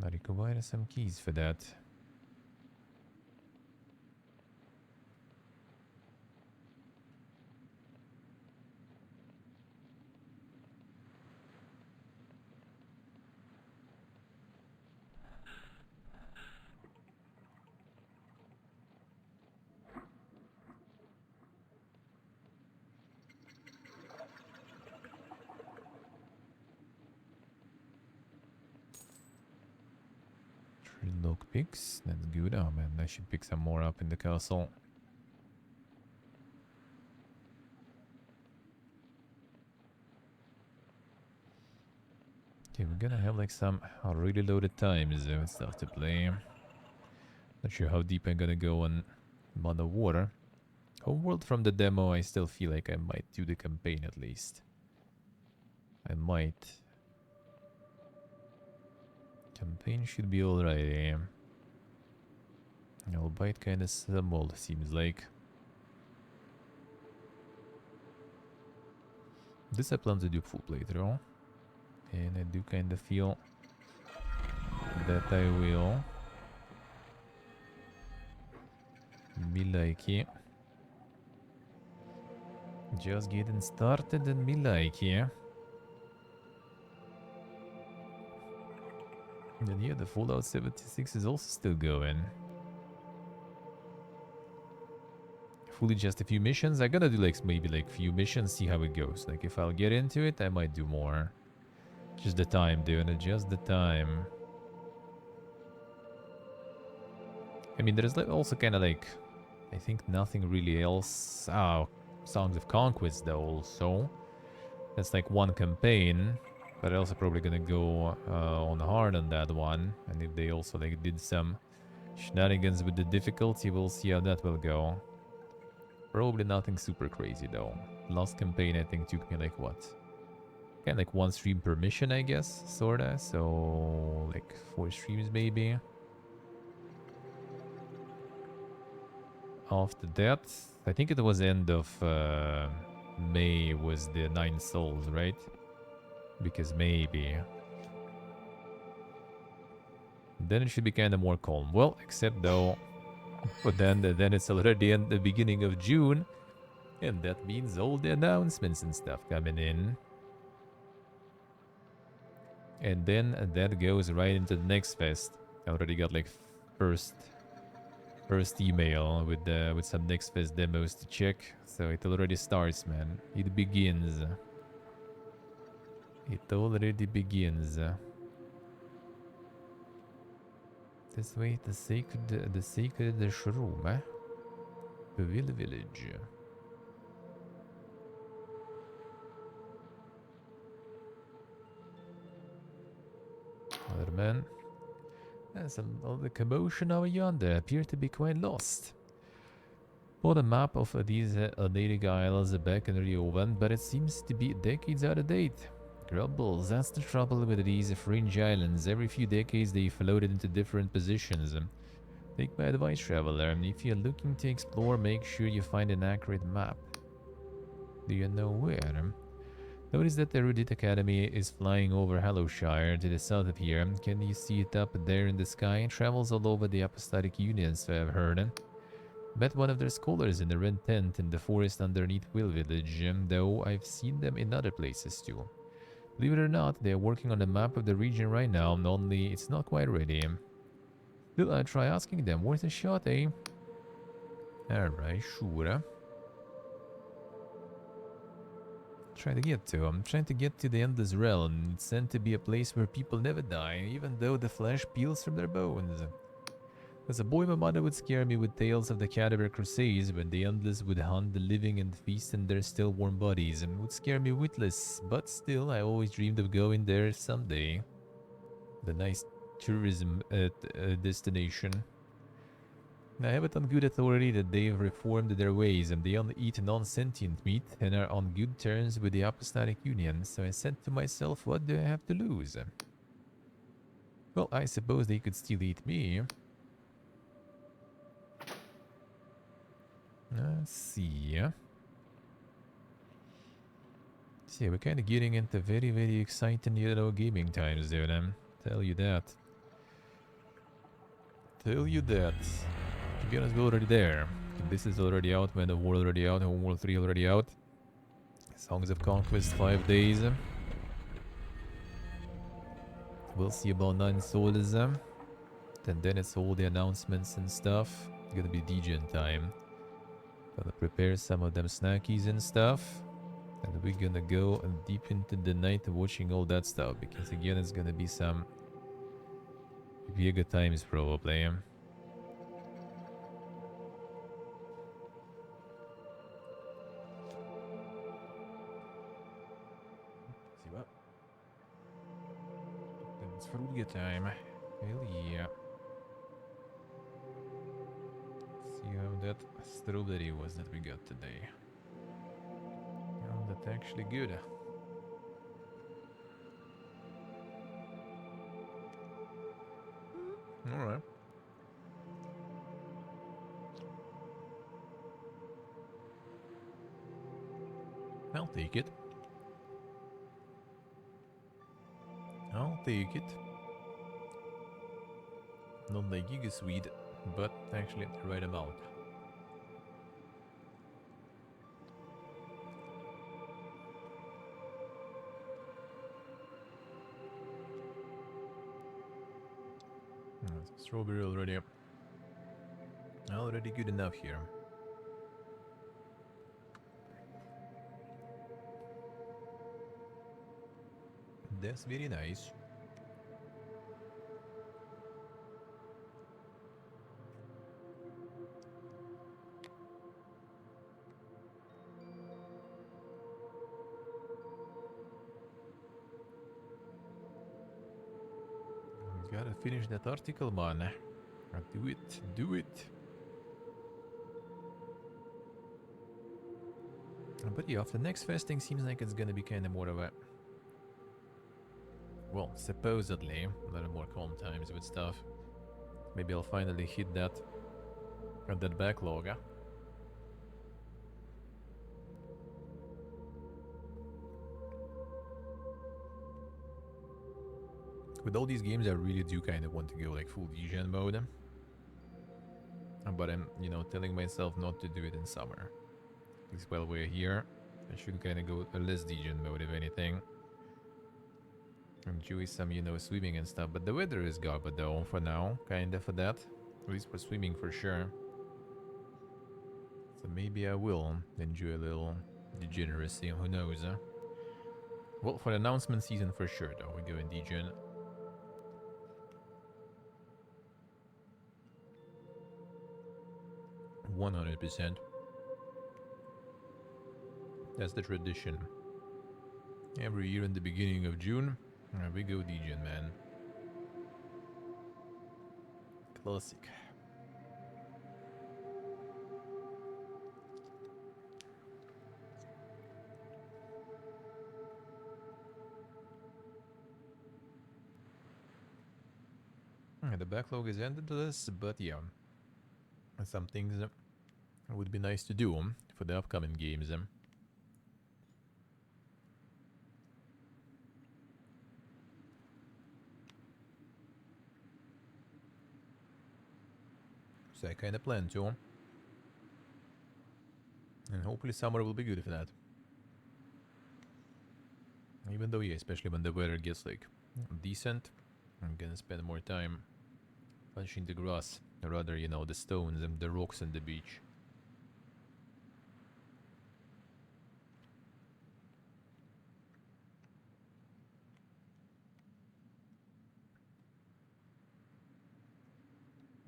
I require some keys for that. Lockpicks, that's good. Oh man, I should pick some more up in the castle. Okay, we're gonna have like some really loaded times and stuff to play. Not sure how deep I'm gonna go on Mud of War. Homeworld from the demo, I still feel like I might do the campaign at least. I might. Campaign should be alright. Albeit kinda small, seems like. This I plan to do full playthrough. And I do kinda feel that I will be like it. Just getting started and be like it. And yeah, the Fallout 76 is also still going. Fully just a few missions. I gotta do like maybe like few missions, see how it goes. Like if I'll get into it, I might do more. Just the time, dude. Just the time. I mean, there's also kind of like, I think nothing really else. Oh, Songs of Conquest though also. That's like one campaign, but also probably gonna go on hard on that one. And if they also like did some shenanigans with the difficulty, we'll see how that will go. Probably nothing super crazy though. Last campaign I think took me like what? Kind of like one stream per mission, I guess, sorta. So like 4 streams maybe. After that, I think it was end of May was the 9 souls, right? Because maybe. Then it should be kind of more calm. Well, except though, but then it's already in the beginning of June, and that means all the announcements and stuff coming in. And then that goes right into the next fest. I already got like first email with some next fest demos to check. So it already starts, man. It begins. It already begins. This way, the sacred shroom, eh? Will Village. Other men. All the commotion over yonder appear to be quite lost. Bought a map of these native isles back in Riovan, but it seems to be decades out of date. Grubbles, that's the trouble with these fringe islands. Every few decades they floated into different positions. Take my advice, traveler. If you're looking to explore, make sure you find an accurate map. Do you know where? Notice that the Erudite Academy is flying over Hallowshire to the south of here. Can you see it up there in the sky? It travels all over the Apostolic Union, so I've heard. Met one of their scholars in the red tent in the forest underneath Will Village, though I've seen them in other places too. Believe it or not, they're working on a map of the region right now, only it's not quite ready. Still, I'll try asking them. Worth a shot, eh? Alright, sure. I'm trying to get to the Endless Realm. It's said to be a place where people never die, even though the flesh peels from their bones. As a boy, my mother would scare me with tales of the Cadaver Crusades when the Endless would hunt the living and feast on their still warm bodies, and would scare me witless, but still, I always dreamed of going there someday. The nice tourism destination. I have it on good authority that they've reformed their ways and they only eat non-sentient meat and are on good terms with the Apostolic Union, so I said to myself, what do I have to lose? Well, I suppose they could still eat me. Let's see. See, we're kind of getting into very, very exciting, gaming times there, then. Tell you that. To be honest, we're already there. This is already out, Man of War already out, Homeworld 3 already out. Songs of Conquest 5 days. We'll see about 9 souls. And then it's all the announcements and stuff. It's gonna be DJ time. Gonna prepare some of them snackies and stuff. And we're gonna go deep into the night watching all that stuff. Because again, it's gonna be some Viega times probably. See what? Then it's Viega time. Hell yeah. See how that strawberry was that we got today. Oh, that's actually good. Alright. I'll take it. I'll take it. Not like giga sweet, but actually the right amount. Strawberry already good enough here. That's very nice. finish that article, man. Do it, do it. But yeah, after next fasting seems like it's gonna be kind of more of a... Well, supposedly, a little more calm times with stuff. Maybe I'll finally hit that backlog. With all these games, I really do kind of want to go like full degen mode. But I'm, you know, telling myself not to do it in summer. Because while we're here, I should kind of go a less degen mode if anything. Enjoy some, you know, swimming and stuff. But the weather is garbage though, for now. Kind of for that. At least for swimming for sure. So maybe I will enjoy a little degeneracy, who knows, huh? Well, for the announcement season for sure though, we go in degen. 100%. That's the tradition. Every year in the beginning of June, we go degen, man. Classic. The backlog is endless, but yeah. Some things would be nice to do for the upcoming games. So I kind of plan to. And hopefully summer will be good for that. Even though, yeah, especially when the weather gets like decent, I'm gonna spend more time punching the grass, rather, you know, the stones and the rocks on the beach.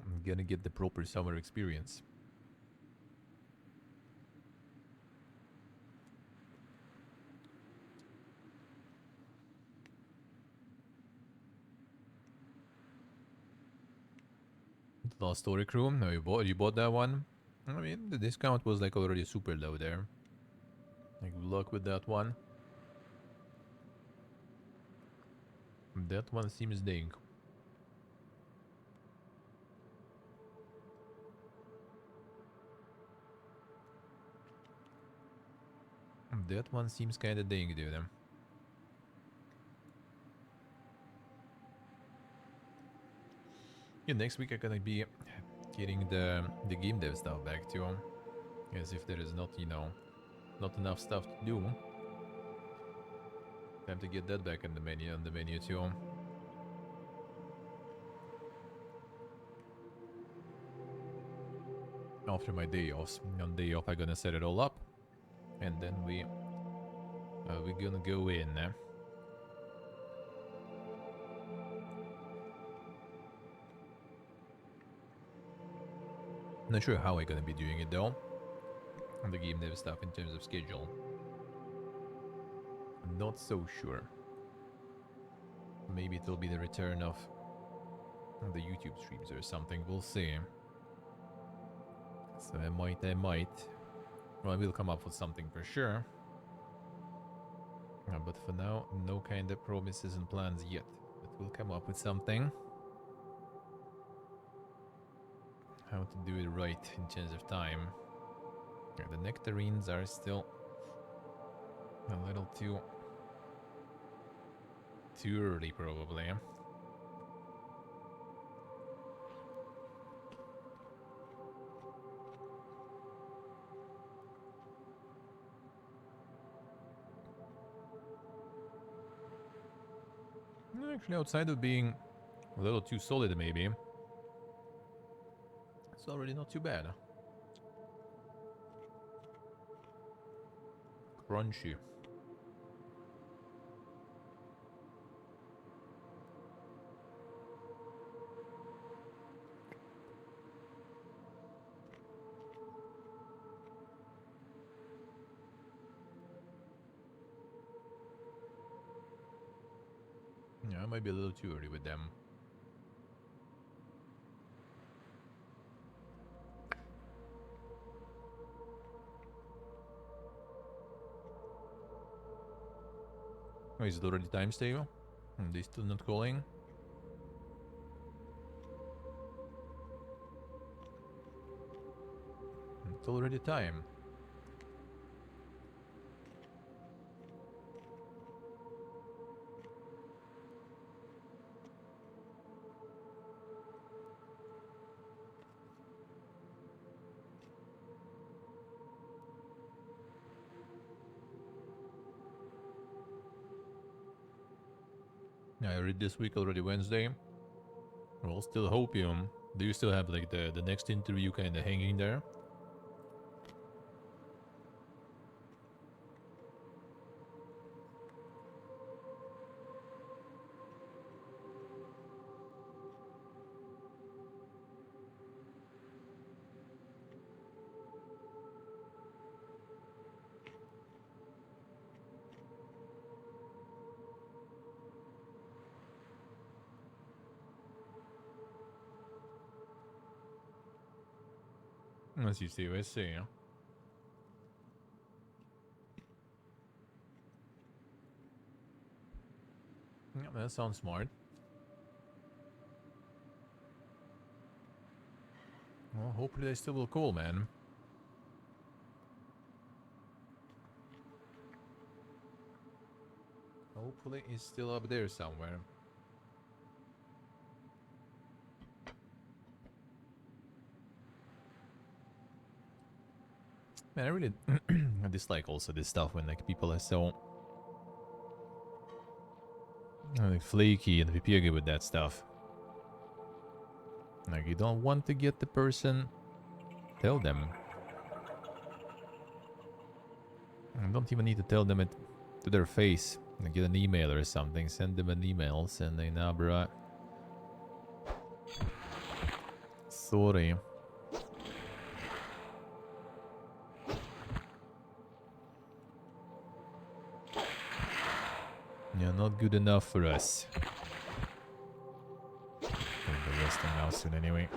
I'm gonna get the proper summer experience. The Lost Story Crew, no, you bought that one? I mean, the discount was like already super low there. Like, good luck with that one. That one seems dang. That one seems kinda dang, dude. Yeah, next week I'm gonna be getting the game dev stuff back too. As if there is not, you know, not enough stuff to do. Time to get that back on the menu too. After my day offs. On day off I'm gonna set it all up. And then we're gonna go in. Not sure how I'm gonna be doing it though. On the game dev stuff in terms of schedule. I'm not so sure. Maybe it'll be the return of the YouTube streams or something, we'll see. So I might. Well, I will come up with something for sure. But for now, no kind of promises and plans yet. But we'll come up with something. How to do it right in terms of time. Yeah, the nectarines are still a little too early, probably. Actually, outside of being a little too solid, maybe, it's already not too bad. Crunchy. Yeah, I might be a little too early with them. Oh, is it already time stable? They still not calling? It's already time. Yeah, I read this week already Wednesday. Well, still Hopium. Do you still have like the next interview kind of hanging there? As you see, I see. Yeah, that sounds smart. Well, hopefully they still will call, man. Hopefully he's still up there somewhere. Man, I really dislike also this stuff when like people are so like flaky and piggy with that stuff. Like you don't want to get the person, tell them. You don't even need to tell them it to their face. Like get an email or something, send them an email saying, nah, bruh. Sorry. You're not good enough for us. The rest now soon anyway.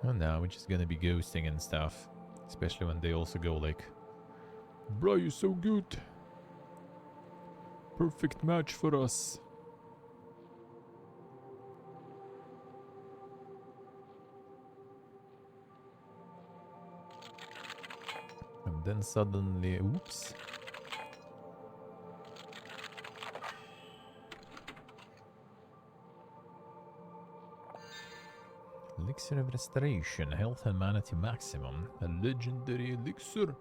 Oh no, we're just gonna be ghosting and stuff. Especially when they also go like, bro, you're so good. Perfect match for us. And then suddenly, oops. Elixir of Restoration, Health and Mana to Maximum. A legendary elixir.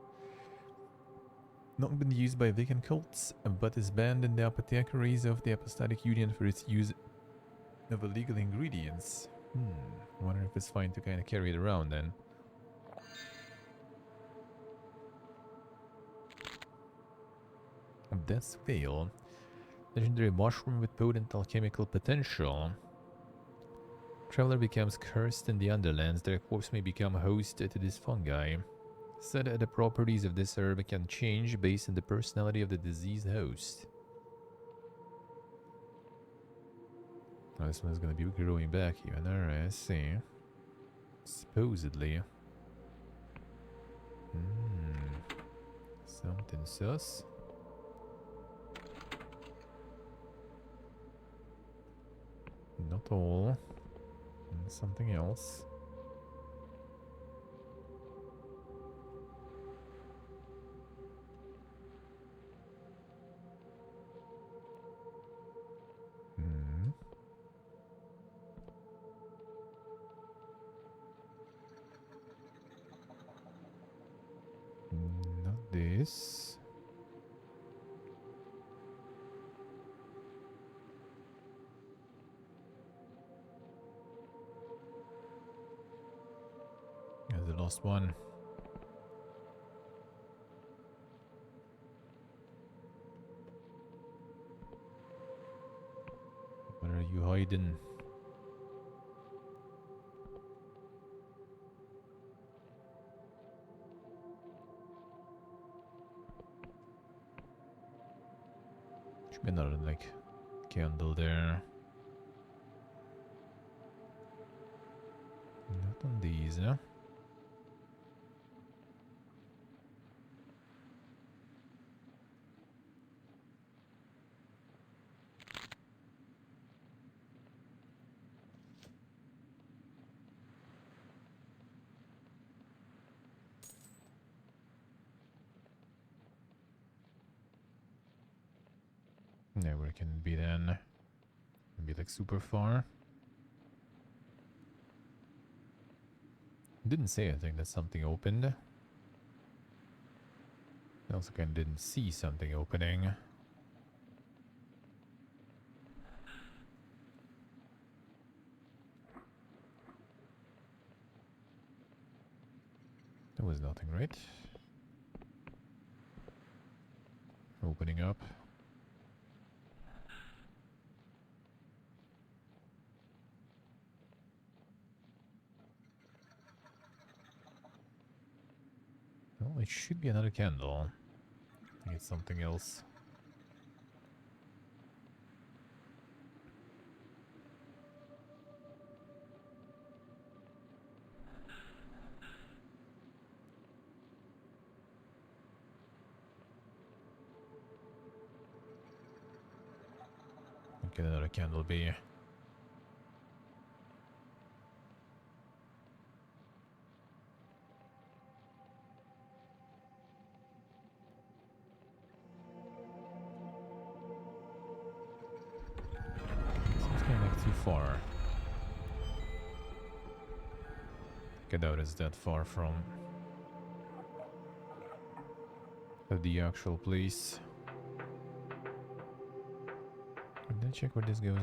Not been used by Wiccan cults, but is banned in the apothecaries of the Apostolic Union for its use of illegal ingredients. I wonder if it's fine to kind of carry it around then. Death's Veil. Legendary mushroom with potent alchemical potential. Traveler becomes cursed in the Underlands. Their corpse may become host to this fungi. Said the properties of this herb can change based on the personality of the diseased host. Oh, this one's gonna be growing back even. Alright, I see. Supposedly. Something sus. Not all. And something else. Not this. There's the last one. Where are you hiding? Should be another like candle there. Not on these, huh? Yeah, where can it be then? Be like super far. Didn't say anything that something opened. I also kind of didn't see something opening. There was nothing, right? Opening up. Well, it should be another candle. I think it's something else. What can another candle be? Seems kind of like too far. I doubt it's that far from the actual place. Did I check where this goes?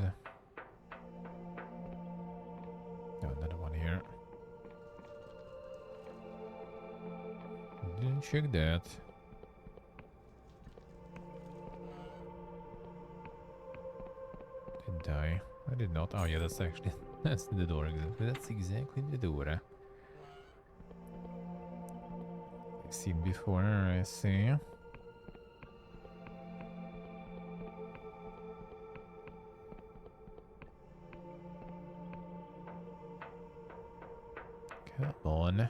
No, another one here. Didn't check that. Didn't I? I did not. Oh yeah, that's actually that's the door. That's exactly the door. I've seen before. I see. Come on.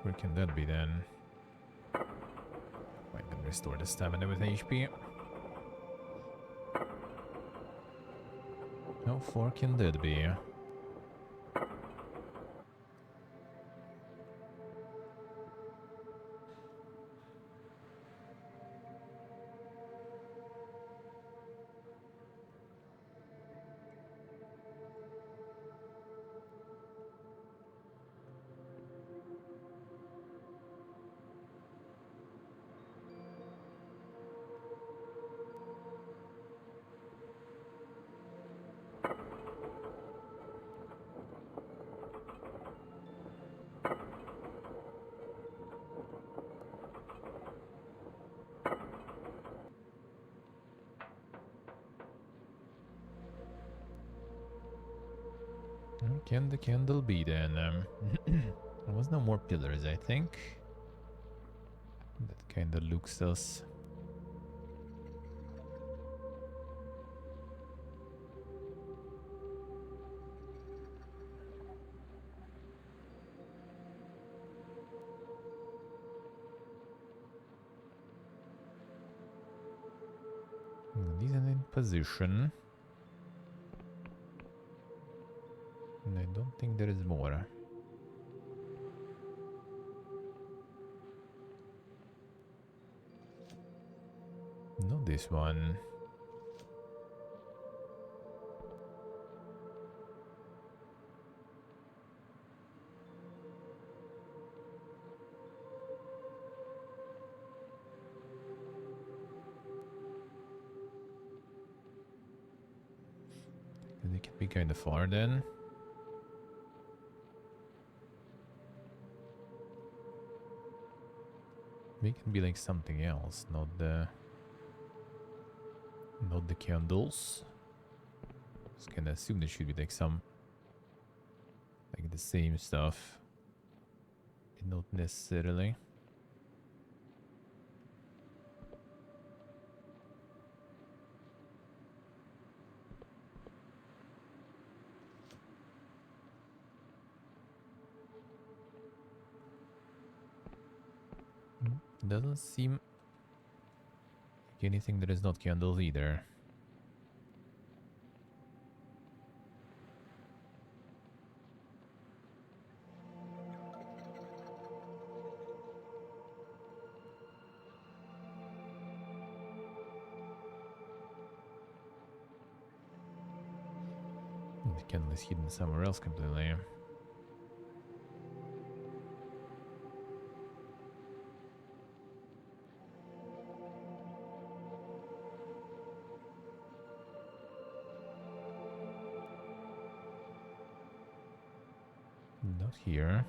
Where can that be then? Might can restore the stamina with HP. How far can that be? Where can the candle be then? There was no more pillars, I think. That kinda looks us. These are in position. And I don't think there is more. Not this one. They can be kind of far then. They can be like something else, not the candles. Just gonna assume there should be like some like the same stuff. But not necessarily. Doesn't seem like anything that is not candles either. The candle is hidden somewhere else completely. Not here.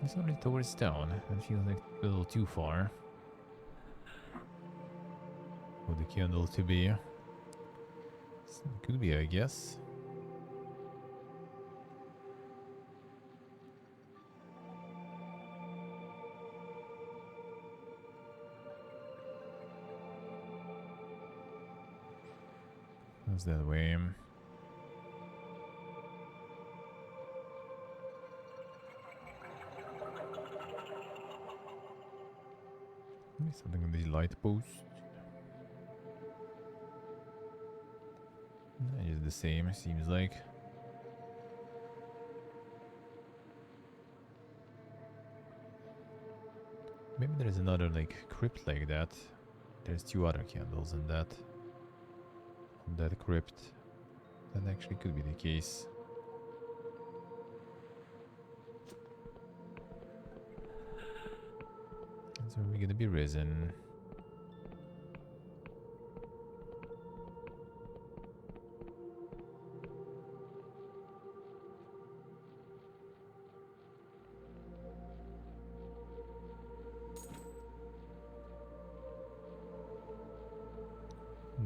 It's only towards town. It feels like a little too far for the candle to be. Could be, I guess. How's that way? Maybe something on the light post. It's the same, seems like. Maybe there's another like crypt like that. There's 2 other candles in that. On that crypt. That actually could be the case. So we're gonna be risen.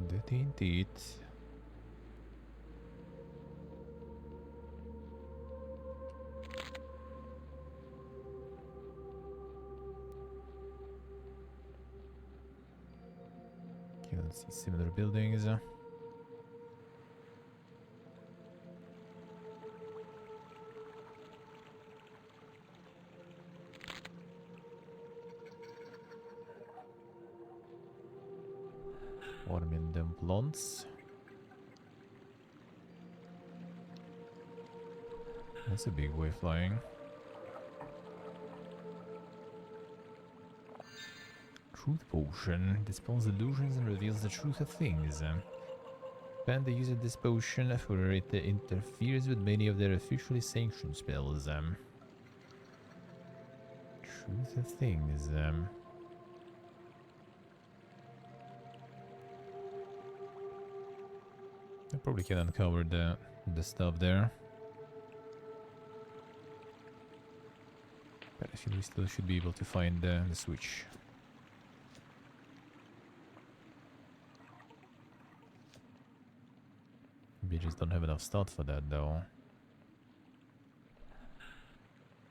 That ain't it. Okay, let's see similar buildings. Warming them plants. That's a big way flying. Truth potion dispels illusions and reveals the truth of things. Ban the use of this potion for it interferes with many of their officially sanctioned spells. Truth of things. I probably can uncover the stuff there. But I feel we still should be able to find the switch. We just don't have enough stat for that though.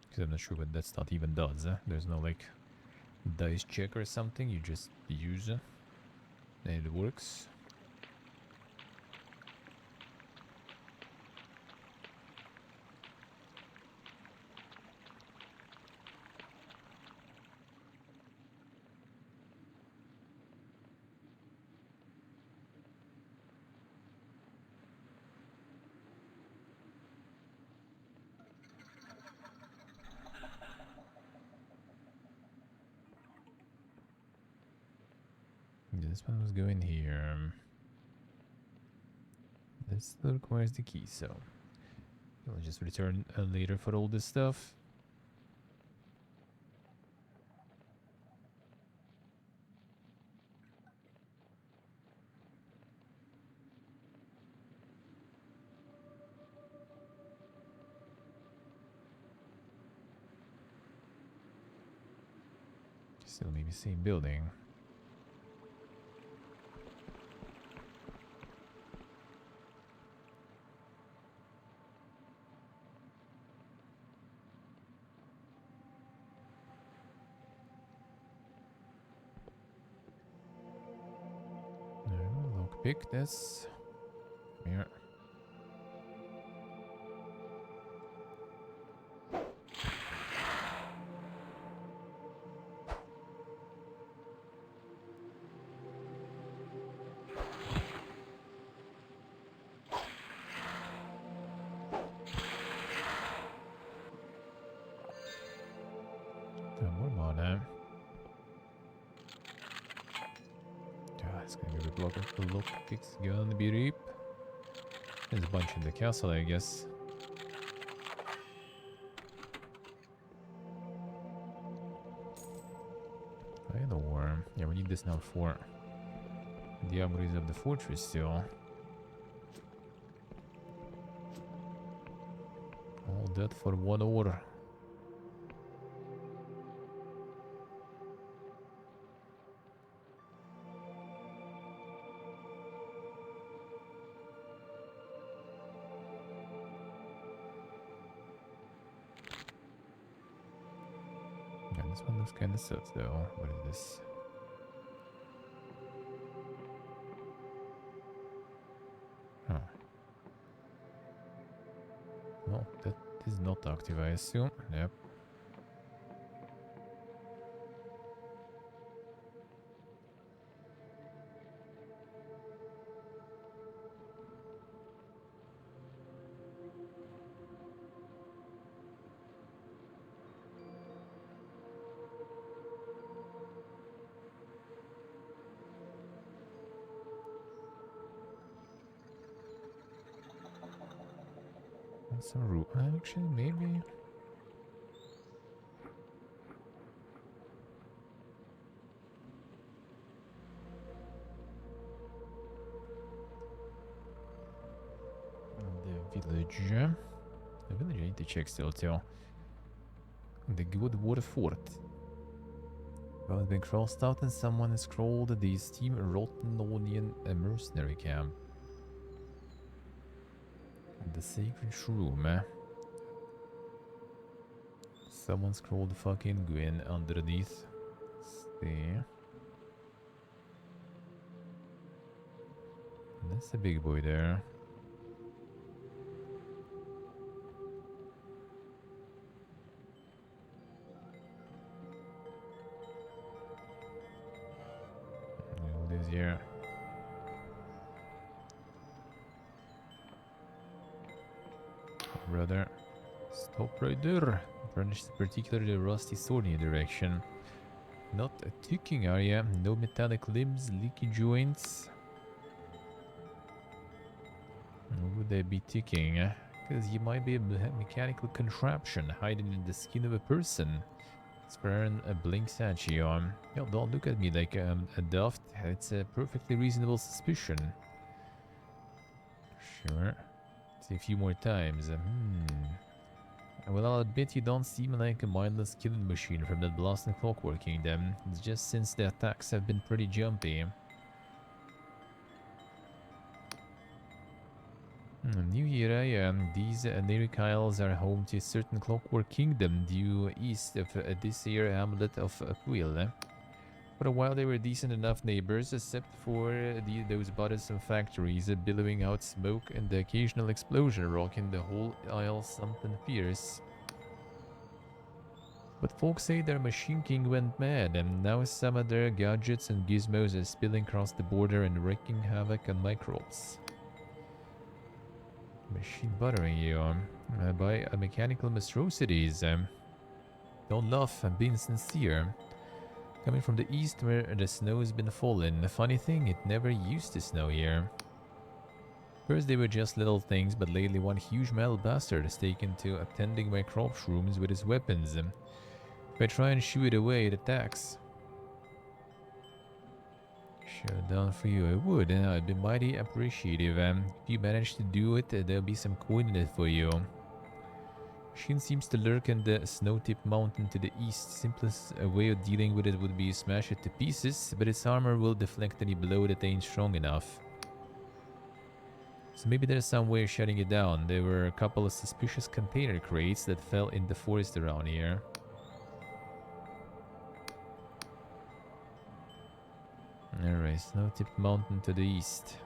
Because I'm not sure what that stat even does. There's no like dice check or something, you just use it and it works. This one was going here. This still requires the key, so we'll just return later for all this stuff. Still maybe same building. Pick this. Here. It's gonna be the lockpick's gonna be reap. There's a bunch in the castle, I guess. Either or. Yeah, we need this now for the upgrades of the fortress still. All that for 1 order. Yeah, this one looks kind of sus though. What is this? Huh. Well, that is not active, I assume. Yep. And some root. Actually, maybe. The village. The village I need to check still too. The good water fort. Well, it's been crossed out and someone has scrolled the steam rotten onion mercenary camp. The sacred shroom. Someone scrolled fucking Gwyn underneath. See. That's a big boy there. All this here. Brother, stop right there. Furnish particularly rusty sword in your direction. Not a ticking area, no metallic limbs, leaky joints. Would they be ticking? Because you might be a mechanical contraption hiding in the skin of a person. Sparing a blinks at you. Yo, don't look at me like a daft. It's a perfectly reasonable suspicion. Sure. See a few more times. Well, I'll admit you don't seem like a mindless killing machine from that blasted Clockwork Kingdom. It's just since the attacks have been pretty jumpy. New era, these Neric Isles are home to a certain Clockwork Kingdom due east of this here hamlet of Quill. For a while they were decent enough neighbors, except for those bothersome factories billowing out smoke and the occasional explosion rocking the whole isle something fierce. But folks say their Machine King went mad, and now some of their gadgets and gizmos are spilling across the border and wreaking havoc on microbes. Machine buttering you by mechanical monstrosities. Don't laugh, I'm being sincere. Coming from the east where the snow has been falling. The funny thing, it never used to snow here. First they were just little things, but lately one huge metal bastard has taken to attending my crop shrooms with his weapons. If I try and shoo it away, it attacks. Shut it down for you, I would, and I'd be mighty appreciative. If you manage to do it, there'll be some coin in it for you. Shin seems to lurk in the snow-tipped mountain to the east. Simplest way of dealing with it would be smash it to pieces, but its armor will deflect any blow that ain't strong enough. So maybe there's some way of shutting it down. There were a couple of suspicious container crates that fell in the forest around here. Alright, snow-tipped mountain to the east.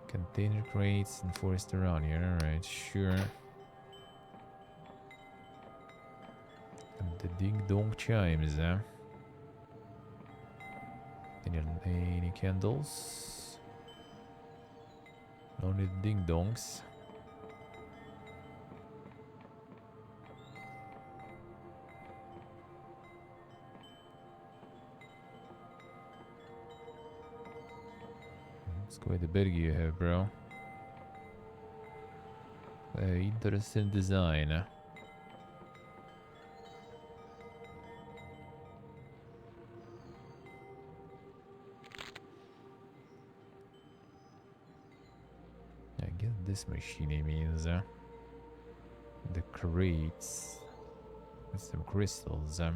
Container crates and forest around here, alright, sure. And the ding-dong chimes, huh? Any candles? Only ding-dongs. quite a bit you have, bro. Interesting design. I guess this machine means the crates with some crystals. To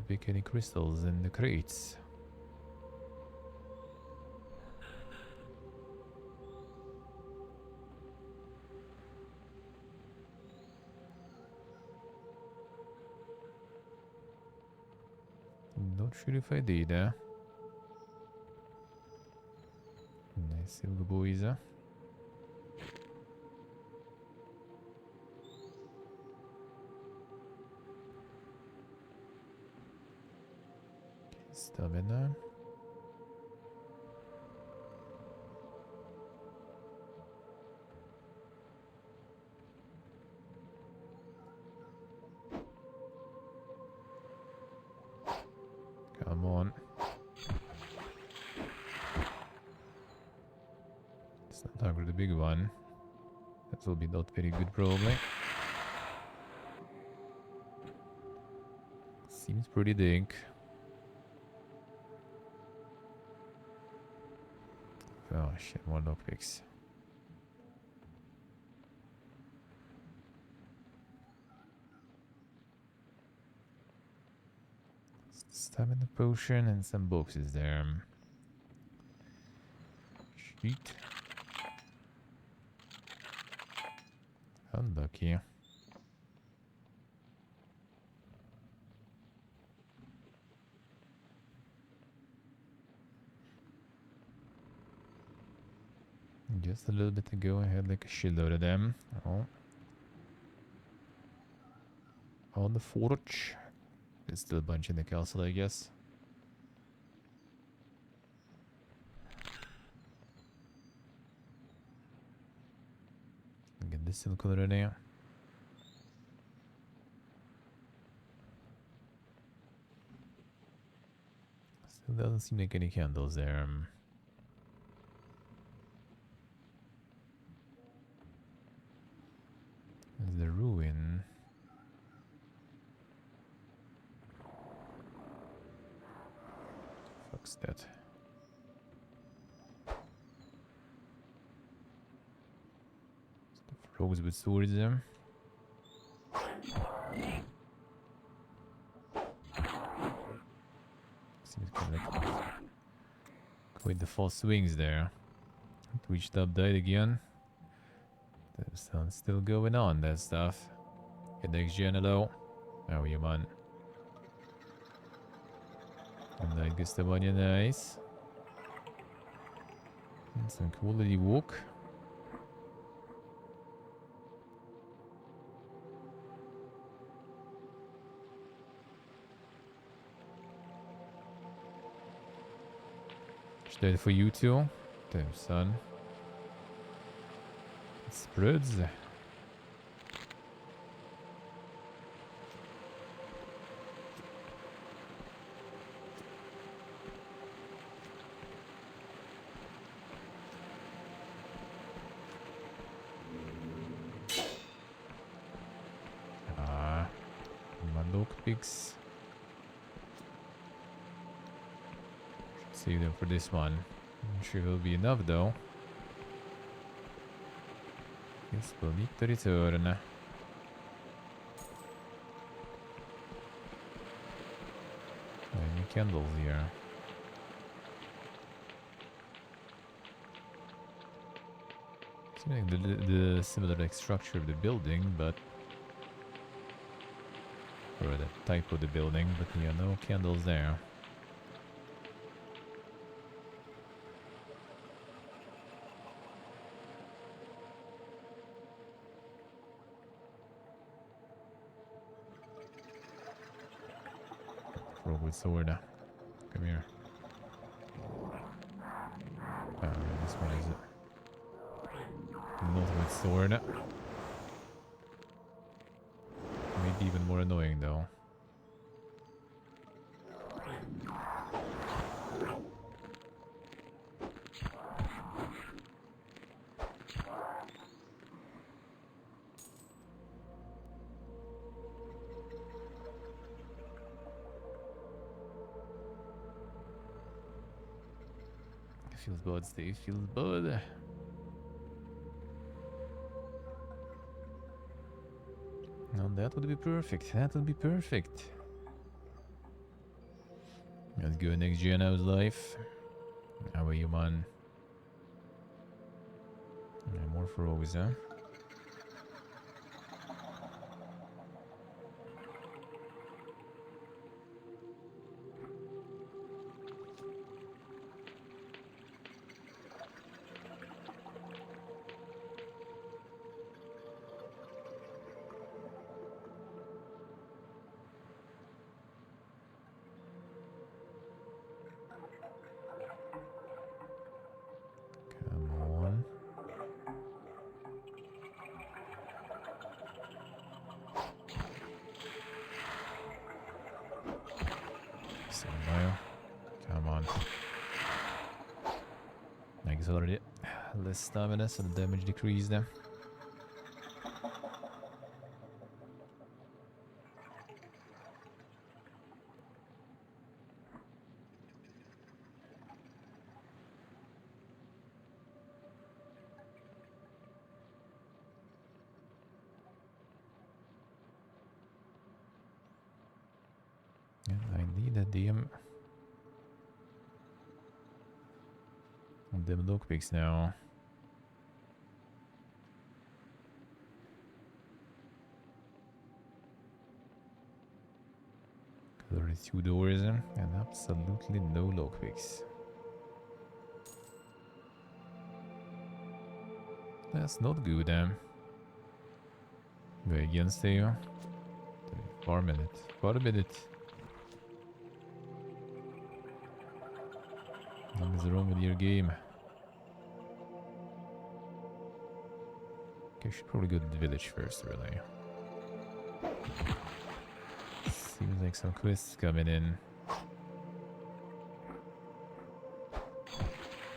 pick any crystals in the crates. Not sure if I did. Nice silver boys. Stamina. Come on. It's not hungry, the big one. That will be not very good, probably. Seems pretty dink. Oh shit, more lockpicks. Stamina potion and some boxes there. Sheet. Unlucky. Just a little bit ago I had like a shitload of them. Oh. On the forge. There's still a bunch in the castle, I guess. Get this silk already. Still doesn't seem like any candles there. There's the ruin. Fuck's that? Frogs with swords there. Seems kind of like quite the false swings there. Twitched up, died again. The sun's still going on, that stuff. Get next gen hello. How are you, man? And I guess the one you nice. And some quality walk. Dead for you too. Damn son. It spreads. My lockpicks. Save them for this one. I'm sure it'll be enough though. Guess we'll need to return. Any candles here? Seems like the similar like structure of the building, but or the type of the building, but yeah, no candles there. Frog with sword. Come here. Oh, this one is it. Not with sword. Maybe even more annoying though. feels bad, Steve. Feels bad. No, that would be perfect. That would be perfect. Let's go next gen how's life. How are you, man? Yeah, more for always, huh? Come on. Somewhere. Come on. Thanks already. Less stamina, so the damage decreased there. Yeah, I need a damn them lockpicks now. There is 2 doors and absolutely no lockpicks. That's not good, Go against you. 4 minutes. 4 minutes. What is wrong with your game? Okay, should probably go to the village first, really. Seems like some quests coming in.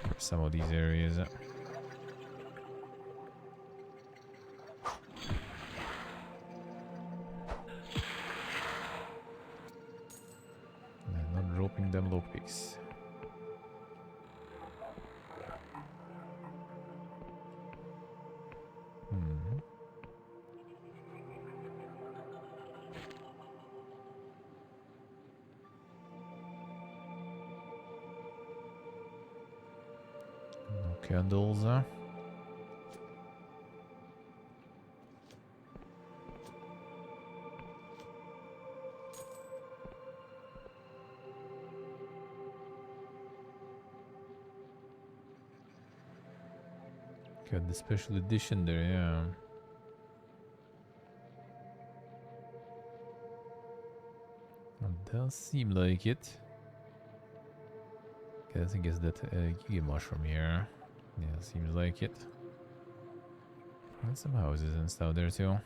For some of these areas. And not dropping them lockpicks. Candles, Got the special edition there, yeah. It does seem like it. I guess that Giga Mushroom here. Yeah, seems like it. And some houses and stuff there too.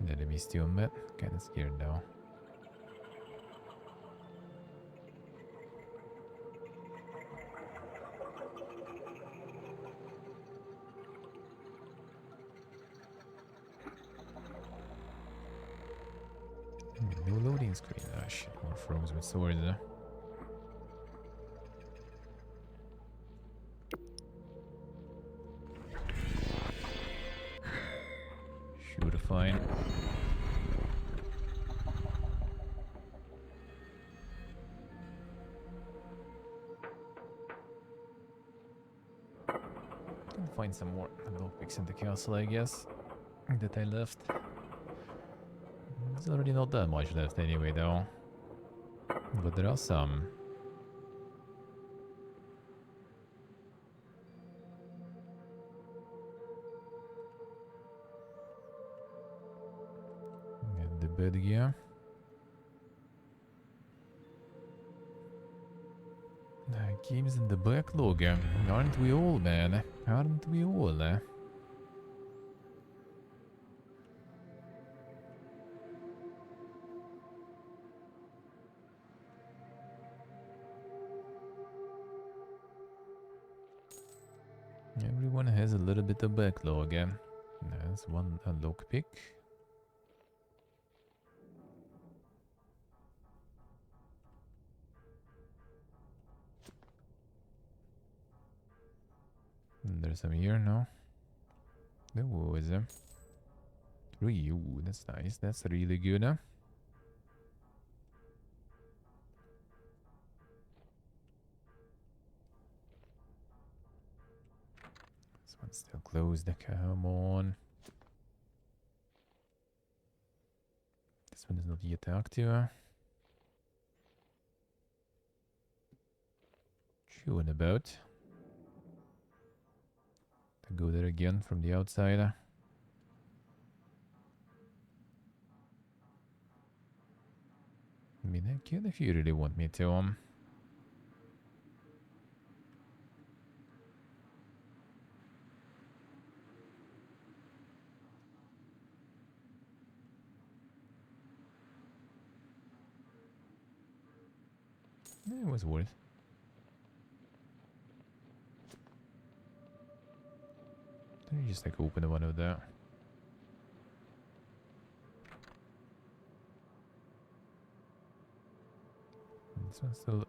The enemy still met. Kinda scared now. No loading screen. Ah shit, more frogs with swords. Shoot fine. Can find some more lockpicks in the castle, I guess, that I left. There's already not that much left anyway, though. But there are some. Get the bed gear. Games in the backlog. Aren't we all, man? Aren't we all? Everyone has a little bit of backlog. There's one lockpick. There's some here, no? There was a 3. Ooh, that's nice. That's really good, huh? This one's still closed. Come on. This one is not yet active. Chewing about. To go there again from the outside. I mean, I can if you really want me to. It was worth. Let me just like open one of that. This one's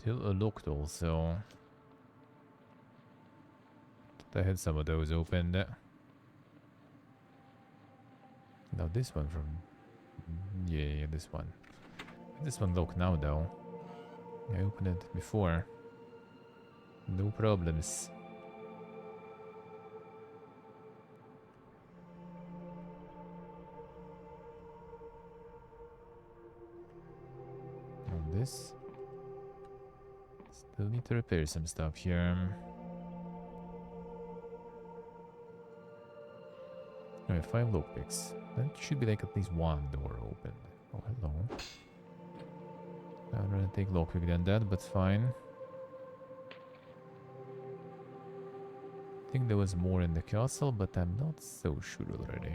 still locked also. I had some of those opened. Now this one from... Yeah, this one. This one locked now though. I opened it before. No problems. And this... Still need to repair some stuff here. Alright, 5 lockpicks. That should be like at least one door open. Oh, hello. I'd rather take lockpick than that, but fine. I think there was more in the castle, but I'm not so sure already.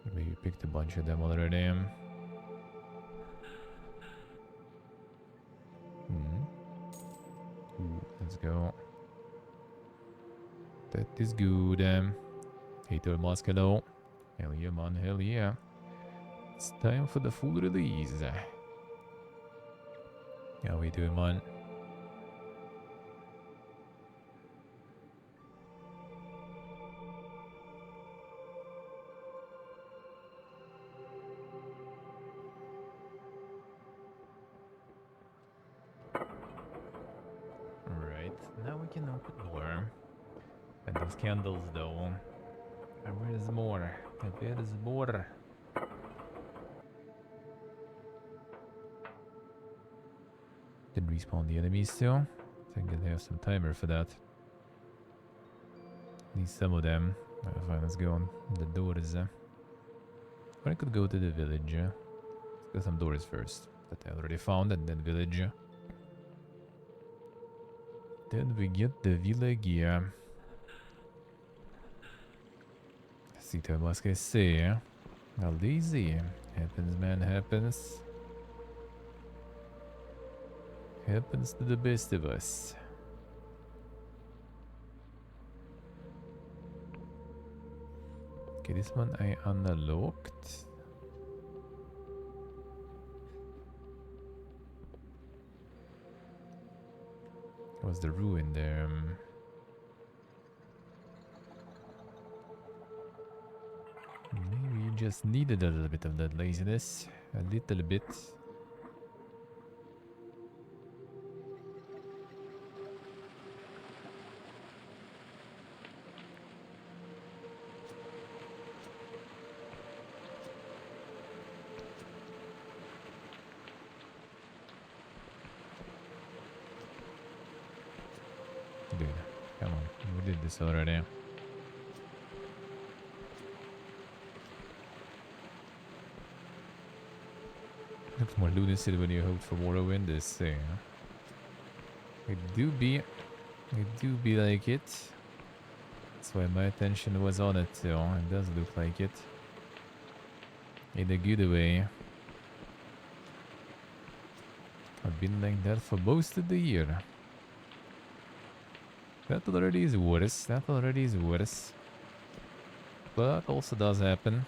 Maybe you picked a bunch of them already. Ooh, let's go. That is good. Hater mask, hello. Hell yeah, man, hell yeah. It's time for the full release. How we doing, man? Alright, now we can open more. And those candles, though. And where is more? And where is more? Didn't respawn the enemies still. I think they have some timer for that. Need some of them. Alright, fine, let's go on the doors. Or I could go to the village. Let's go some doors first. That I already found, and then village. Then we get the village. See, what must I say? How easy. Happens, man, happens. Happens to the best of us. Okay, this one I unlocked. Was the ruin there? Maybe you just needed a little bit of that laziness. A little bit. Dude, come on. We did this already. Looks more lunacy when you hope for Morrowind. This thing. It do be like it. That's why my attention was on it too. It does look like it. In a good way. I've been like that for most of the year. That already is worse. That already is worse. But also does happen.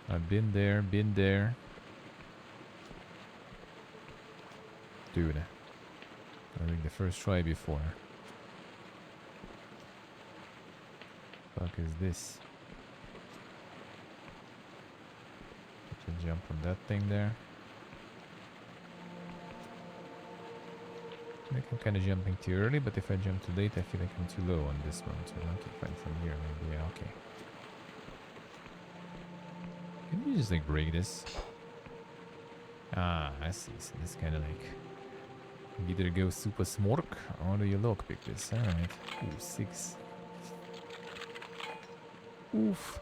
I've been there, been there. Dude. I think the first try before. Fuck is this? Can jump from that thing there. I think I'm kind of jumping too early, but if I jump too late, I feel like I'm too low on this one. So I'll keep fighting from here, maybe. Yeah, okay. Can you just like break this? Ah, I see. So this kind of like you either go super smork or do you lockpick this? Alright. Ooh, 6. Oof.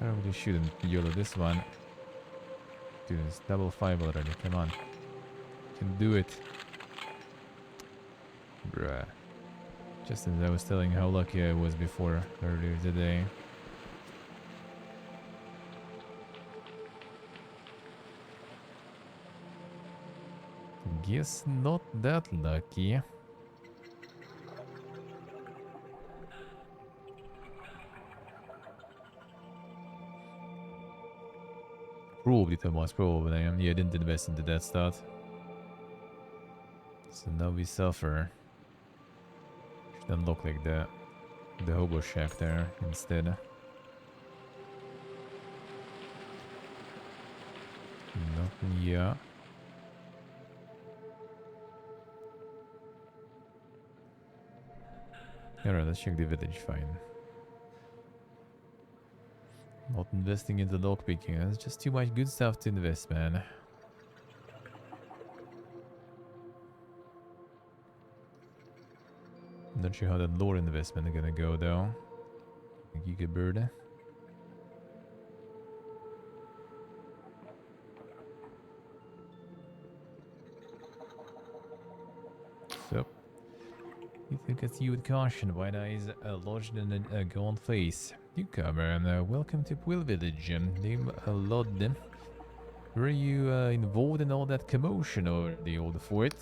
I really shouldn't YOLO this one. Dude, it's double 5 already. Come on. Can do it. Bruh. Just as I was telling how lucky I was before earlier today. Guess not that lucky. Probably Thomas, probably. Yeah, I didn't invest into that start. So now we suffer. Should unlock like the hobo shack there instead. Nothing, yeah. Alright, let's check the village, fine. Not investing into lockpicking, there's just too much good stuff to invest, man. Not sure how that lore investment is gonna go though. Gigabird. So, you think it's you with caution, white eyes lodged in a gaunt face. Newcomer, and welcome to Quill Village. Name Lod. Were you involved in all that commotion over the old fort?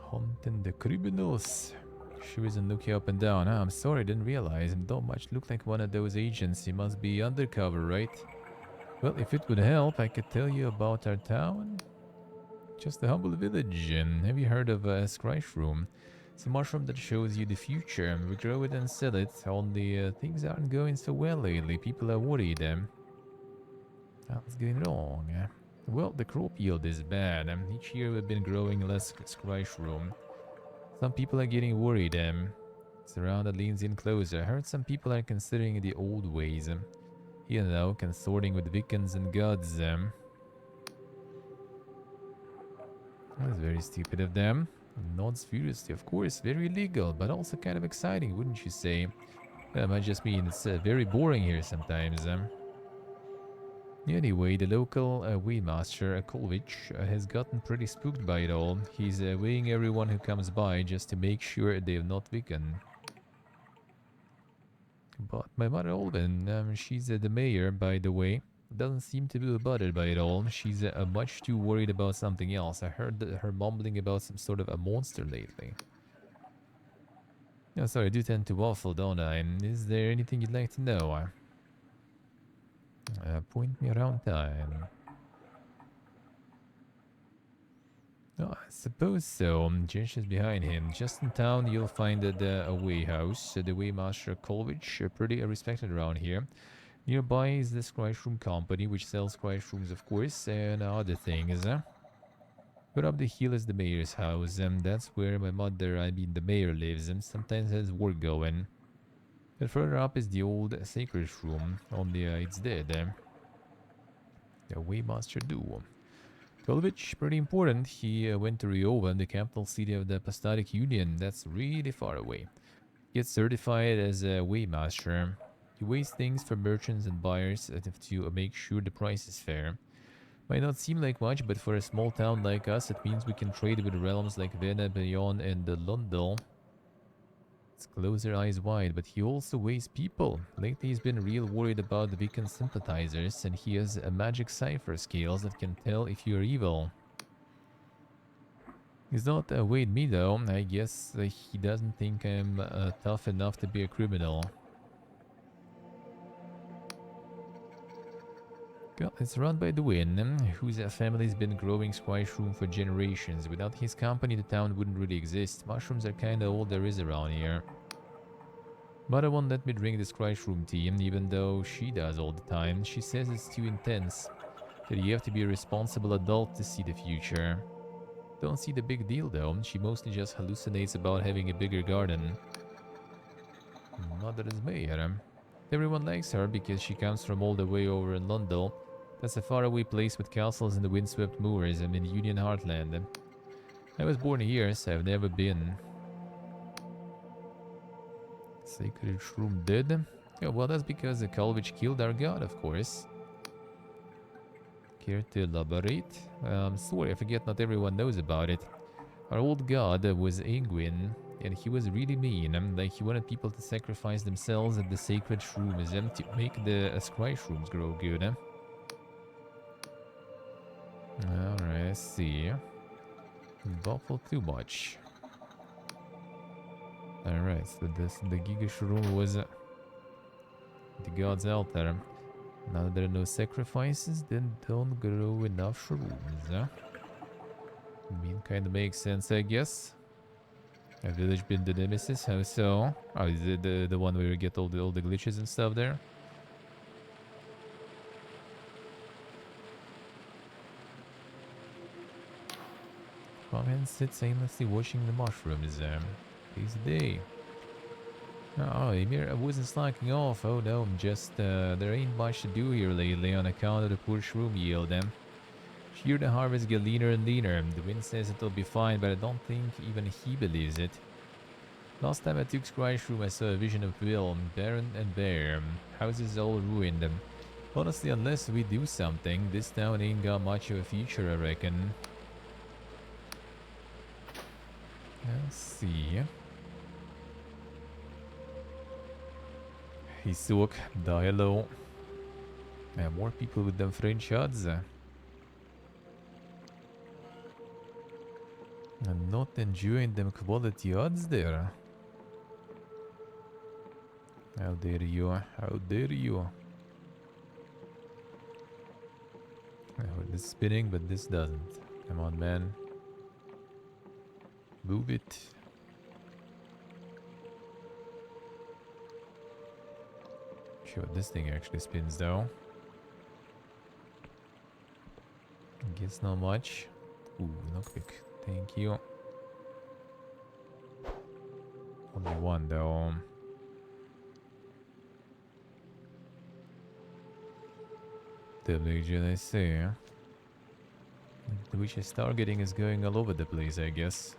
Hunting the criminals. She isn't looking up and down. I'm sorry, didn't realize. Don't much look like one of those agents. He must be undercover, right? Well, if it would help, I could tell you about our town. Just a humble village. And have you heard of a scrysh room? It's a mushroom that shows you the future. We grow it and sell it. Only things aren't going so well lately. People are worried. What's going wrong? Well, the crop yield is bad. Each year we've been growing less scrysh room. Some people are getting worried. It's around that leans in closer. I heard some people are considering the old ways. You know, consorting with Wiccans and gods. That's very stupid of them. Nods furiously, of course, very illegal, but also kind of exciting, wouldn't you say? That might just mean it's very boring here sometimes. Anyway, the local waymaster, Kolvich, has gotten pretty spooked by it all. He's weighing everyone who comes by just to make sure they're not Wiccan. But my mother Olven, she's the mayor, by the way. Doesn't seem to be bothered by it all. She's much too worried about something else. I heard her mumbling about some sort of a monster lately. Oh, sorry, I do tend to waffle, don't I? Is there anything you'd like to know? Point me around time. Oh, I suppose so. Jinch is behind him. Just in town, you'll find the away house. The Waymaster Kolvich, pretty respected around here. Nearby is the scrysh room company, which sells scrysh rooms, of course, and other things. But up the hill is the mayor's house, and that's where my mother, I mean the mayor, lives, and sometimes has work going. But further up is the old sacred room, only it's dead. The Waymaster do. Kolvich, pretty important. He went to Riovan, the capital city of the Apostolic Union. That's really far away. Gets certified as a Waymaster. He weighs things for merchants and buyers to make sure the price is fair. Might not seem like much, but for a small town like us, it means we can trade with realms like Vena, Bayon, and Lundel. Let's close our eyes wide, but he also weighs people. Lately he's been real worried about the Wiccan sympathizers, and he has a magic cipher skills that can tell if you're evil. He's not with me though. I guess he doesn't think I'm tough enough to be a criminal. Well, it's run by the Win, whose family's been growing squash room for generations. Without his company, the town wouldn't really exist. Mushrooms are kinda all there is around here. Mother won't let me drink the squash room tea, even though she does all the time. She says it's too intense, that you have to be a responsible adult to see the future. Don't see the big deal though, she mostly just hallucinates about having a bigger garden. Mother is mayor. Everyone likes her because she comes from all the way over in London. That's a faraway place with castles in the windswept moors and in the Union Heartland. I was born here, so I've never been. Sacred Shroom dead? Yeah, well, that's because the Kalvich killed our god, of course. Care to elaborate? Sorry, I forget not everyone knows about it. Our old god was Ingwin, and he was really mean. Like, he wanted people to sacrifice themselves at the sacred shrooms to make the scry shrooms grow good. Alright, I see. Waffle too much. Alright, so the Giga Shroom was the god's altar. Now that there are no sacrifices, then don't grow enough shrooms. I mean, kinda makes sense, I guess. Have village been the nemesis? How so? Oh, is it the one where you get all the glitches and stuff there? Comment sits aimlessly watching the mushrooms. This day. Oh, Emir wasn't slacking off. Oh no, I'm just there ain't much to do here lately on account of the poor shroom yield. Sure, the harvest get leaner and leaner. The wind says it'll be fine, but I don't think even he believes it. Last time I took Scry Shroom, I saw a vision of Will, barren and bare. Houses all ruined. Honestly, unless we do something, this town ain't got much of a future, I reckon. Let's see. Hisuk, Dialo. More people with them French odds. I'm not enjoying them quality odds there. How dare you? How dare you? Oh, this is spinning, but this doesn't. Come on, man. Move it. Sure, this thing actually spins though. Guess not much. Ooh, lockpick. Thank you. Only one though. Delusion, I see. The witch's targeting is going all over the place, I guess.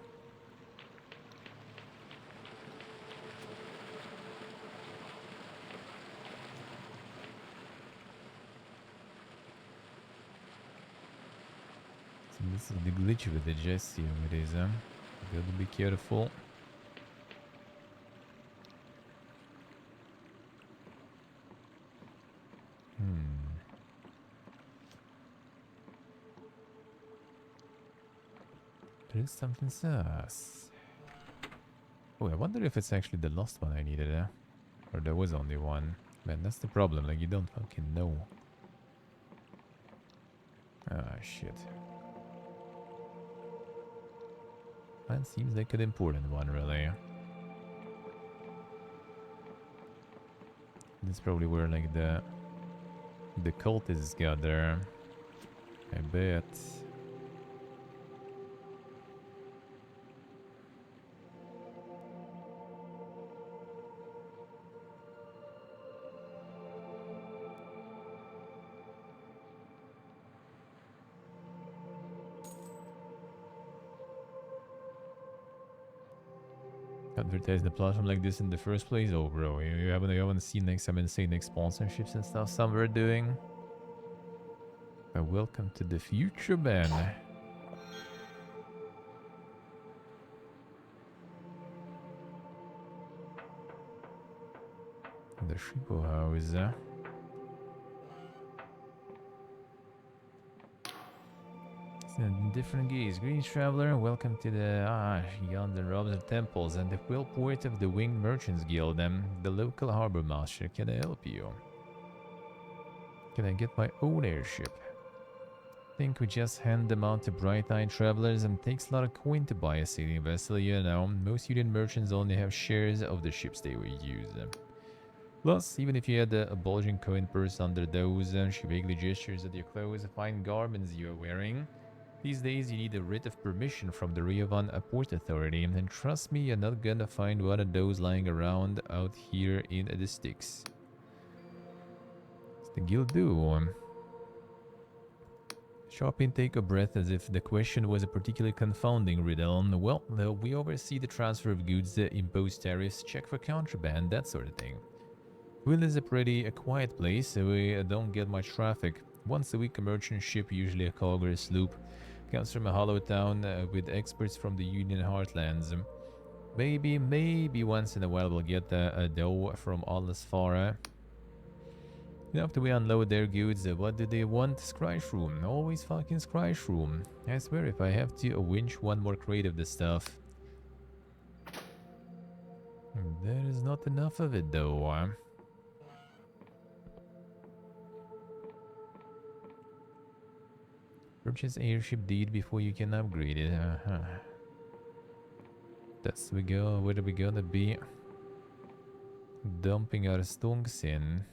So this is the glitch with the Jesse, it is, gotta be careful. There is something sus. Oh, I wonder if it's actually the lost one I needed, or there was only one. Man, that's the problem, like you don't fucking know. Ah, shit. That seems like an important one, really. This is probably where, like, the cultists gather. I bet. Advertise the platform like this in the first place? Oh, bro, you haven't seen like some insane like sponsorships and stuff some were doing? Welcome to the future, man. The Shippo house. Different gaze. Greetings, traveler. Welcome to the yonder robes of temples and the quill port of the Winged Merchants Guild. The local harbor master. Can I help you? Can I get my own airship? Think we just hand them out to bright-eyed travelers and takes a lot of coin to buy a sailing vessel, you know. Most union merchants only have shares of the ships they will use. Plus, even if you had a bulging coin purse under those, she vaguely gestures at your clothes, fine garments you are wearing. These days you need a writ of permission from the Riovan Port Authority, and trust me, you're not gonna find one of those lying around out here in the sticks. What's the guild do? Sharp intake of breath as if the question was a particularly confounding riddle. Well, we oversee the transfer of goods, impose tariffs, check for contraband, that sort of thing. Will is a pretty quiet place, so we don't get much traffic. Once a week a merchant ship, usually a cog or a sloop, comes from a hollow town with experts from the Union Heartlands. Maybe once in a while we'll get a dough from Allasfara. After we unload their goods, what do they want? Scrysh room. Always fucking scrysh room. I swear if I have to winch one more crate of the stuff. There is not enough of it though. Purchase airship deed before you can upgrade it. That's we go. Where are we gonna be? Dumping our stonks in.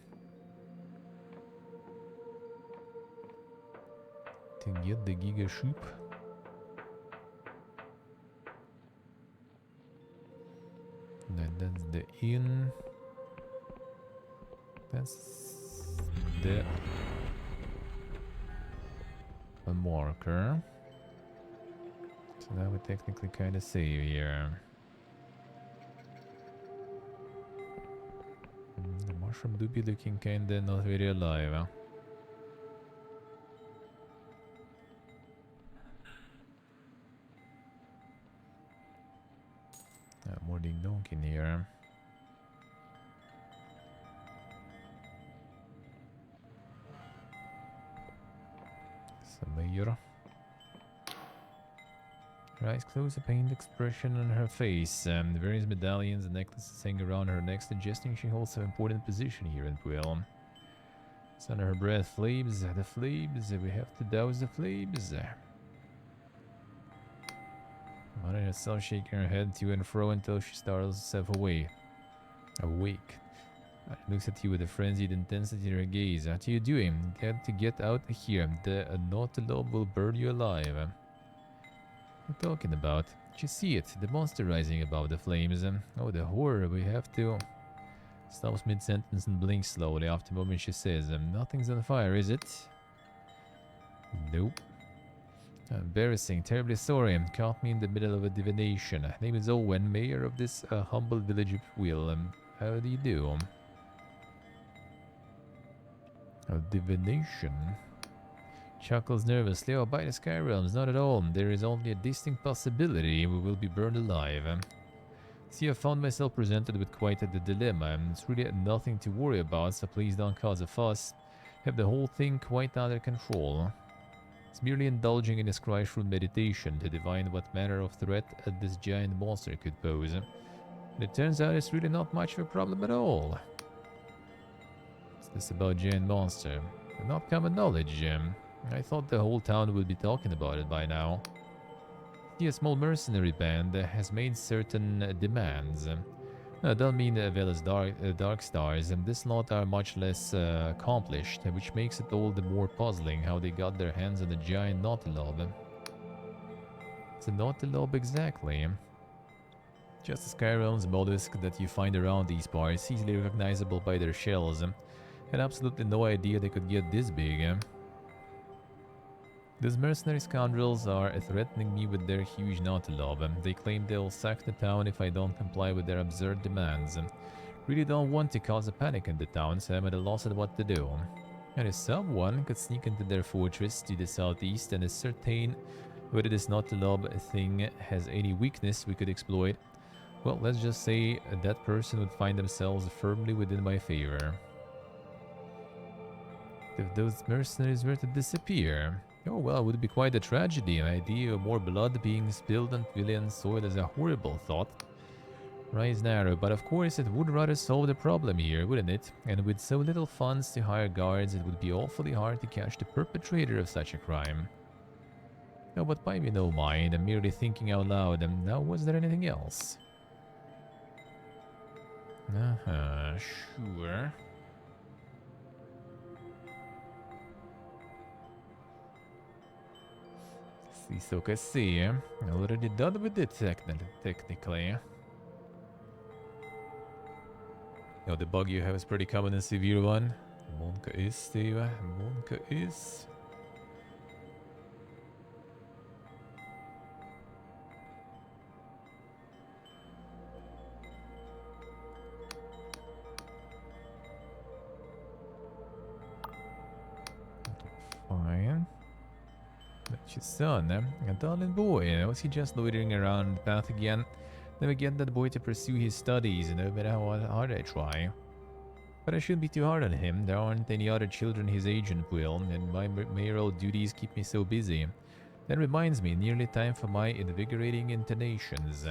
To get the Giga ship. That's the inn. That's the a marker. So now we technically kind of save here. The mushroom do be looking kinda not very alive. Huh? More ding donk in here. Samir. Her eyes close, a pained expression on her face. The various medallions and necklaces hang around her neck, suggesting she holds an important position here in Puel. It's under her breath. Flames, the flames, we have to douse the flames. Mother herself shaking her head to and fro until she startles herself awake. She looks at you with a frenzied intensity in her gaze. What are you doing? Got to get out of here. The Nautilob will burn you alive. What are you talking about? Did you see it? The monster rising above the flames. Oh, the horror. We have to... Stops mid-sentence and blinks slowly. After a moment she says, nothing's on fire, is it? Nope. Embarrassing, terribly sorry. Caught me in the middle of a divination. Name is Owen, mayor of this humble village of Will. How do you do? A divination? Chuckles nervously. Oh, by the Sky Realms, not at all. There is only a distinct possibility we will be burned alive. See, I found myself presented with quite a dilemma. It's really nothing to worry about, so please don't cause a fuss. Have the whole thing quite under control. It's merely indulging in a scryshroom meditation to divine what manner of threat this giant monster could pose. And it turns out it's really not much of a problem at all. What's this about giant monster? Not common knowledge. I thought the whole town would be talking about it by now. See, a small mercenary band has made certain demands. I don't mean Vela's dark stars, and this lot are much less accomplished, which makes it all the more puzzling how they got their hands on a giant Nautilob. It's a Nautilob exactly. Just a Skyrealm's mollusk that you find around these parts, easily recognizable by their shells. Had absolutely no idea they could get this big. These mercenary scoundrels are threatening me with their huge Nautilob. They claim they'll sack the town if I don't comply with their absurd demands. Really don't want to cause a panic in the town, so I'm at a loss at what to do. And if someone could sneak into their fortress to the southeast and ascertain whether this Nautilob thing has any weakness we could exploit, well, let's just say that person would find themselves firmly within my favor. If those mercenaries were to disappear, Oh well, it would be quite a tragedy. An idea of more blood being spilled on Tvillian soil is a horrible thought. Rise narrow, but of course it would rather solve the problem here, wouldn't it? And with so little funds to hire guards, it would be awfully hard to catch the perpetrator of such a crime. No, but by me no mind, I'm merely thinking out loud. And now, was there anything else? Sure. See, so can see. Already done with it, technically. No, the bug you have is pretty common and severe one. Monka is, Steve. Monka is. Fine. That's your son, eh? A darling boy. Was he just loitering around the path again? Never get that boy to pursue his studies, no matter how hard I try. But I shouldn't be too hard on him. There aren't any other children his age in Quill, and my mayoral duties keep me so busy. That reminds me, nearly time for my invigorating intonations.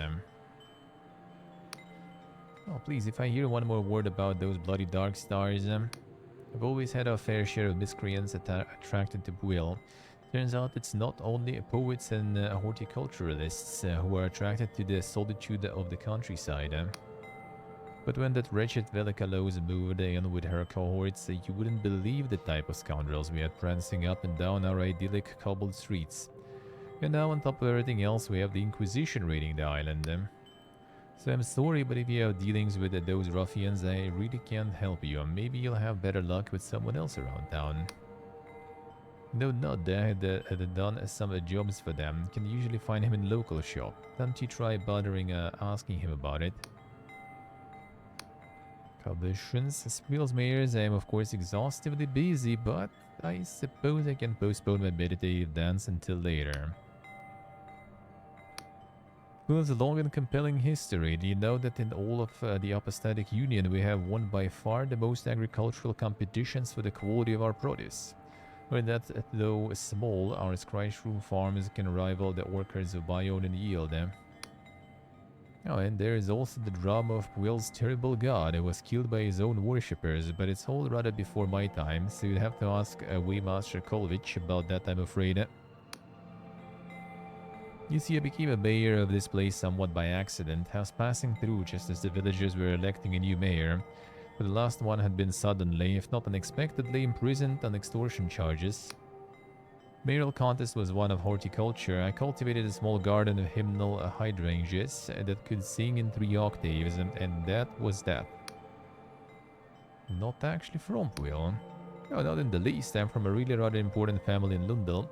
Oh, please, if I hear one more word about those bloody dark stars, I've always had a fair share of miscreants attracted to Quill. Turns out it's not only poets and horticulturalists who are attracted to the solitude of the countryside. But when that wretched Velikalos moved in with her cohorts, you wouldn't believe the type of scoundrels we had prancing up and down our idyllic cobbled streets. And now on top of everything else, we have the Inquisition raiding the island. So I'm sorry, but if you have dealings with those ruffians, I really can't help you. Maybe you'll have better luck with someone else around town. No, not that. Had done some jobs for them. Can usually find him in local shop. Don't you try bothering asking him about it. Commissions. Squeals mayors, I am of course exhaustively busy, but I suppose I can postpone my meditative dance until later. Quill's a long and compelling history. Do you know that in all of the Apostatic Union we have won by far the most agricultural competitions for the quality of our produce? Or that, though small, our Scryshroom farms can rival the orchards of Bion in yield. Oh, and there is also the drama of Quill's terrible god, who was killed by his own worshippers, but it's all rather before my time, so you'd have to ask Waymaster Kolvich about that, I'm afraid. You see, I became a mayor of this place somewhat by accident. I was passing through just as the villagers were electing a new mayor. But the last one had been suddenly, if not unexpectedly, imprisoned on extortion charges. Mayoral contest was one of horticulture. I cultivated a small garden of hymnal hydrangeas that could sing in 3 octaves, and that was that. Not actually from Quill. No, not in the least. I'm from a really rather important family in Lundel,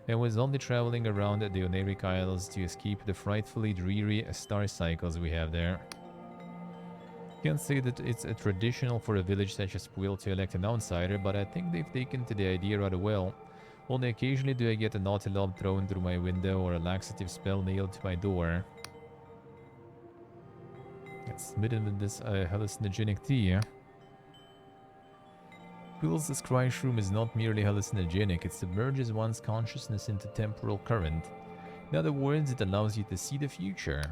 and was only traveling around the Oneric Isles to escape the frightfully dreary star cycles we have there. Can't say that it's a traditional for a village such as Quill to elect an outsider, but I think they've taken to the idea rather well. Only occasionally do I get a naughty lob thrown through my window or a laxative spell nailed to my door. Get smitten with this hallucinogenic tea. Quill's Scryshroom is not merely hallucinogenic, it submerges one's consciousness into temporal current. In other words, it allows you to see the future.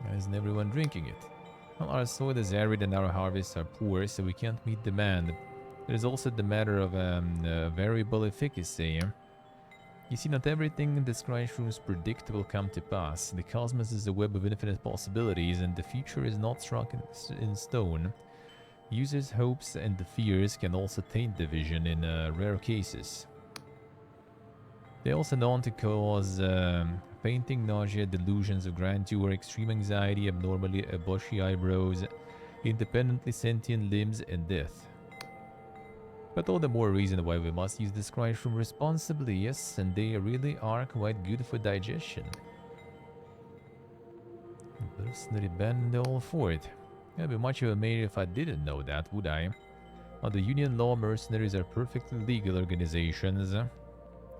Why isn't everyone drinking it? Well, our soil is arid and our harvests are poor, so we can't meet demand. There's also the matter of variable efficacy. You see, not everything in the Scryshroom's predict will come to pass. The cosmos is a web of infinite possibilities, and the future is not struck in stone. Users' hopes and fears can also taint the vision in rare cases. They also known to cause fainting, nausea, delusions of grandeur, extreme anxiety, abnormally bushy eyebrows, independently sentient limbs, and death. But all the more reason why we must use the Scryshroom responsibly, yes, and they really are quite good for digestion. Personally banned all for it. I'd be much of a mayor if I didn't know that, would I? Now, the Union Law mercenaries are perfectly legal organizations.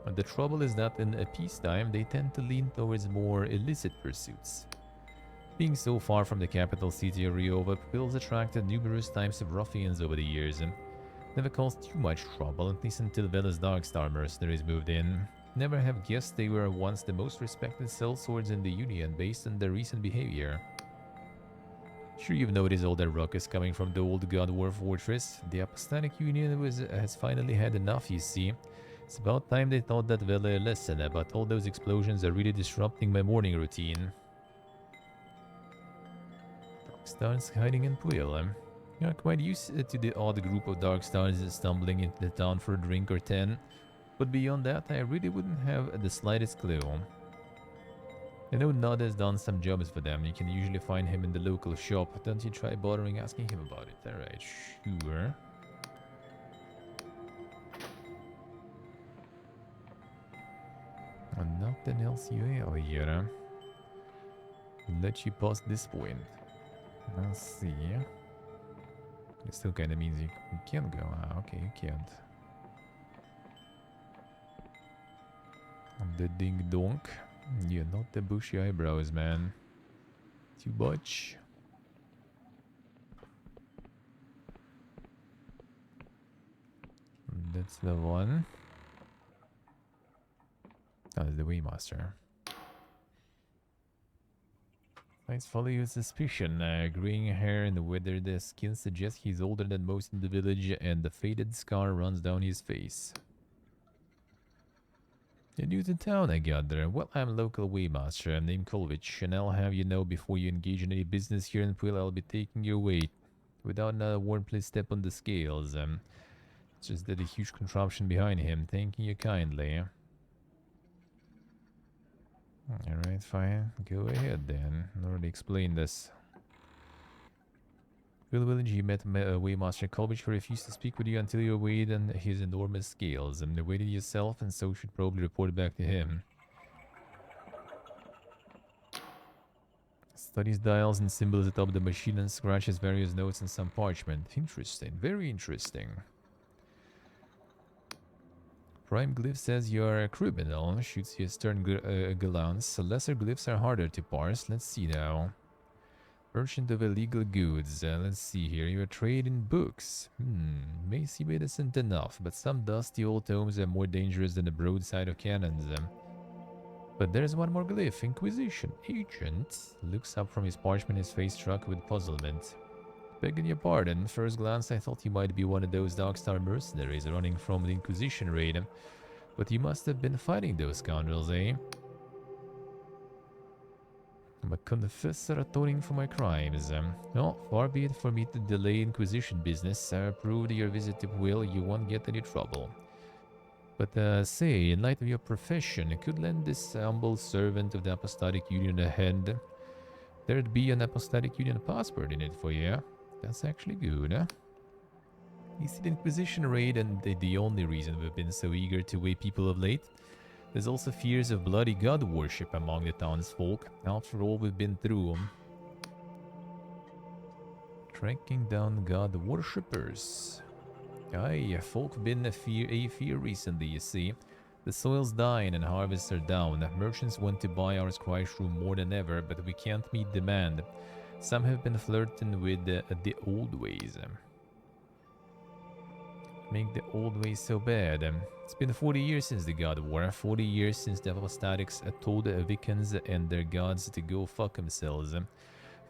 But the trouble is that in peacetime, they tend to lean towards more illicit pursuits. Being so far from the capital city of Riova, Quill's attracted numerous types of ruffians over the years. Never caused too much trouble, at least until Vela's Darkstar mercenaries moved in. Never have guessed they were once the most respected sellswords in the Union based on their recent behavior. Sure, you've noticed all that ruckus coming from the old God War fortress. The Apostolic Union has finally had enough, you see. It's about time they taught that Vela a lesson, but all those explosions are really disrupting my morning routine. Darkstars hiding in Puel. You're quite used to the odd group of Darkstars stumbling into the town for a drink or 10, but beyond that, I really wouldn't have the slightest clue. I know Nod has done some jobs for them. You can usually find him in the local shop. Don't you try bothering asking him about it. Alright, sure. And nothing else you have here. Let you pass this point. Let's see. It still kind of means you can't go. Ah, okay, you can't. The ding donk. Yeah, not the bushy eyebrows, man. Too much. That's the one. That is the Waymaster. Eyes follow your suspicion. Graying hair and withered skin suggests he's older than most in the village, and the faded scar runs down his face. You're new to town, I gather. Well, I'm local Waymaster. I'm named Kolvich, and I'll have you know before you engage in any business here in Puel, I'll be taking your weight. Without another word, please step on the scales. It's just that a huge contraption behind him, thanking you kindly. Alright, fine. Go ahead then. I already explained this. Will Village, you met Waymaster Kolbich, who refused to speak with you until you weighed on his enormous scales. You weighed yourself, and so should probably report back to him. Studies dials and symbols atop the machine and scratches various notes on some parchment. Interesting. Very interesting. Prime Glyph says you're a criminal. Shoots you a stern glance. Lesser glyphs are harder to parse. Let's see now. Merchant of illegal goods. Let's see here. You're trading books. May seem innocent enough, but some dusty old tomes are more dangerous than the broadside of cannons. But there's one more glyph. Inquisition agent. Looks up from his parchment, his face struck with puzzlement. Begging your pardon, first glance I thought you might be one of those Darkstar mercenaries running from the Inquisition raid. But you must have been fighting those scoundrels, eh? I'm a confessor atoning for my crimes. Well, far be it for me to delay Inquisition business. I approve your visit to Puel, you won't get any trouble. But say, in light of your profession, you could lend this humble servant of the Apostolic Union a hand. There'd be an Apostolic Union passport in it for you. That's actually good, huh? You see, the Inquisition raid and the only reason we've been so eager to weigh people of late. There's also fears of bloody god worship among the townsfolk, after all we've been through. Tracking down god worshippers. Aye, folk been a fear recently, you see. The soil's dying and harvests are down. Merchants want to buy our squash room more than ever, but we can't meet demand. Some have been flirting with the old ways. Make the old ways so bad. It's been 40 years since the God War, 40 years since the Apostatics told the Vicans and their gods to go fuck themselves.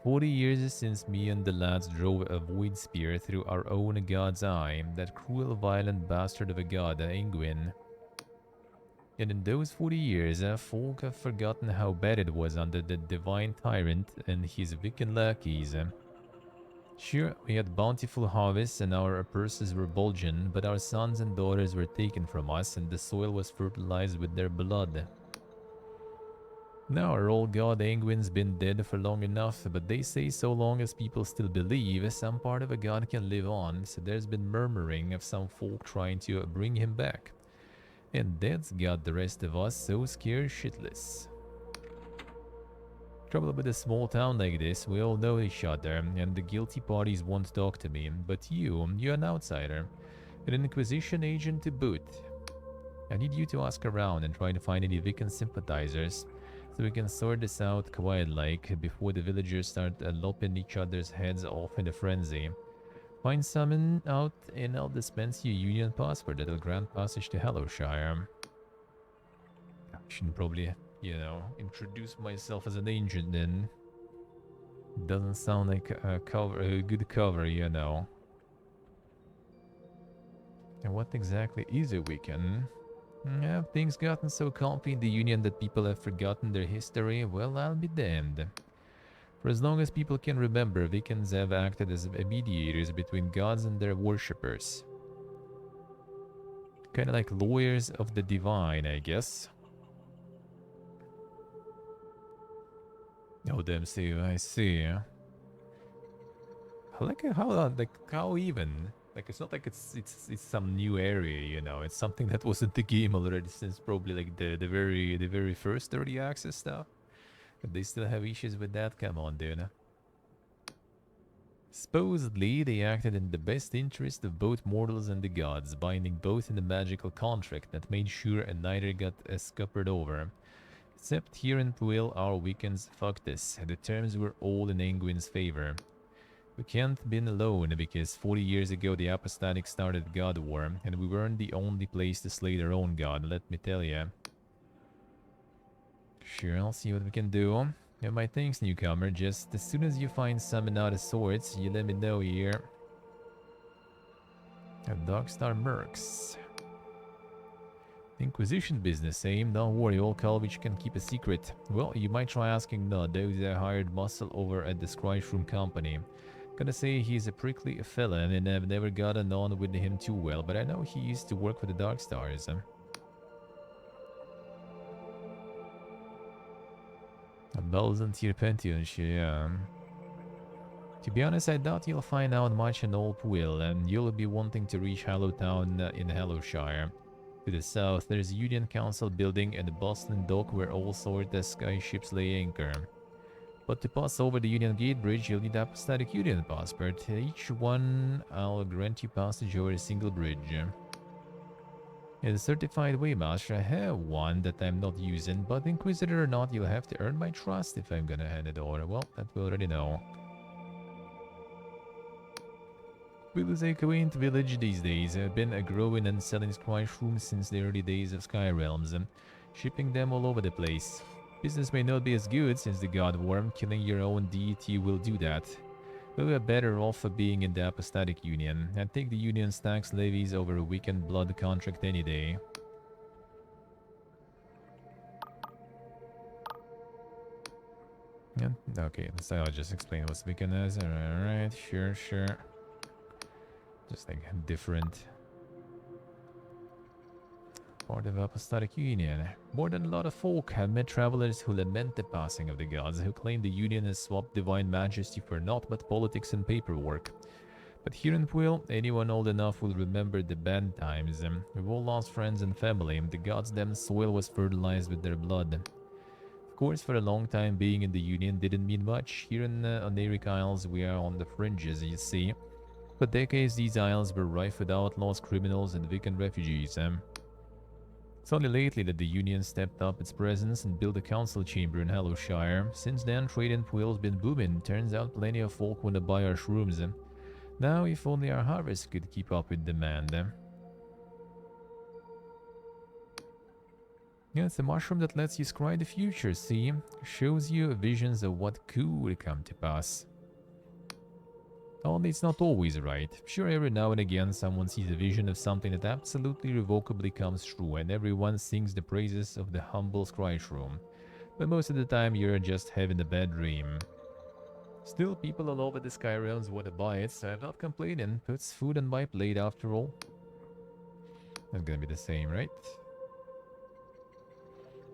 40 years since me and the lads drove a void spear through our own god's eye, that cruel, violent bastard of a god, Ingwin. And in those 40 years, folk have forgotten how bad it was under the divine tyrant and his Vican lackeys. Sure, we had bountiful harvests and our purses were bulging, but our sons and daughters were taken from us and the soil was fertilized with their blood. Now our old god Angwin's been dead for long enough, but they say so long as people still believe, some part of a god can live on, so there's been murmuring of some folk trying to bring him back. And that's got the rest of us so scared shitless. Trouble with a small town like this, we all know each other, and the guilty parties won't talk to me, but you're an outsider, an Inquisition agent to boot. I need you to ask around and try to find any Vican sympathizers, so we can sort this out quiet-like before the villagers start lopping each other's heads off in a frenzy. Find someone out and I'll dispense you a union passport that'll grant passage to Hellowshire. I should probably, you know, introduce myself as an agent then. Doesn't sound like a good cover, you know. And what exactly is a weekend? Have things gotten so comfy in the Union that people have forgotten their history? Well, I'll be damned. For as long as people can remember, Wiccans have acted as mediators between gods and their worshippers. Kinda like lawyers of the divine, I guess. Oh, damn, see, I see. I like how even. Like, it's not like it's some new area, you know. It's something that was in the game already since probably like the very first early access stuff. But they still have issues with that. Come on, dude. Supposedly, they acted in the best interest of both mortals and the gods, binding both in a magical contract that made sure neither got scuppered over. Except here in Puil, our weekends fuck this. The terms were all in Anguin's favor. We can't been alone because 40 years ago the Apostatic started God War, and we weren't the only place to slay their own god, let me tell ya. Sure, I'll see what we can do. Yeah, my thanks, newcomer. Just as soon as you find someone out of sorts, you let me know here. Darkstar Mercs. Inquisition business, eh? Don't worry, old Kalvich can keep a secret. Well, you might try asking Nod, who's a hired muscle over at the Scryshroom Room Company. Gonna say he's a prickly fella and I've never gotten on with him too well, but I know he used to work for the Darkstars. A Belzant Pantheon, yeah. To be honest, I doubt you'll find out much in Old Puil, and you'll be wanting to reach Hallowtown in Hellowshire. To the south, there's a Union Council building and a bustling dock where all sorts of sky ships lay anchor. But to pass over the Union Gate Bridge, you'll need a Apostatic Union passport. Each one, I'll grant you passage over a single bridge. As a certified Waymaster, I have one that I'm not using, but Inquisitor or not, you'll have to earn my trust if I'm gonna hand it over. Well, that we already know. Puil is a quaint village these days. I've been growing and selling Scryshroom since the early days of Skyrealms, and shipping them all over the place. Business may not be as good since the God Worm. Killing your own deity will do that. But we're better off for being in the Apostatic Union. I'd take the Union's tax levies over a weekend blood contract any day. Yeah, okay, so I'll just explain what weekend is. Alright, sure. Just like different. Part of Apostatic Union. More than a lot of folk have met travelers who lament the passing of the gods, who claim the Union has swapped divine majesty for naught but politics and paperwork. But here in Puil, anyone old enough will remember the bad times. We've all lost friends and family. The gods' damn soil was fertilized with their blood. Of course, for a long time, being in the Union didn't mean much. Here in Oneric Isles, we are on the fringes, you see. For decades, these isles were rife with outlaws, criminals, and Wiccan refugees. It's only lately that the Union stepped up its presence and built a council chamber in Hellowshire. Since then, trade in Puil's been booming. Turns out plenty of folk want to buy our shrooms. Now, if only our harvest could keep up with demand. Yeah, it's a mushroom that lets you scry the future, see? Shows you visions of what could come to pass. Only it's not always right. Sure, every now and again someone sees a vision of something that absolutely irrevocably comes true, and everyone sings the praises of the humble Scryshroom. But most of the time you're just having a bad dream. Still, people all over the Skyrealms want to buy it, so I'm not complaining. Puts food on my plate after all. That's gonna be the same, right?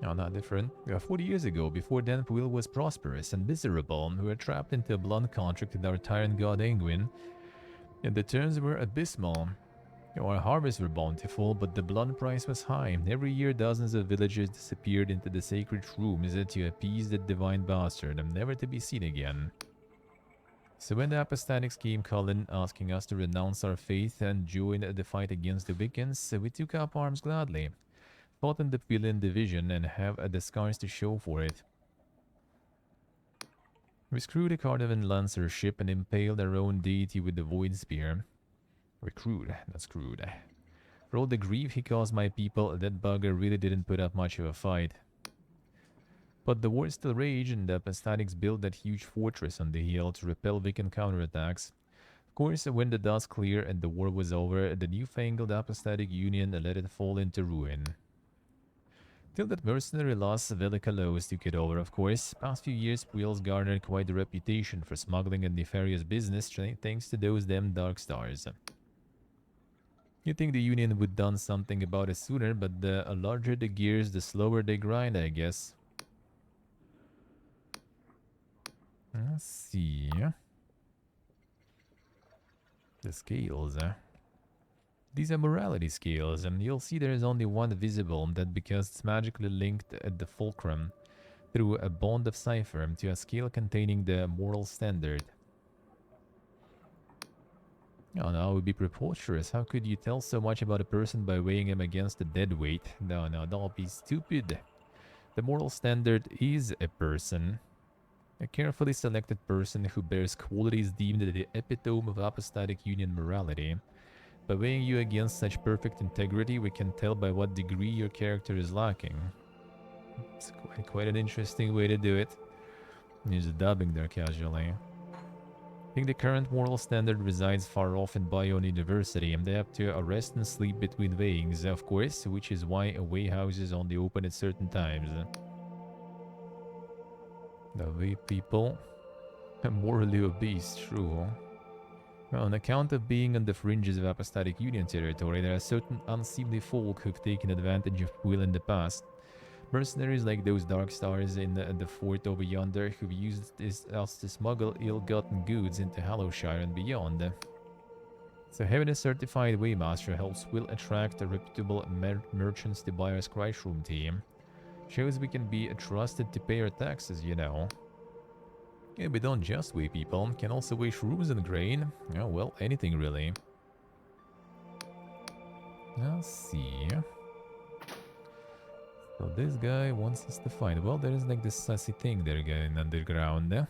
No, not different. 40 years ago, before then, Puil was prosperous and miserable. We were trapped into a blood contract with our tyrant god Anguin, and the terms were abysmal. Our harvests were bountiful, but the blood price was high. Every year, dozens of villagers disappeared into the sacred rooms to appease the divine bastard, and never to be seen again. So when the Apostatics came calling, asking us to renounce our faith and join the fight against the Wiccans, we took up arms gladly. Fought in the Puilan division and have the scars to show for it. We screwed a Cardavan Lancer ship and impaled our own deity with the Void Spear. Recruit, not screwed. For all the grief he caused my people, that bugger really didn't put up much of a fight. But the war still raged, and the Apostatics built that huge fortress on the hill to repel Vican counterattacks. Of course, when the dust cleared and the war was over, the newfangled Apostatic Union let it fall into ruin. Till that mercenary Las Velicalos took it over, of course. Past few years, Puel's garnered quite a reputation for smuggling and nefarious business, thanks to those damn Dark Stars. You'd think the Union would done something about it sooner, but the larger the gears, the slower they grind, I guess. Let's see. The scales, These are morality scales, and you'll see there is only one visible, that because it's magically linked at the fulcrum through a bond of cipher to a scale containing the moral standard. Oh, no, it would be preposterous. How could you tell so much about a person by weighing him against a dead weight? No, don't be stupid. The moral standard is a person. A carefully selected person who bears qualities deemed the epitome of apostatic union morality. By weighing you against such perfect integrity, we can tell by what degree your character is lacking. It's quite an interesting way to do it. He's dubbing there casually. I think the current moral standard resides far off in Bayonne University, and they have to rest and sleep between weighings, of course, which is why weigh houses only open at certain times. The way people are morally obese, true. Well, on account of being on the fringes of Apostatic Union territory, there are certain unseemly folk who've taken advantage of Will in the past. Mercenaries like those Dark Stars in the fort over yonder who've used us to smuggle ill-gotten goods into Hallowshire and beyond. So having a certified Waymaster helps Will attract reputable merchants to buy our Scrysh Room team. Shows we can be trusted to pay our taxes, you know. Yeah, we don't just weigh people, can also weigh shrooms and grain. Oh, well, anything really. Let's see. So this guy wants us to find. Well, there is like this sassy thing there going underground. But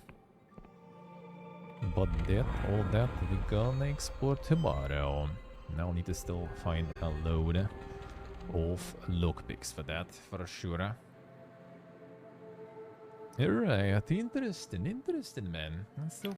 all that we're gonna explore tomorrow. Now we need to still find a load of lockpicks for that, for sure. Alright, interesting man. Let's still